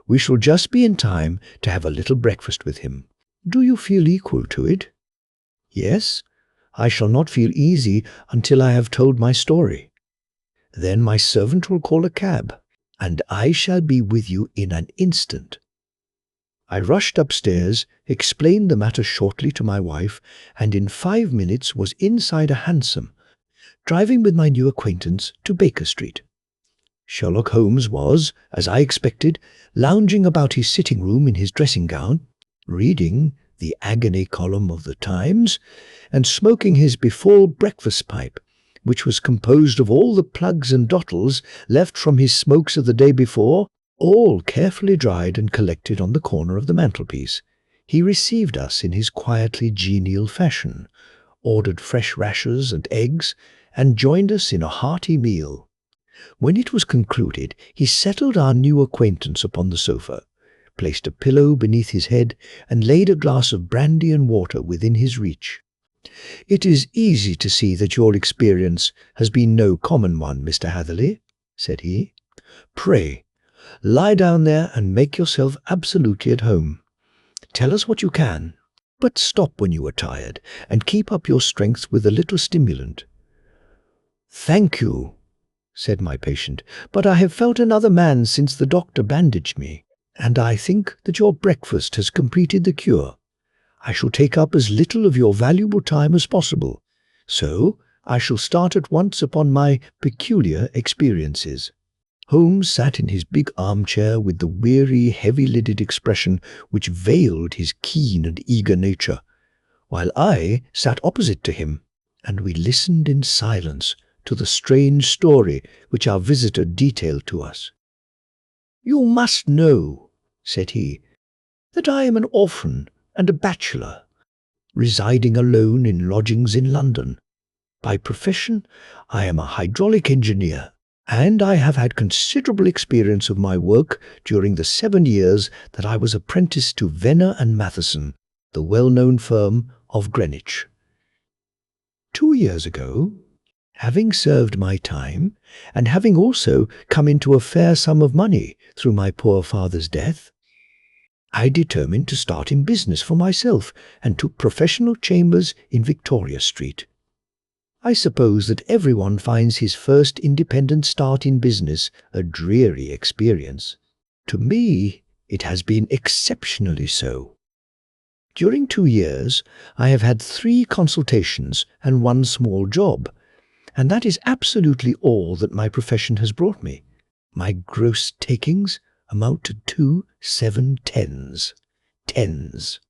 We shall just be in time to have a little breakfast with him. Do you feel equal to it?" "Yes. I shall not feel easy until I have told my story. Then my servant will call a cab, and I shall be with you in an instant." I rushed upstairs, explained the matter shortly to my wife, and in 5 minutes was inside a hansom, driving with my new acquaintance to Baker Street. Sherlock Holmes was, as I expected, lounging about his sitting-room in his dressing-gown, reading the agony column of the Times, and smoking his befall breakfast pipe, which was composed of all the plugs and dottles left from his smokes of the day before, all carefully dried and collected on the corner of the mantelpiece. He received us in his quietly genial fashion, ordered fresh rashers and eggs, and joined us in a hearty meal. When it was concluded, he settled our new acquaintance upon the sofa, placed a pillow beneath his head, and laid a glass of brandy and water within his reach. "It is easy to see that your experience has been no common one, Mr. Hatherley," said he. "Pray, lie down there and make yourself absolutely at home. Tell us what you can, but stop when you are tired, and keep up your strength with a little stimulant." "Thank you," said my patient, "but I have felt another man since the doctor bandaged me, and I think that your breakfast has completed the cure. I shall take up as little of your valuable time as possible, so I shall start at once upon my peculiar experiences." Holmes sat in his big armchair with the weary, heavy-lidded expression which veiled his keen and eager nature, while I sat opposite to him, and we listened in silence to the strange story which our visitor detailed to us. "You must know," said he, "that I am an orphan and a bachelor, residing alone in lodgings in London. By profession, I am a hydraulic engineer, and I have had considerable experience of my work during the 7 years that I was apprenticed to Venner and Matheson, the well-known firm of Greenwich. 2 years ago, having served my time, and having also come into a fair sum of money through my poor father's death, I determined to start in business for myself and took professional chambers in Victoria Street. I suppose that everyone finds his first independent start in business a dreary experience. To me, it has been exceptionally so. During 2 years, I have had 3 consultations and 1 small job, and that is absolutely all that my profession has brought me. My gross takings amount to 2 7/10s. Tens.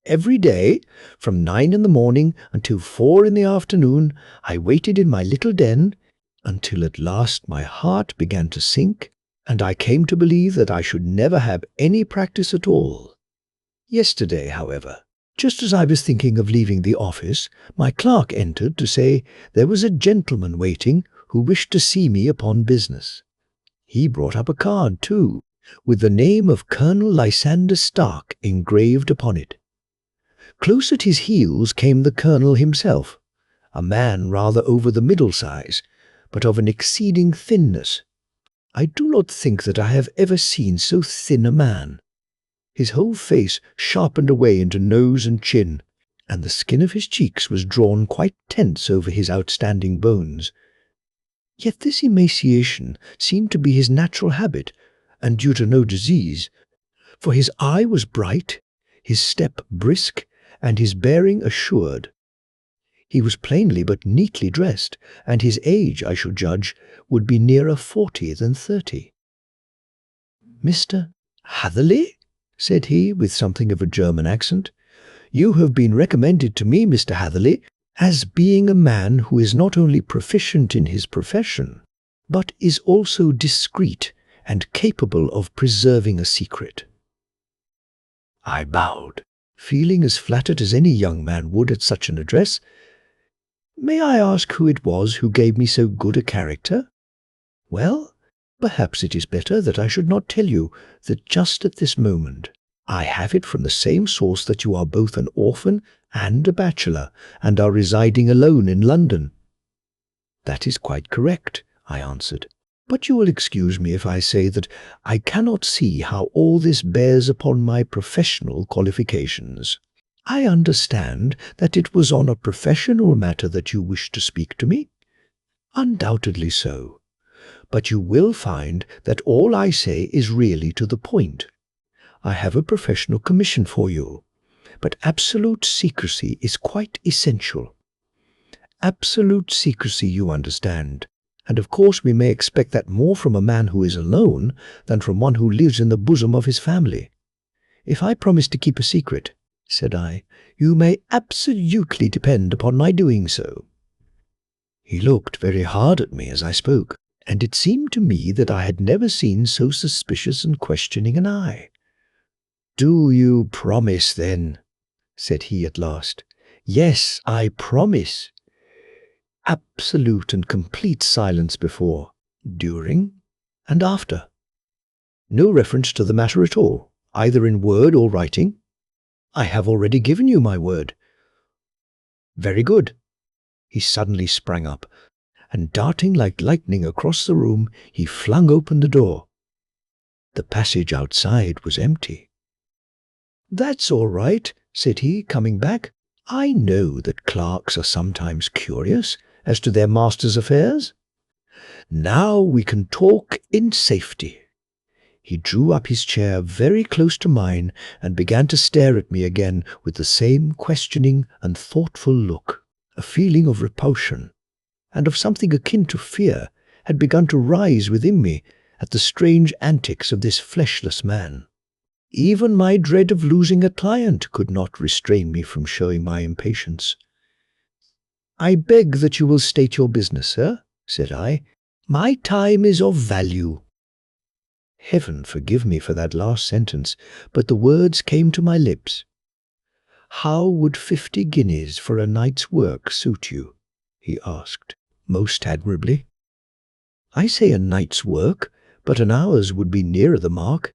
Every day, from 9 in the morning until 4 in the afternoon, I waited in my little den, until at last my heart began to sink, and I came to believe that I should never have any practice at all. Yesterday, however, just as I was thinking of leaving the office, my clerk entered to say there was a gentleman waiting who wished to see me upon business. He brought up a card, too, with the name of Colonel Lysander Stark engraved upon it. Close at his heels came the colonel himself, a man rather over the middle size, but of an exceeding thinness. I do not think that I have ever seen so thin a man. His whole face sharpened away into nose and chin, and the skin of his cheeks was drawn quite tense over his outstanding bones. Yet this emaciation seemed to be his natural habit, and due to no disease, for his eye was bright, his step brisk, and his bearing assured. He was plainly but neatly dressed, and his age, I should judge, would be nearer 40 than 30. "Mr. Hatherley?" said he, with something of a German accent. "You have been recommended to me, Mr. Hatherley, as being a man who is not only proficient in his profession, but is also discreet and capable of preserving a secret." I bowed, feeling as flattered as any young man would at such an address. "May I ask who it was who gave me so good a character?" "Well, perhaps it is better that I should not tell you that just at this moment I have it from the same source that you are both an orphan and a bachelor, and are residing alone in London." "That is quite correct," I answered. "But you will excuse me if I say that I cannot see how all this bears upon my professional qualifications. I understand that it was on a professional matter that you wished to speak to me?" "Undoubtedly so. But you will find that all I say is really to the point. I have a professional commission for you, but absolute secrecy is quite essential. Absolute secrecy, you understand. And of course we may expect that more from a man who is alone than from one who lives in the bosom of his family. If I promise to keep a secret," said I, "you may absolutely depend upon my doing so." He looked very hard at me as I spoke, and it seemed to me that I had never seen so suspicious and questioning an eye. "Do you promise, then?" said he at last. "Yes, I promise." Absolute and complete silence before, during, and after. No reference to the matter at all, either in word or writing. "I have already given you my word." "Very good." He suddenly sprang up, and darting like lightning across the room, he flung open the door. The passage outside was empty. "That's all right," said he, coming back. "I know that clerks are sometimes curious as to their master's affairs. Now we can talk in safety." He drew up his chair very close to mine and began to stare at me again with the same questioning and thoughtful look. A feeling of repulsion, and of something akin to fear, had begun to rise within me at the strange antics of this fleshless man. Even my dread of losing a client could not restrain me from showing my impatience. "I beg that you will state your business, sir," said I. "My time is of value." Heaven forgive me for that last sentence, but the words came to my lips. "How would 50 guineas for a night's work suit you?" he asked, most admirably. "I say a night's work, but an hour's would be nearer the mark.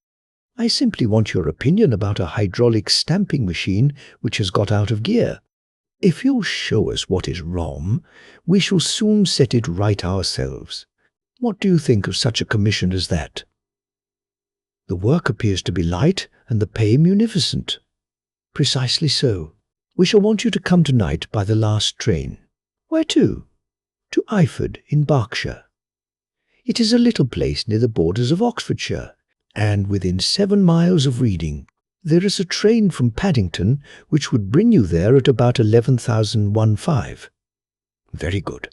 I simply want your opinion about a hydraulic stamping machine which has got out of gear. If you'll show us what is wrong, we shall soon set it right ourselves. What do you think of such a commission as that?" "The work appears to be light and the pay munificent." "Precisely so. We shall want you to come tonight by the last train." "Where to?" "To Iford in Berkshire. It is a little place near the borders of Oxfordshire, and within 7 miles of Reading. There is a train from Paddington which would bring you there at about 11,115. "Very good.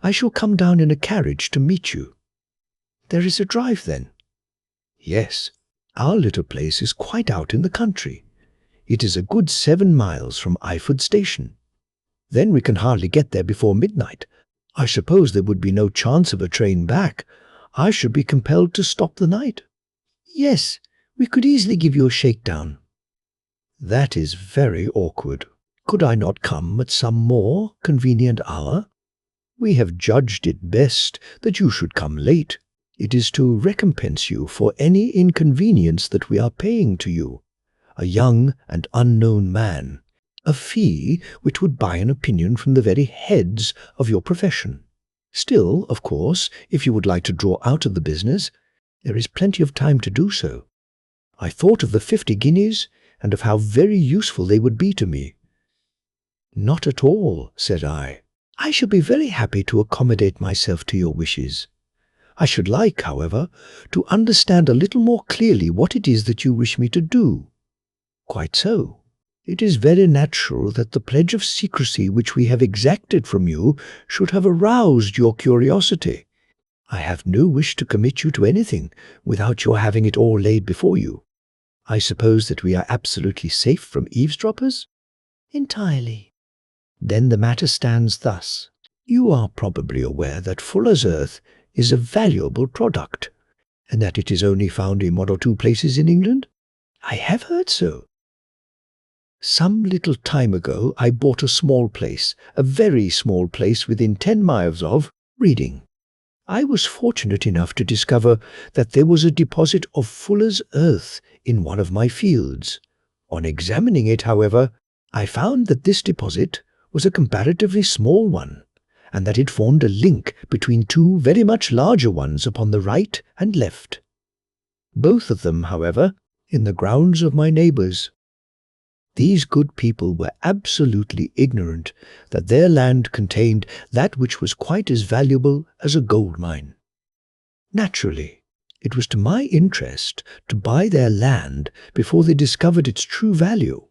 I shall come down in a carriage to meet you." "There is a drive, then?" "Yes. Our little place is quite out in the country. It is a good 7 miles from Iford station. Then we can hardly get there before midnight. I suppose there would be no chance of a train back. I should be compelled to stop the night." "Yes, we could easily give you a shakedown." "That is very awkward. Could I not come at some more convenient hour?" "We have judged it best that you should come late. It is to recompense you for any inconvenience that we are paying to you, a young and unknown man, a fee which would buy an opinion from the very heads of your profession. Still, of course, if you would like to draw out of the business, there is plenty of time to do so. I thought of the 50 guineas, and of how very useful they would be to me." "Not at all," said I. "I shall be very happy to accommodate myself to your wishes. I should like, however, to understand a little more clearly what it is that you wish me to do." "Quite so. It is very natural that the pledge of secrecy which we have exacted from you should have aroused your curiosity. I have no wish to commit you to anything without your having it all laid before you. I suppose that we are absolutely safe from eavesdroppers?" "Entirely." "Then the matter stands thus. You are probably aware that Fuller's Earth is a valuable product, and that it is only found in 1 or 2 places in England?" "I have heard so." "Some little time ago I bought a small place, a very small place within 10 miles of Reading. I was fortunate enough to discover that there was a deposit of Fuller's Earth in one of my fields. On examining it, however, I found that this deposit was a comparatively small one, and that it formed a link between 2 very much larger ones upon the right and left. Both of them, however, in the grounds of my neighbours. These good people were absolutely ignorant that their land contained that which was quite as valuable as a gold mine. Naturally, it was to my interest to buy their land before they discovered its true value,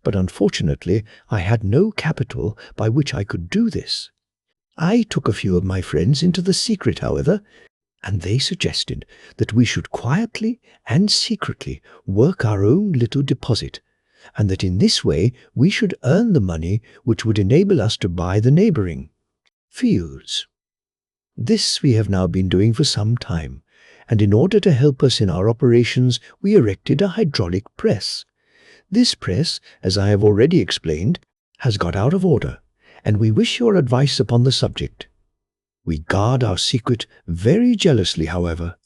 but unfortunately I had no capital by which I could do this. I took a few of my friends into the secret, however, and they suggested that we should quietly and secretly work our own little deposit, and that in this way we should earn the money which would enable us to buy the neighbouring fields. This we have now been doing for some time, and in order to help us in our operations, we erected a hydraulic press. This press, as I have already explained, has got out of order, and we wish your advice upon the subject. We guard our secret very jealously, however,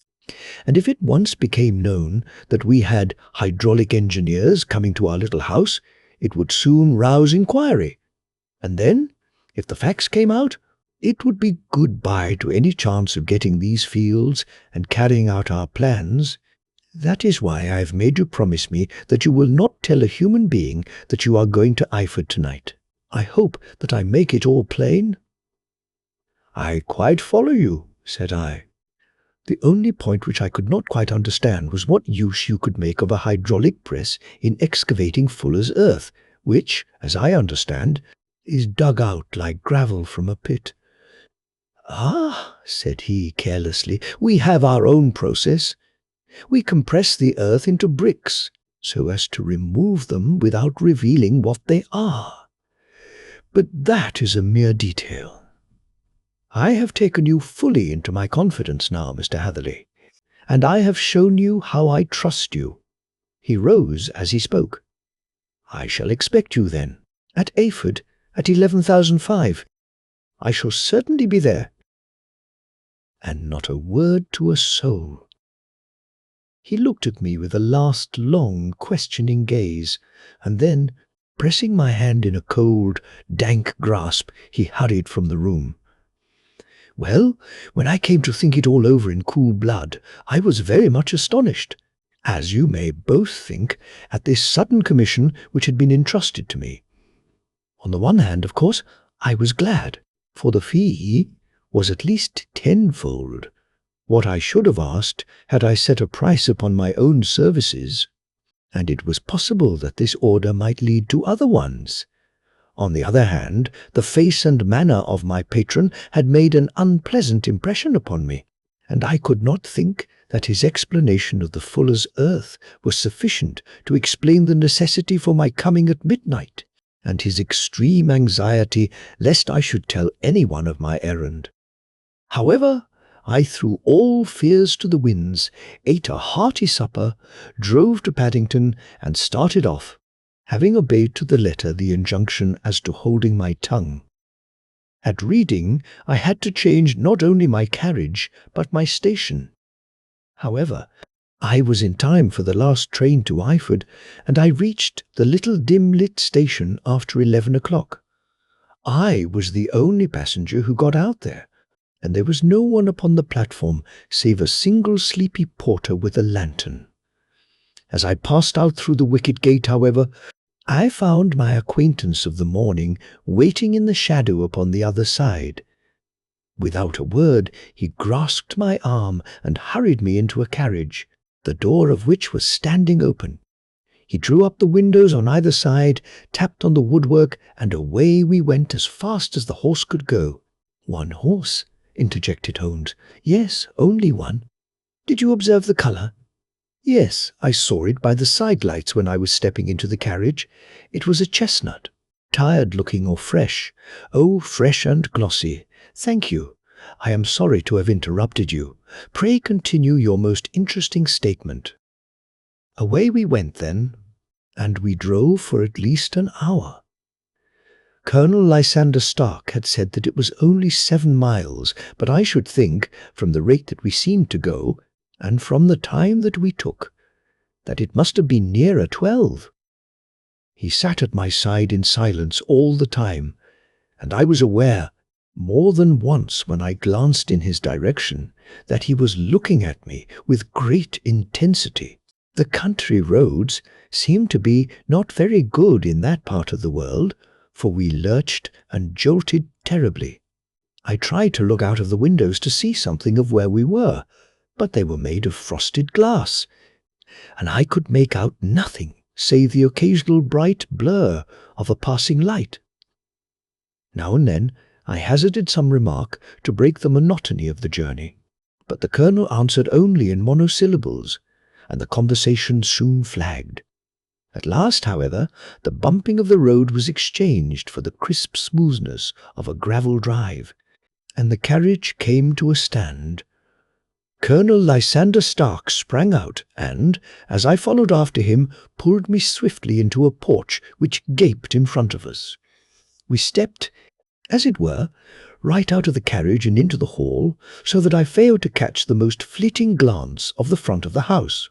and if it once became known that we had hydraulic engineers coming to our little house, it would soon rouse inquiry. And then, if the facts came out, it would be goodbye to any chance of getting these fields and carrying out our plans. That is why I have made you promise me that you will not tell a human being that you are going to Eyford tonight. I hope that I make it all plain." "I quite follow you," said I. The only point which I could not quite understand was what use you could make of a hydraulic press in excavating fuller's earth, which, as I understand, is dug out like gravel from a pit. "Ah," said he carelessly, "we have our own process. We compress the earth into bricks, so as to remove them without revealing what they are. But that is a mere detail. I have taken you fully into my confidence now, Mr. Hatherley, and I have shown you how I trust you." He rose as he spoke. "I shall expect you, then, at Eyford at 11,005. I shall certainly be there." And not a word to a soul. He looked at me with a last long, questioning gaze, and then, pressing my hand in a cold, dank grasp, he hurried from the room. Well, when I came to think it all over in cool blood, I was very much astonished, as you may both think, at this sudden commission which had been entrusted to me. On the one hand, of course, I was glad, for the fee was at least tenfold what I should have asked had I set a price upon my own services, and it was possible that this order might lead to other ones. On the other hand, the face and manner of my patron had made an unpleasant impression upon me, and I could not think that his explanation of the fuller's earth was sufficient to explain the necessity for my coming at midnight, and his extreme anxiety lest I should tell anyone of my errand. However, I threw all fears to the winds, ate a hearty supper, drove to Paddington, and started off, having obeyed to the letter the injunction as to holding my tongue. At Reading, I had to change not only my carriage, but my station. However, I was in time for the last train to Eyford, and I reached the little dim-lit station after 11 o'clock. I was the only passenger who got out there, and there was no one upon the platform save a single sleepy porter with a lantern. As I passed out through the wicket gate, however, I found my acquaintance of the morning waiting in the shadow upon the other side. Without a word, he grasped my arm and hurried me into a carriage, the door of which was standing open. He drew up the windows on either side, tapped on the woodwork, and away we went as fast as the horse could go. "One horse?" interjected Holmes. "Yes, only one. Did you observe the colour?" "Yes, I saw it by the side lights when I was stepping into the carriage. It was a chestnut, tired-looking or fresh. Oh, fresh and glossy. Thank you. I am sorry to have interrupted you. Pray continue your most interesting statement." Away we went then, and we drove for at least an hour. Colonel Lysander Stark had said that it was only 7 miles, but I should think, from the rate that we seemed to go, and from the time that we took, that it must have been nearer 12. He sat at my side in silence all the time, and I was aware, more than once when I glanced in his direction, that he was looking at me with great intensity. The country roads seemed to be not very good in that part of the world, for we lurched and jolted terribly. I tried to look out of the windows to see something of where we were, but they were made of frosted glass, and I could make out nothing save the occasional bright blur of a passing light. Now and then I hazarded some remark to break the monotony of the journey, but the colonel answered only in monosyllables, and the conversation soon flagged. At last, however, the bumping of the road was exchanged for the crisp smoothness of a gravel drive, and the carriage came to a stand. Colonel Lysander Stark sprang out and, as I followed after him, pulled me swiftly into a porch which gaped in front of us. We stepped, as it were, right out of the carriage and into the hall, so that I failed to catch the most fleeting glance of the front of the house.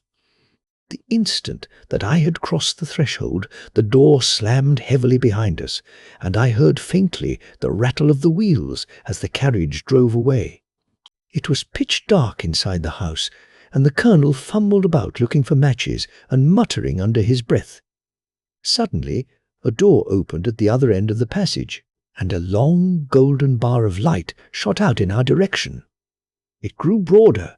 The instant that I had crossed the threshold, the door slammed heavily behind us, and I heard faintly the rattle of the wheels as the carriage drove away. It was pitch dark inside the house, and the Colonel fumbled about looking for matches and muttering under his breath. Suddenly, a door opened at the other end of the passage, and a long golden bar of light shot out in our direction. It grew broader,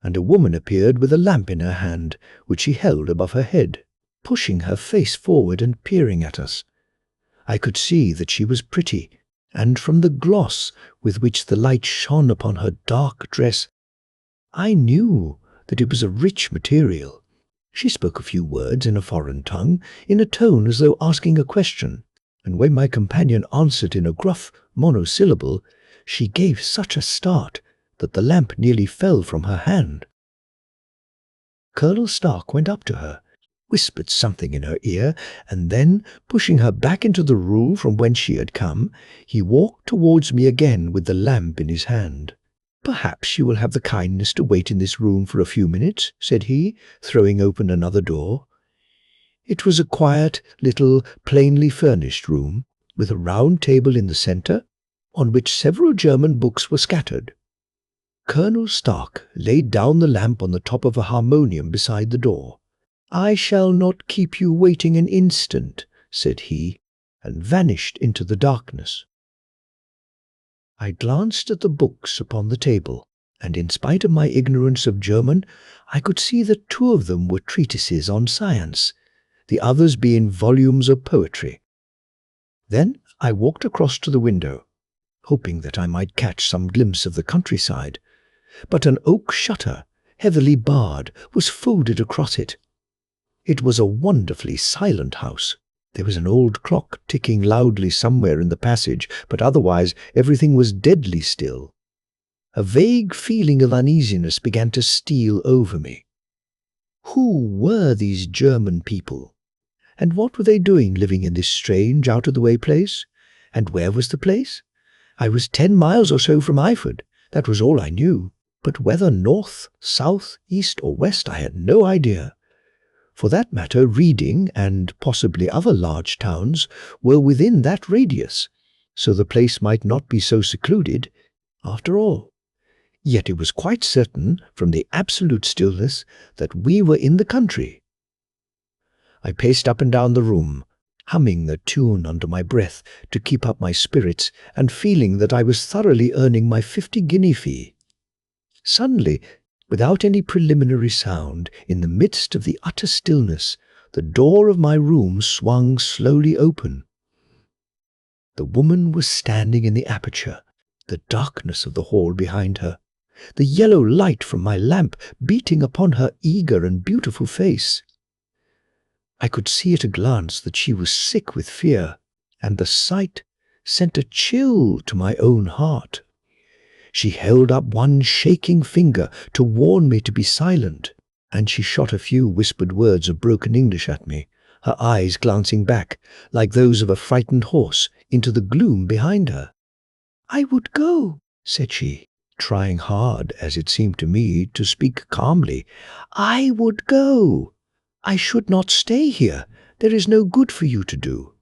and a woman appeared with a lamp in her hand, which she held above her head, pushing her face forward and peering at us. I could see that she was pretty, and from the gloss with which the light shone upon her dark dress, I knew that it was a rich material. She spoke a few words in a foreign tongue, in a tone as though asking a question, and when my companion answered in a gruff monosyllable, she gave such a start that the lamp nearly fell from her hand. Colonel Stark went up to her, whispered something in her ear, and then, pushing her back into the room from whence she had come, he walked towards me again with the lamp in his hand. "Perhaps you will have the kindness to wait in this room for a few minutes," said he, throwing open another door. It was a quiet, little, plainly furnished room, with a round table in the centre, on which several German books were scattered. Colonel Stark laid down the lamp on the top of a harmonium beside the door. "I shall not keep you waiting an instant," said he, and vanished into the darkness. I glanced at the books upon the table, and in spite of my ignorance of German, I could see that 2 of them were treatises on science, the others being volumes of poetry. Then I walked across to the window, hoping that I might catch some glimpse of the countryside, but an oak shutter, heavily barred, was folded across it. It was a wonderfully silent house. There was an old clock ticking loudly somewhere in the passage, but otherwise everything was deadly still. A vague feeling of uneasiness began to steal over me. Who were these German people? And what were they doing living in this strange, out-of-the-way place? And where was the place? I was 10 miles or so from Eyford. That was all I knew. But whether north, south, east, or west, I had no idea. For that matter, Reading, and possibly other large towns, were within that radius, so the place might not be so secluded, after all. Yet it was quite certain, from the absolute stillness, that we were in the country. I paced up and down the room, humming the tune under my breath to keep up my spirits, and feeling that I was thoroughly earning my 50-guinea fee. Suddenly, without any preliminary sound, in the midst of the utter stillness, the door of my room swung slowly open. The woman was standing in the aperture, the darkness of the hall behind her, the yellow light from my lamp beating upon her eager and beautiful face. I could see at a glance that she was sick with fear, and the sight sent a chill to my own heart. She held up one shaking finger to warn me to be silent, and she shot a few whispered words of broken English at me, her eyes glancing back, like those of a frightened horse, into the gloom behind her. "I would go," said she, trying hard, as it seemed to me, to speak calmly. "I would go. I should not stay here. There is no good for you to do."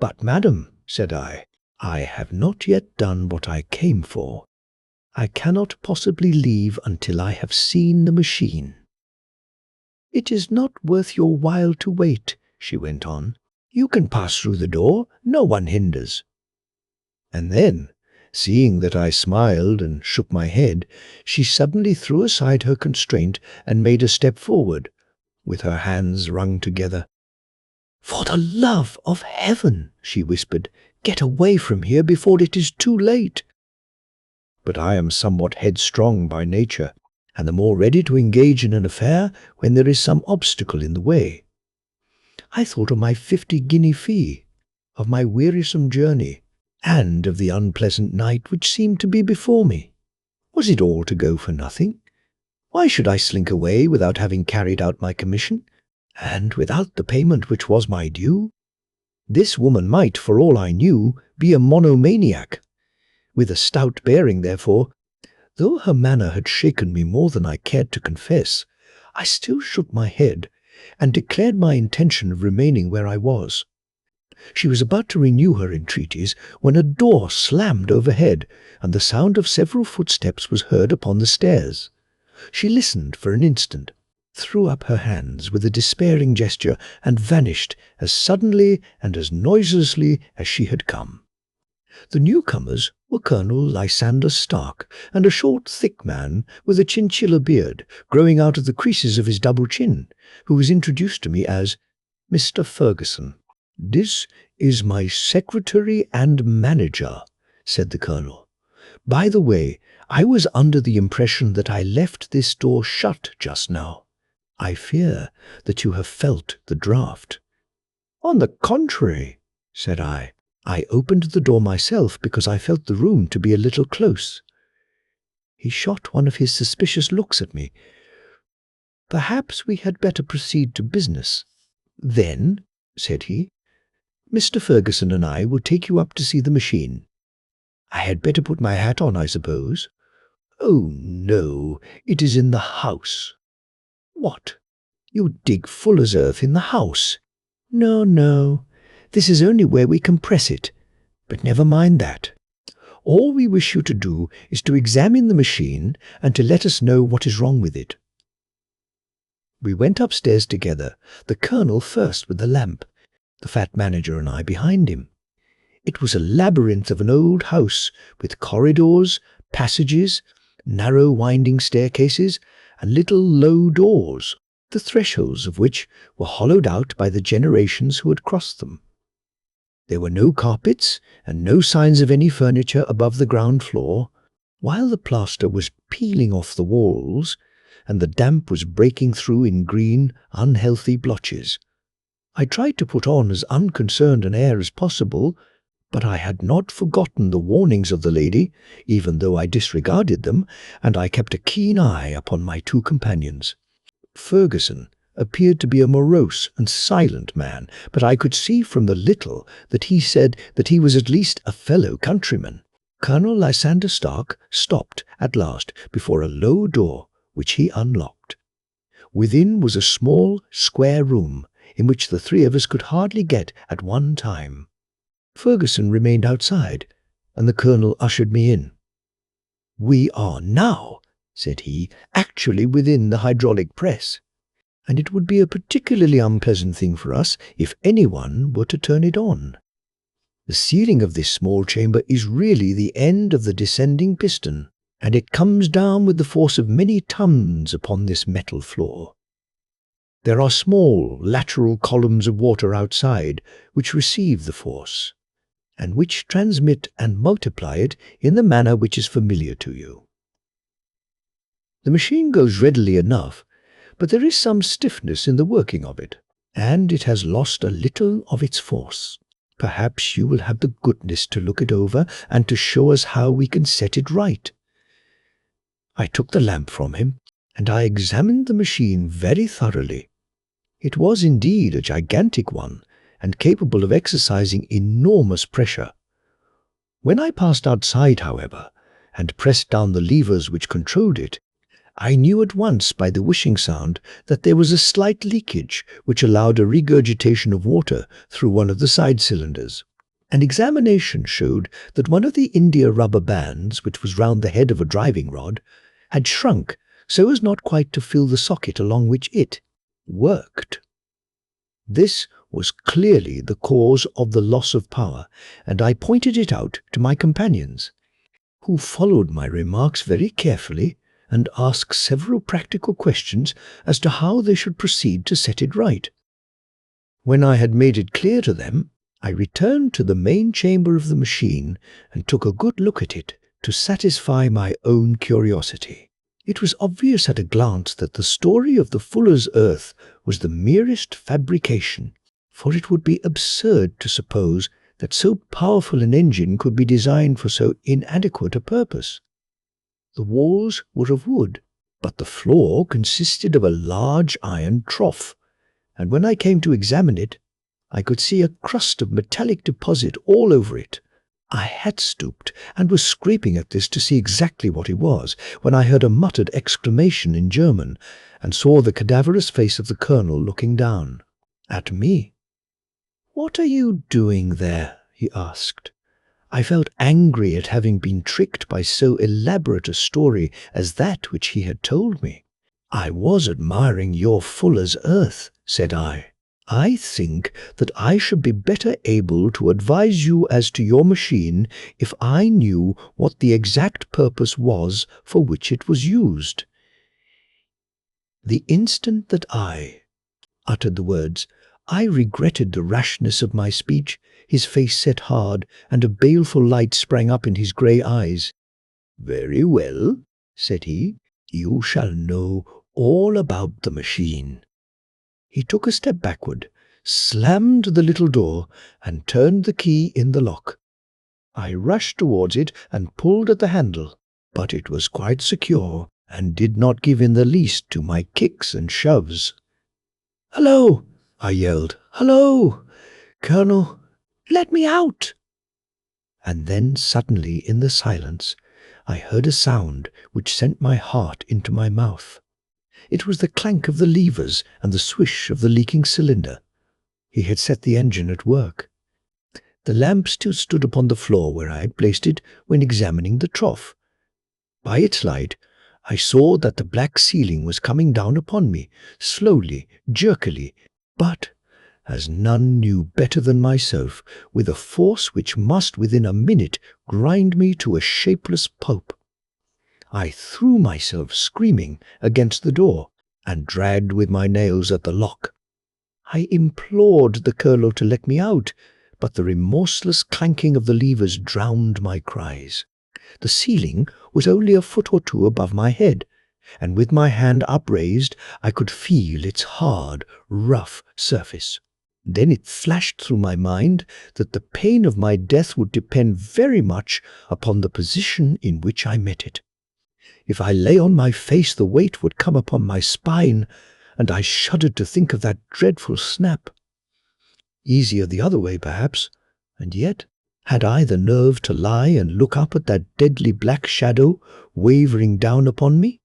"But, madam," said I have not yet done what I came for. I cannot possibly leave until I have seen the machine." "It is not worth your while to wait," she went on. "You can pass through the door. No one hinders." And then, seeing that I smiled and shook my head, she suddenly threw aside her constraint and made a step forward, with her hands wrung together. "For the love of heaven," she whispered, "get away from here before it is too late." But I am somewhat headstrong by nature, and the more ready to engage in an affair when there is some obstacle in the way. I thought of my 50-guinea fee, of my wearisome journey, and of the unpleasant night which seemed to be before me. Was it all to go for nothing? Why should I slink away without having carried out my commission, and without the payment which was my due? This woman might, for all I knew, be a monomaniac. With a stout bearing, therefore, though her manner had shaken me more than I cared to confess, I still shook my head and declared my intention of remaining where I was. She was about to renew her entreaties when a door slammed overhead, and the sound of several footsteps was heard upon the stairs. She listened for an instant, threw up her hands with a despairing gesture, and vanished as suddenly and as noiselessly as she had come. The newcomers were Colonel Lysander Stark and a short, thick man with a chinchilla beard growing out of the creases of his double chin, who was introduced to me as Mr. Ferguson. "This is my secretary and manager," said the colonel. "By the way, I was under the impression that I left this door shut just now. I fear that you have felt the draught." "On the contrary," said I opened the door myself because I felt the room to be a little close. He shot one of his suspicious looks at me. "Perhaps we had better proceed to business. Then," said he, "Mr. Ferguson and I will take you up to see the machine. I had better put my hat on, I suppose?" "Oh, no, it is in the house." "What? You dig fuller's earth in the house?" "No, no. This is only where we compress it. But never mind that. All we wish you to do is to examine the machine and to let us know what is wrong with it." We went upstairs together, the colonel first with the lamp, the fat manager and I behind him. It was a labyrinth of an old house with corridors, passages, narrow winding staircases, and little low doors, the thresholds of which were hollowed out by the generations who had crossed them. There were no carpets and no signs of any furniture above the ground floor, while the plaster was peeling off the walls and the damp was breaking through in green, unhealthy blotches. I tried to put on as unconcerned an air as possible, but I had not forgotten the warnings of the lady, even though I disregarded them, and I kept a keen eye upon my two companions. Ferguson appeared to be a morose and silent man, but I could see from the little that he said that he was at least a fellow countryman. Colonel Lysander Stark stopped at last before a low door, which he unlocked. Within was a small, square room, in which the three of us could hardly get at one time. Ferguson remained outside, and the colonel ushered me in. "We are now," said he, "actually within the hydraulic press, and it would be a particularly unpleasant thing for us if anyone were to turn it on. The ceiling of this small chamber is really the end of the descending piston, and it comes down with the force of many tons upon this metal floor. There are small lateral columns of water outside which receive the force, and which transmit and multiply it in the manner which is familiar to you. The machine goes readily enough, but there is some stiffness in the working of it, and it has lost a little of its force. Perhaps you will have the goodness to look it over and to show us how we can set it right." I took the lamp from him, and I examined the machine very thoroughly. It was indeed a gigantic one, and capable of exercising enormous pressure. When I passed outside, however, and pressed down the levers which controlled it, I knew at once by the whooshing sound that there was a slight leakage which allowed a regurgitation of water through one of the side cylinders. An examination showed that one of the india rubber bands, which was round the head of a driving rod, had shrunk so as not quite to fill the socket along which it worked. This was clearly the cause of the loss of power, and I pointed it out to my companions, who followed my remarks very carefully and asked several practical questions as to how they should proceed to set it right. When I had made it clear to them, I returned to the main chamber of the machine and took a good look at it to satisfy my own curiosity. It was obvious at a glance that the story of the fuller's earth was the merest fabrication, for it would be absurd to suppose that so powerful an engine could be designed for so inadequate a purpose. The walls were of wood, but the floor consisted of a large iron trough, and when I came to examine it, I could see a crust of metallic deposit all over it. I had stooped and was scraping at this to see exactly what it was, when I heard a muttered exclamation in German and saw the cadaverous face of the colonel looking down at me. "What are you doing there?" he asked. I felt angry at having been tricked by so elaborate a story as that which he had told me. "I was admiring your fuller's earth," said I. "I think that I should be better able to advise you as to your machine if I knew what the exact purpose was for which it was used." The instant that I uttered the words, I regretted the rashness of my speech. His face set hard, and a baleful light sprang up in his grey eyes. "Very well," said he, "you shall know all about the machine." He took a step backward, slammed the little door, and turned the key in the lock. I rushed towards it and pulled at the handle, but it was quite secure and did not give in the least to my kicks and shoves. "Hello!" I yelled. "Hello! Colonel, let me out!" And then suddenly in the silence I heard a sound which sent my heart into my mouth. It was the clank of the levers and the swish of the leaking cylinder. He had set the engine at work. The lamp still stood upon the floor where I had placed it when examining the trough. By its light, I saw that the black ceiling was coming down upon me, slowly, jerkily, but, as none knew better than myself, with a force which must within a minute grind me to a shapeless pulp. I threw myself screaming against the door and dragged with my nails at the lock. I implored the colonel to let me out, but the remorseless clanking of the levers drowned my cries. The ceiling was only a foot or two above my head, and with my hand upraised I could feel its hard, rough surface. Then it flashed through my mind that the pain of my death would depend very much upon the position in which I met it. If I lay on my face, the weight would come upon my spine, and I shuddered to think of that dreadful snap. Easier the other way, perhaps, and yet had I the nerve to lie and look up at that deadly black shadow wavering down upon me?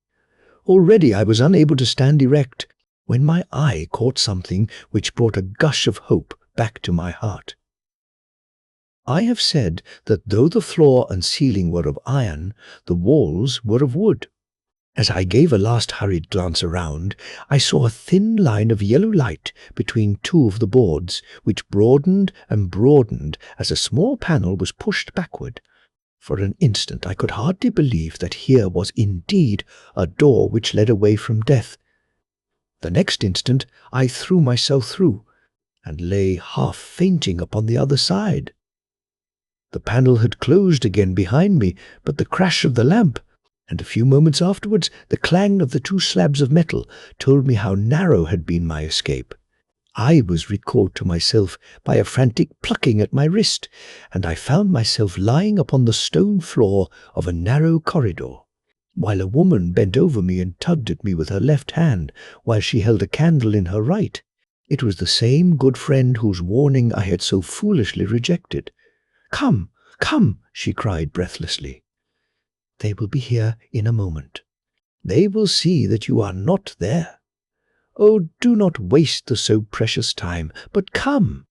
Already I was unable to stand erect, when my eye caught something which brought a gush of hope back to my heart. I have said that though the floor and ceiling were of iron, the walls were of wood. As I gave a last hurried glance around, I saw a thin line of yellow light between two of the boards, which broadened and broadened as a small panel was pushed backward. For an instant I could hardly believe that here was indeed a door which led away from death. The next instant I threw myself through, and lay half fainting upon the other side. The panel had closed again behind me, but the crash of the lamp, and a few moments afterwards the clang of the two slabs of metal, told me how narrow had been my escape. I was recalled to myself by a frantic plucking at my wrist, and I found myself lying upon the stone floor of a narrow corridor, while a woman bent over me and tugged at me with her left hand, while she held a candle in her right. It was the same good friend whose warning I had so foolishly rejected. "Come, come," she cried breathlessly. "They will be here in a moment. They will see that you are not there. Oh, do not waste the so precious time, but come."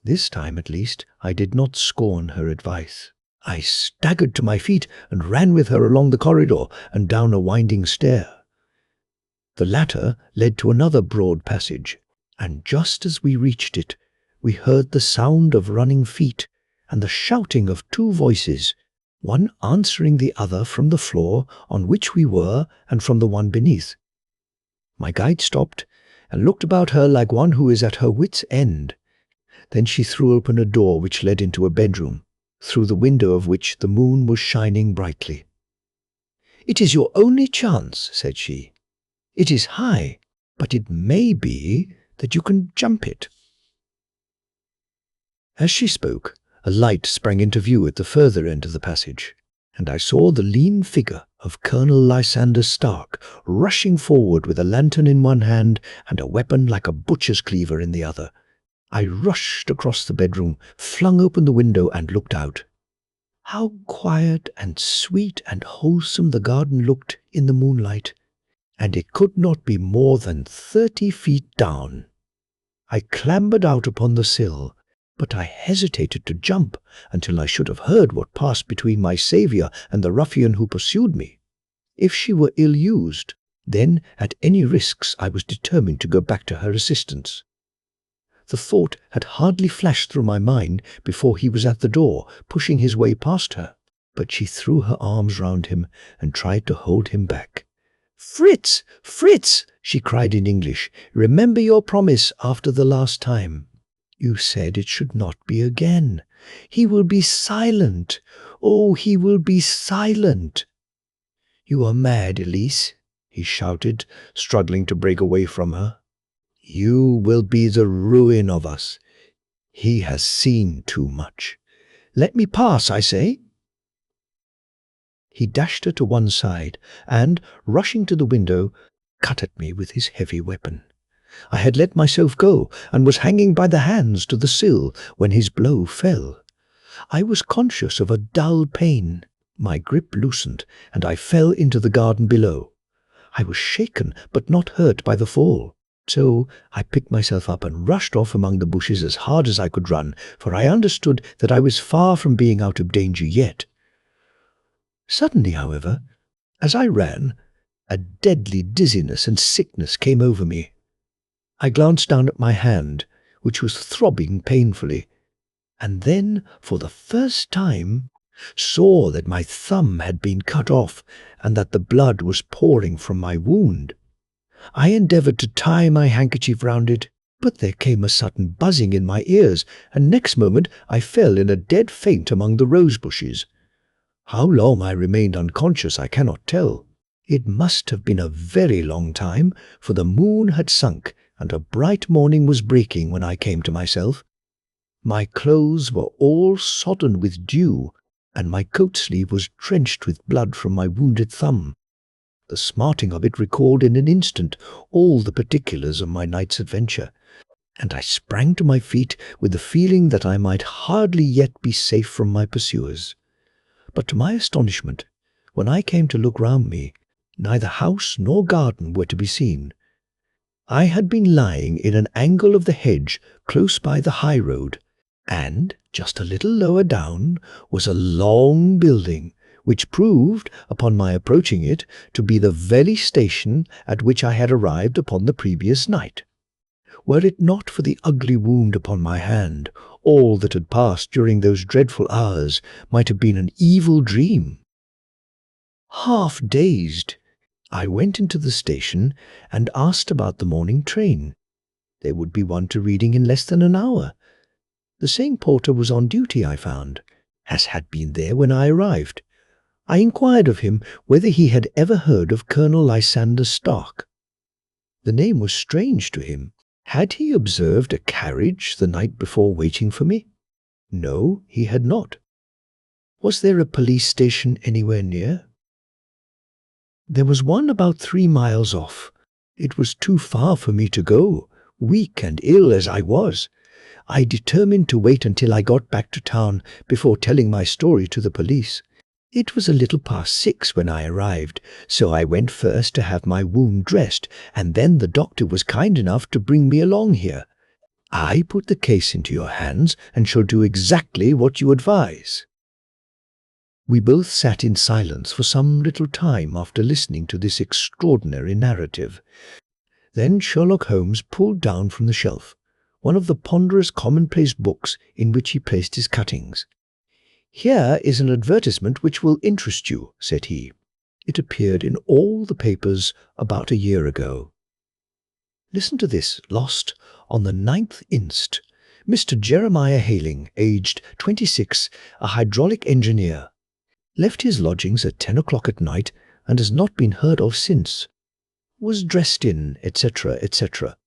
This time, at least, I did not scorn her advice. I staggered to my feet and ran with her along the corridor and down a winding stair. The latter led to another broad passage, and just as we reached it, we heard the sound of running feet and the shouting of two voices, one answering the other from the floor on which we were and from the one beneath. My guide stopped and looked about her like one who is at her wit's end. Then she threw open a door which led into a bedroom, through the window of which the moon was shining brightly. "It is your only chance," said she. "It is high, but it may be that you can jump it." As she spoke, a light sprang into view at the further end of the passage, and I saw the lean figure of Colonel Lysander Stark, rushing forward with a lantern in one hand and a weapon like a butcher's cleaver in the other. I rushed across the bedroom, flung open the window, and looked out. How quiet and sweet and wholesome the garden looked in the moonlight, and it could not be more than 30 feet down. I clambered out upon the sill, but I hesitated to jump until I should have heard what passed between my saviour and the ruffian who pursued me. If she were ill-used, then at any risks I was determined to go back to her assistance. The thought had hardly flashed through my mind before he was at the door, pushing his way past her, but she threw her arms round him and tried to hold him back. "Fritz! Fritz!" she cried in English. "Remember your promise after the last time. You said it should not be again. He will be silent. Oh, he will be silent." "You are mad, Elise," he shouted, struggling to break away from her. "You will be the ruin of us. He has seen too much. Let me pass, I say." He dashed her to one side and, rushing to the window, cut at me with his heavy weapon. I had let myself go and was hanging by the hands to the sill when his blow fell. I was conscious of a dull pain. My grip loosened, and I fell into the garden below. I was shaken but not hurt by the fall. So I picked myself up and rushed off among the bushes as hard as I could run, for I understood that I was far from being out of danger yet. Suddenly, however, as I ran, a deadly dizziness and sickness came over me. I glanced down at my hand, which was throbbing painfully, and then, for the first time, saw that my thumb had been cut off and that the blood was pouring from my wound. I endeavoured to tie my handkerchief round it, but there came a sudden buzzing in my ears, and next moment I fell in a dead faint among the rose bushes. How long I remained unconscious I cannot tell. It must have been a very long time, for the moon had sunk and a bright morning was breaking when I came to myself. My clothes were all sodden with dew, and my coat sleeve was drenched with blood from my wounded thumb. The smarting of it recalled in an instant all the particulars of my night's adventure, and I sprang to my feet with the feeling that I might hardly yet be safe from my pursuers. But to my astonishment, when I came to look round me, neither house nor garden were to be seen. I had been lying in an angle of the hedge close by the high road, and just a little lower down was a long building, which proved, upon my approaching it, to be the very station at which I had arrived upon the previous night. Were it not for the ugly wound upon my hand, all that had passed during those dreadful hours might have been an evil dream. Half dazed, I went into the station and asked about the morning train. There would be one to Reading in less than an hour. The same porter was on duty, I found, as had been there when I arrived. I inquired of him whether he had ever heard of Colonel Lysander Stark. The name was strange to him. Had he observed a carriage the night before waiting for me? No, he had not. Was there a police station anywhere near? There was one about 3 miles off. It was too far for me to go, weak and ill as I was. I determined to wait until I got back to town before telling my story to the police. It was a little past 6 when I arrived, so I went first to have my wound dressed, and then the doctor was kind enough to bring me along here. I put the case into your hands and shall do exactly what you advise." We both sat in silence for some little time after listening to this extraordinary narrative. Then Sherlock Holmes pulled down from the shelf one of the ponderous commonplace books in which he placed his cuttings. "Here is an advertisement which will interest you," said he. It appeared in all the papers about a year ago. "Listen to this. Lost on the 9th inst. Mr. Jeremiah Hayling, aged 26, a hydraulic engineer. Left his lodgings at 10 o'clock at night and has not been heard of since. Was dressed in, etc., etc."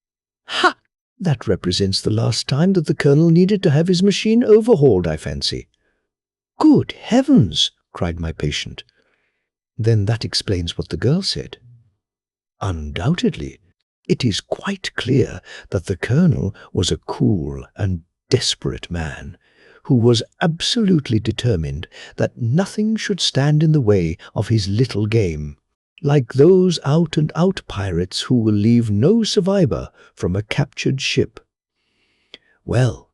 Ha! That represents the last time that the Colonel needed to have his machine overhauled, I fancy. "Good heavens!" cried my patient. Then that explains what the girl said. Undoubtedly, it is quite clear that the colonel was a cool and desperate man who was absolutely determined that nothing should stand in the way of his little game, like those out-and-out pirates who will leave no survivor from a captured ship. Well,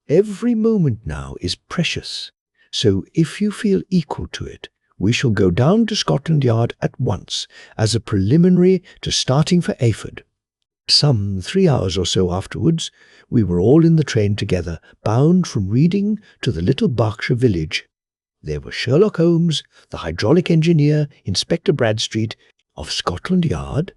every moment now is precious, so if you feel equal to it, we shall go down to Scotland Yard at once as a preliminary to starting for Eyford. Some 3 hours or so afterwards, we were all in the train together, bound from Reading to the little Berkshire village. There were Sherlock Holmes, the hydraulic engineer, Inspector Bradstreet of Scotland Yard,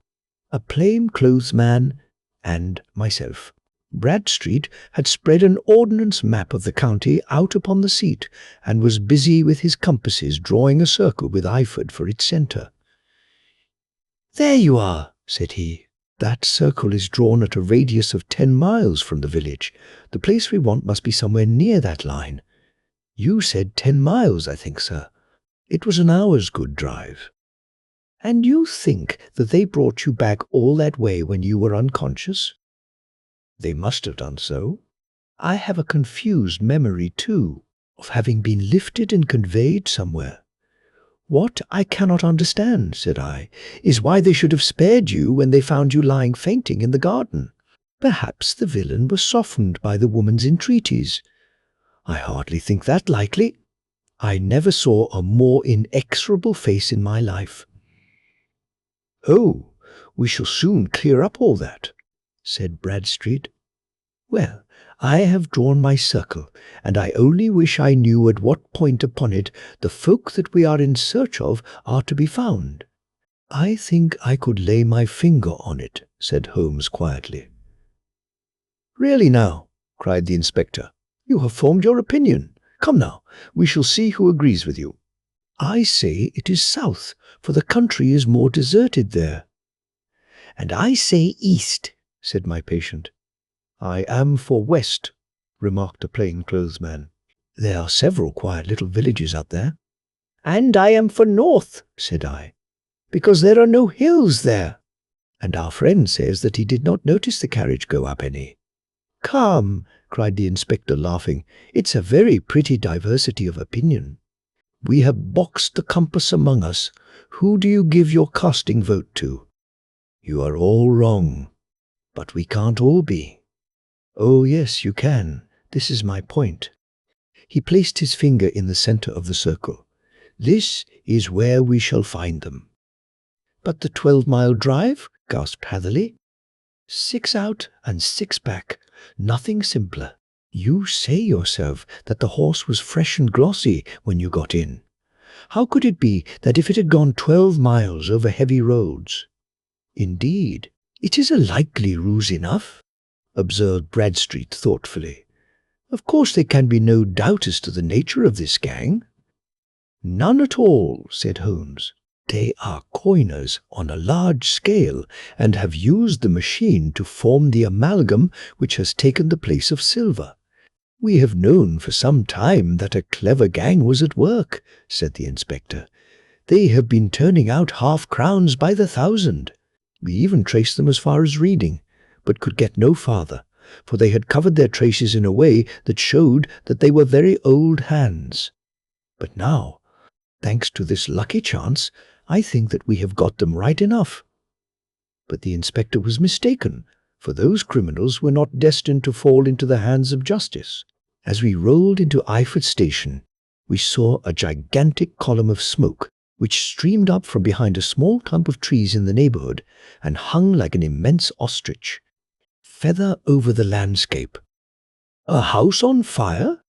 a plain-clothes man, and myself. Bradstreet had spread an ordnance map of the county out upon the seat and was busy with his compasses drawing a circle with Eyford for its centre. "There you are," said he. "That circle is drawn at a radius of 10 miles from the village. The place we want must be somewhere near that line. You said 10 miles, I think, sir. It was an hour's good drive." "And you think that they brought you back all that way when you were unconscious?" "They must have done so. I have a confused memory, too, of having been lifted and conveyed somewhere." "What I cannot understand," said I, "is why they should have spared you when they found you lying fainting in the garden. Perhaps the villain was softened by the woman's entreaties." "I hardly think that likely. I never saw a more inexorable face in my life." "Oh, we shall soon clear up all that," said Bradstreet. "Well, I have drawn my circle, and I only wish I knew at what point upon it the folk that we are in search of are to be found." "I think I could lay my finger on it," said Holmes quietly. "Really now," cried the inspector, "you have formed your opinion. Come now, we shall see who agrees with you." "I say it is south, for the country is more deserted there." "And I say east," said my patient. "I am for west," remarked the plain-clothes man. "There are several quiet little villages out there." "And I am for north," said I, "because there are no hills there." "And our friend says that he did not notice the carriage go up any." "Come," cried the inspector, laughing, "it's a very pretty diversity of opinion. We have boxed the compass among us. Who do you give your casting vote to?" "You are all wrong." "But we can't all be." "Oh, yes, you can. This is my point." He placed his finger in the centre of the circle. "This is where we shall find them." "But the 12-mile drive?" gasped Hatherley. 6 out and 6 back. Nothing simpler. You say yourself that the horse was fresh and glossy when you got in. How could it be that if it had gone 12 miles over heavy roads? "Indeed, it is a likely ruse enough," observed Bradstreet thoughtfully. "Of course there can be no doubt as to the nature of this gang." "None at all," said Holmes. "They are coiners on a large scale and have used the machine to form the amalgam which has taken the place of silver." "We have known for some time that a clever gang was at work," said the inspector. "They have been turning out half-crowns by the thousand. We even traced them as far as Reading, but could get no farther, for they had covered their traces in a way that showed that they were very old hands. But now, thanks to this lucky chance, I think that we have got them right enough." But the inspector was mistaken, for those criminals were not destined to fall into the hands of justice. As we rolled into Eyford Station, we saw a gigantic column of smoke, which streamed up from behind a small clump of trees in the neighbourhood and hung like an immense ostrich, feather over the landscape. "A house on fire?"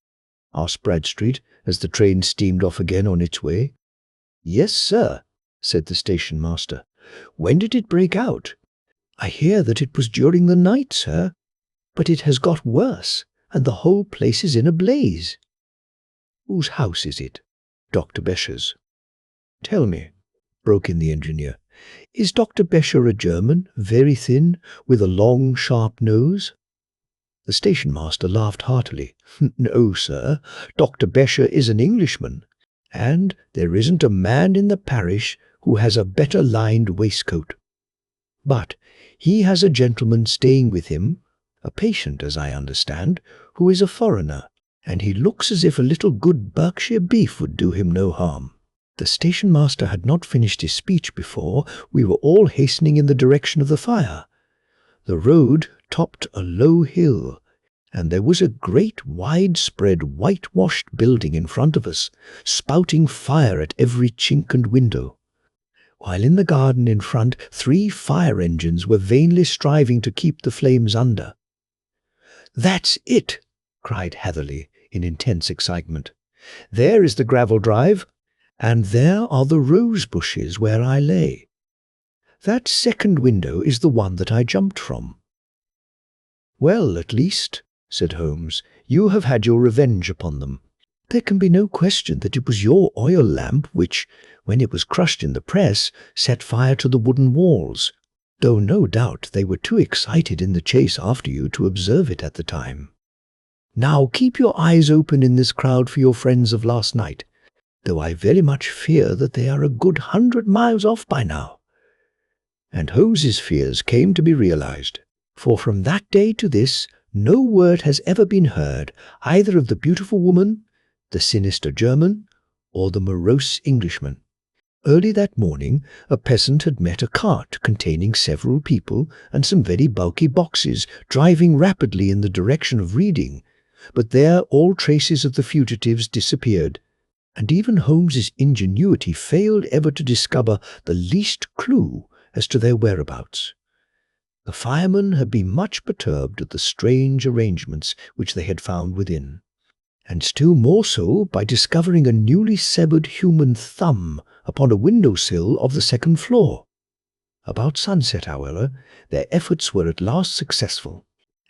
asked Bradstreet, as the train steamed off again on its way. "Yes, sir," said the station master. "When did it break out?" "I hear that it was during the night, sir. But it has got worse, and the whole place is in a blaze." "Whose house is it?" "Dr. Bescher's." "Tell me," broke in the engineer, "is Dr. Bescher a German, very thin, with a long, sharp nose?" The station master laughed heartily. "No, sir. Dr. Bescher is an Englishman. and there isn't a man in the parish who has a better lined waistcoat. But he has a gentleman staying with him, a patient, as I understand, who is a foreigner, and he looks as if a little good Berkshire beef would do him no harm." The station master had not finished his speech before we were all hastening in the direction of the fire. The road topped a low hill, and there was a great widespread whitewashed building in front of us, spouting fire at every chink and window, while in the garden in front 3 fire engines were vainly striving to keep the flames under. "That's it!" cried Hatherley in intense excitement. "There is the gravel drive, and there are the rose bushes where I lay. That second window is the one that I jumped from." "Well, at least," said Holmes, "you have had your revenge upon them. There can be no question that it was your oil lamp which, when it was crushed in the press, set fire to the wooden walls, though no doubt they were too excited in the chase after you to observe it at the time. Now keep your eyes open in this crowd for your friends of last night, though I very much fear that they are a good 100 miles off by now." And Holmes's fears came to be realized, for from that day to this no word has ever been heard either of the beautiful woman, the sinister German, or the morose Englishman. Early that morning a peasant had met a cart containing several people and some very bulky boxes driving rapidly in the direction of Reading, but there all traces of the fugitives disappeared, and even Holmes's ingenuity failed ever to discover the least clue as to their whereabouts. The firemen had been much perturbed at the strange arrangements which they had found within, and still more so by discovering a newly severed human thumb upon a window-sill of the second floor. About sunset, however, their efforts were at last successful,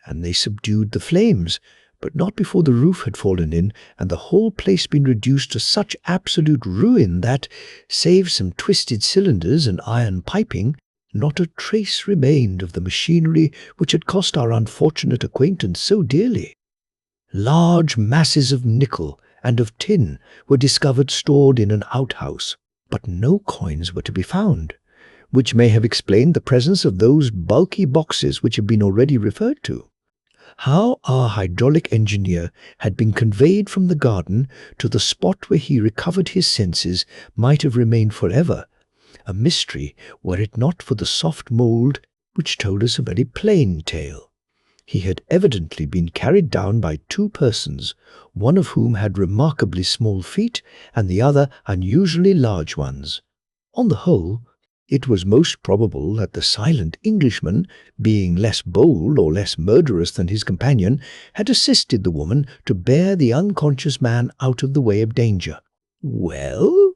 and they subdued the flames, but not before the roof had fallen in and the whole place been reduced to such absolute ruin that, save some twisted cylinders and iron piping, not a trace remained of the machinery which had cost our unfortunate acquaintance so dearly. Large masses of nickel and of tin were discovered stored in an outhouse, but no coins were to be found, which may have explained the presence of those bulky boxes which have been already referred to. How our hydraulic engineer had been conveyed from the garden to the spot where he recovered his senses might have remained forever a mystery were it not for the soft mould which told us a very plain tale. He had evidently been carried down by 2 persons, one of whom had remarkably small feet and the other unusually large ones. On the whole, it was most probable that the silent Englishman, being less bold or less murderous than his companion, had assisted the woman to bear the unconscious man out of the way of danger. "Well,"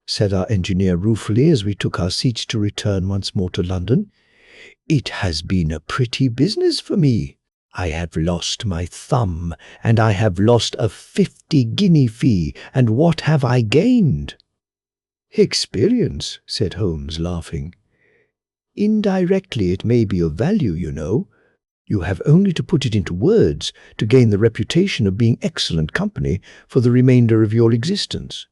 said our engineer ruefully as we took our seats to return once more to London, "it has been a pretty business for me. I have lost my thumb, and I have lost a 50-guinea fee, and what have I gained?" "Experience," said Holmes, laughing. "Indirectly it may be of value, you know. You have only to put it into words to gain the reputation of being excellent company for the remainder of your existence."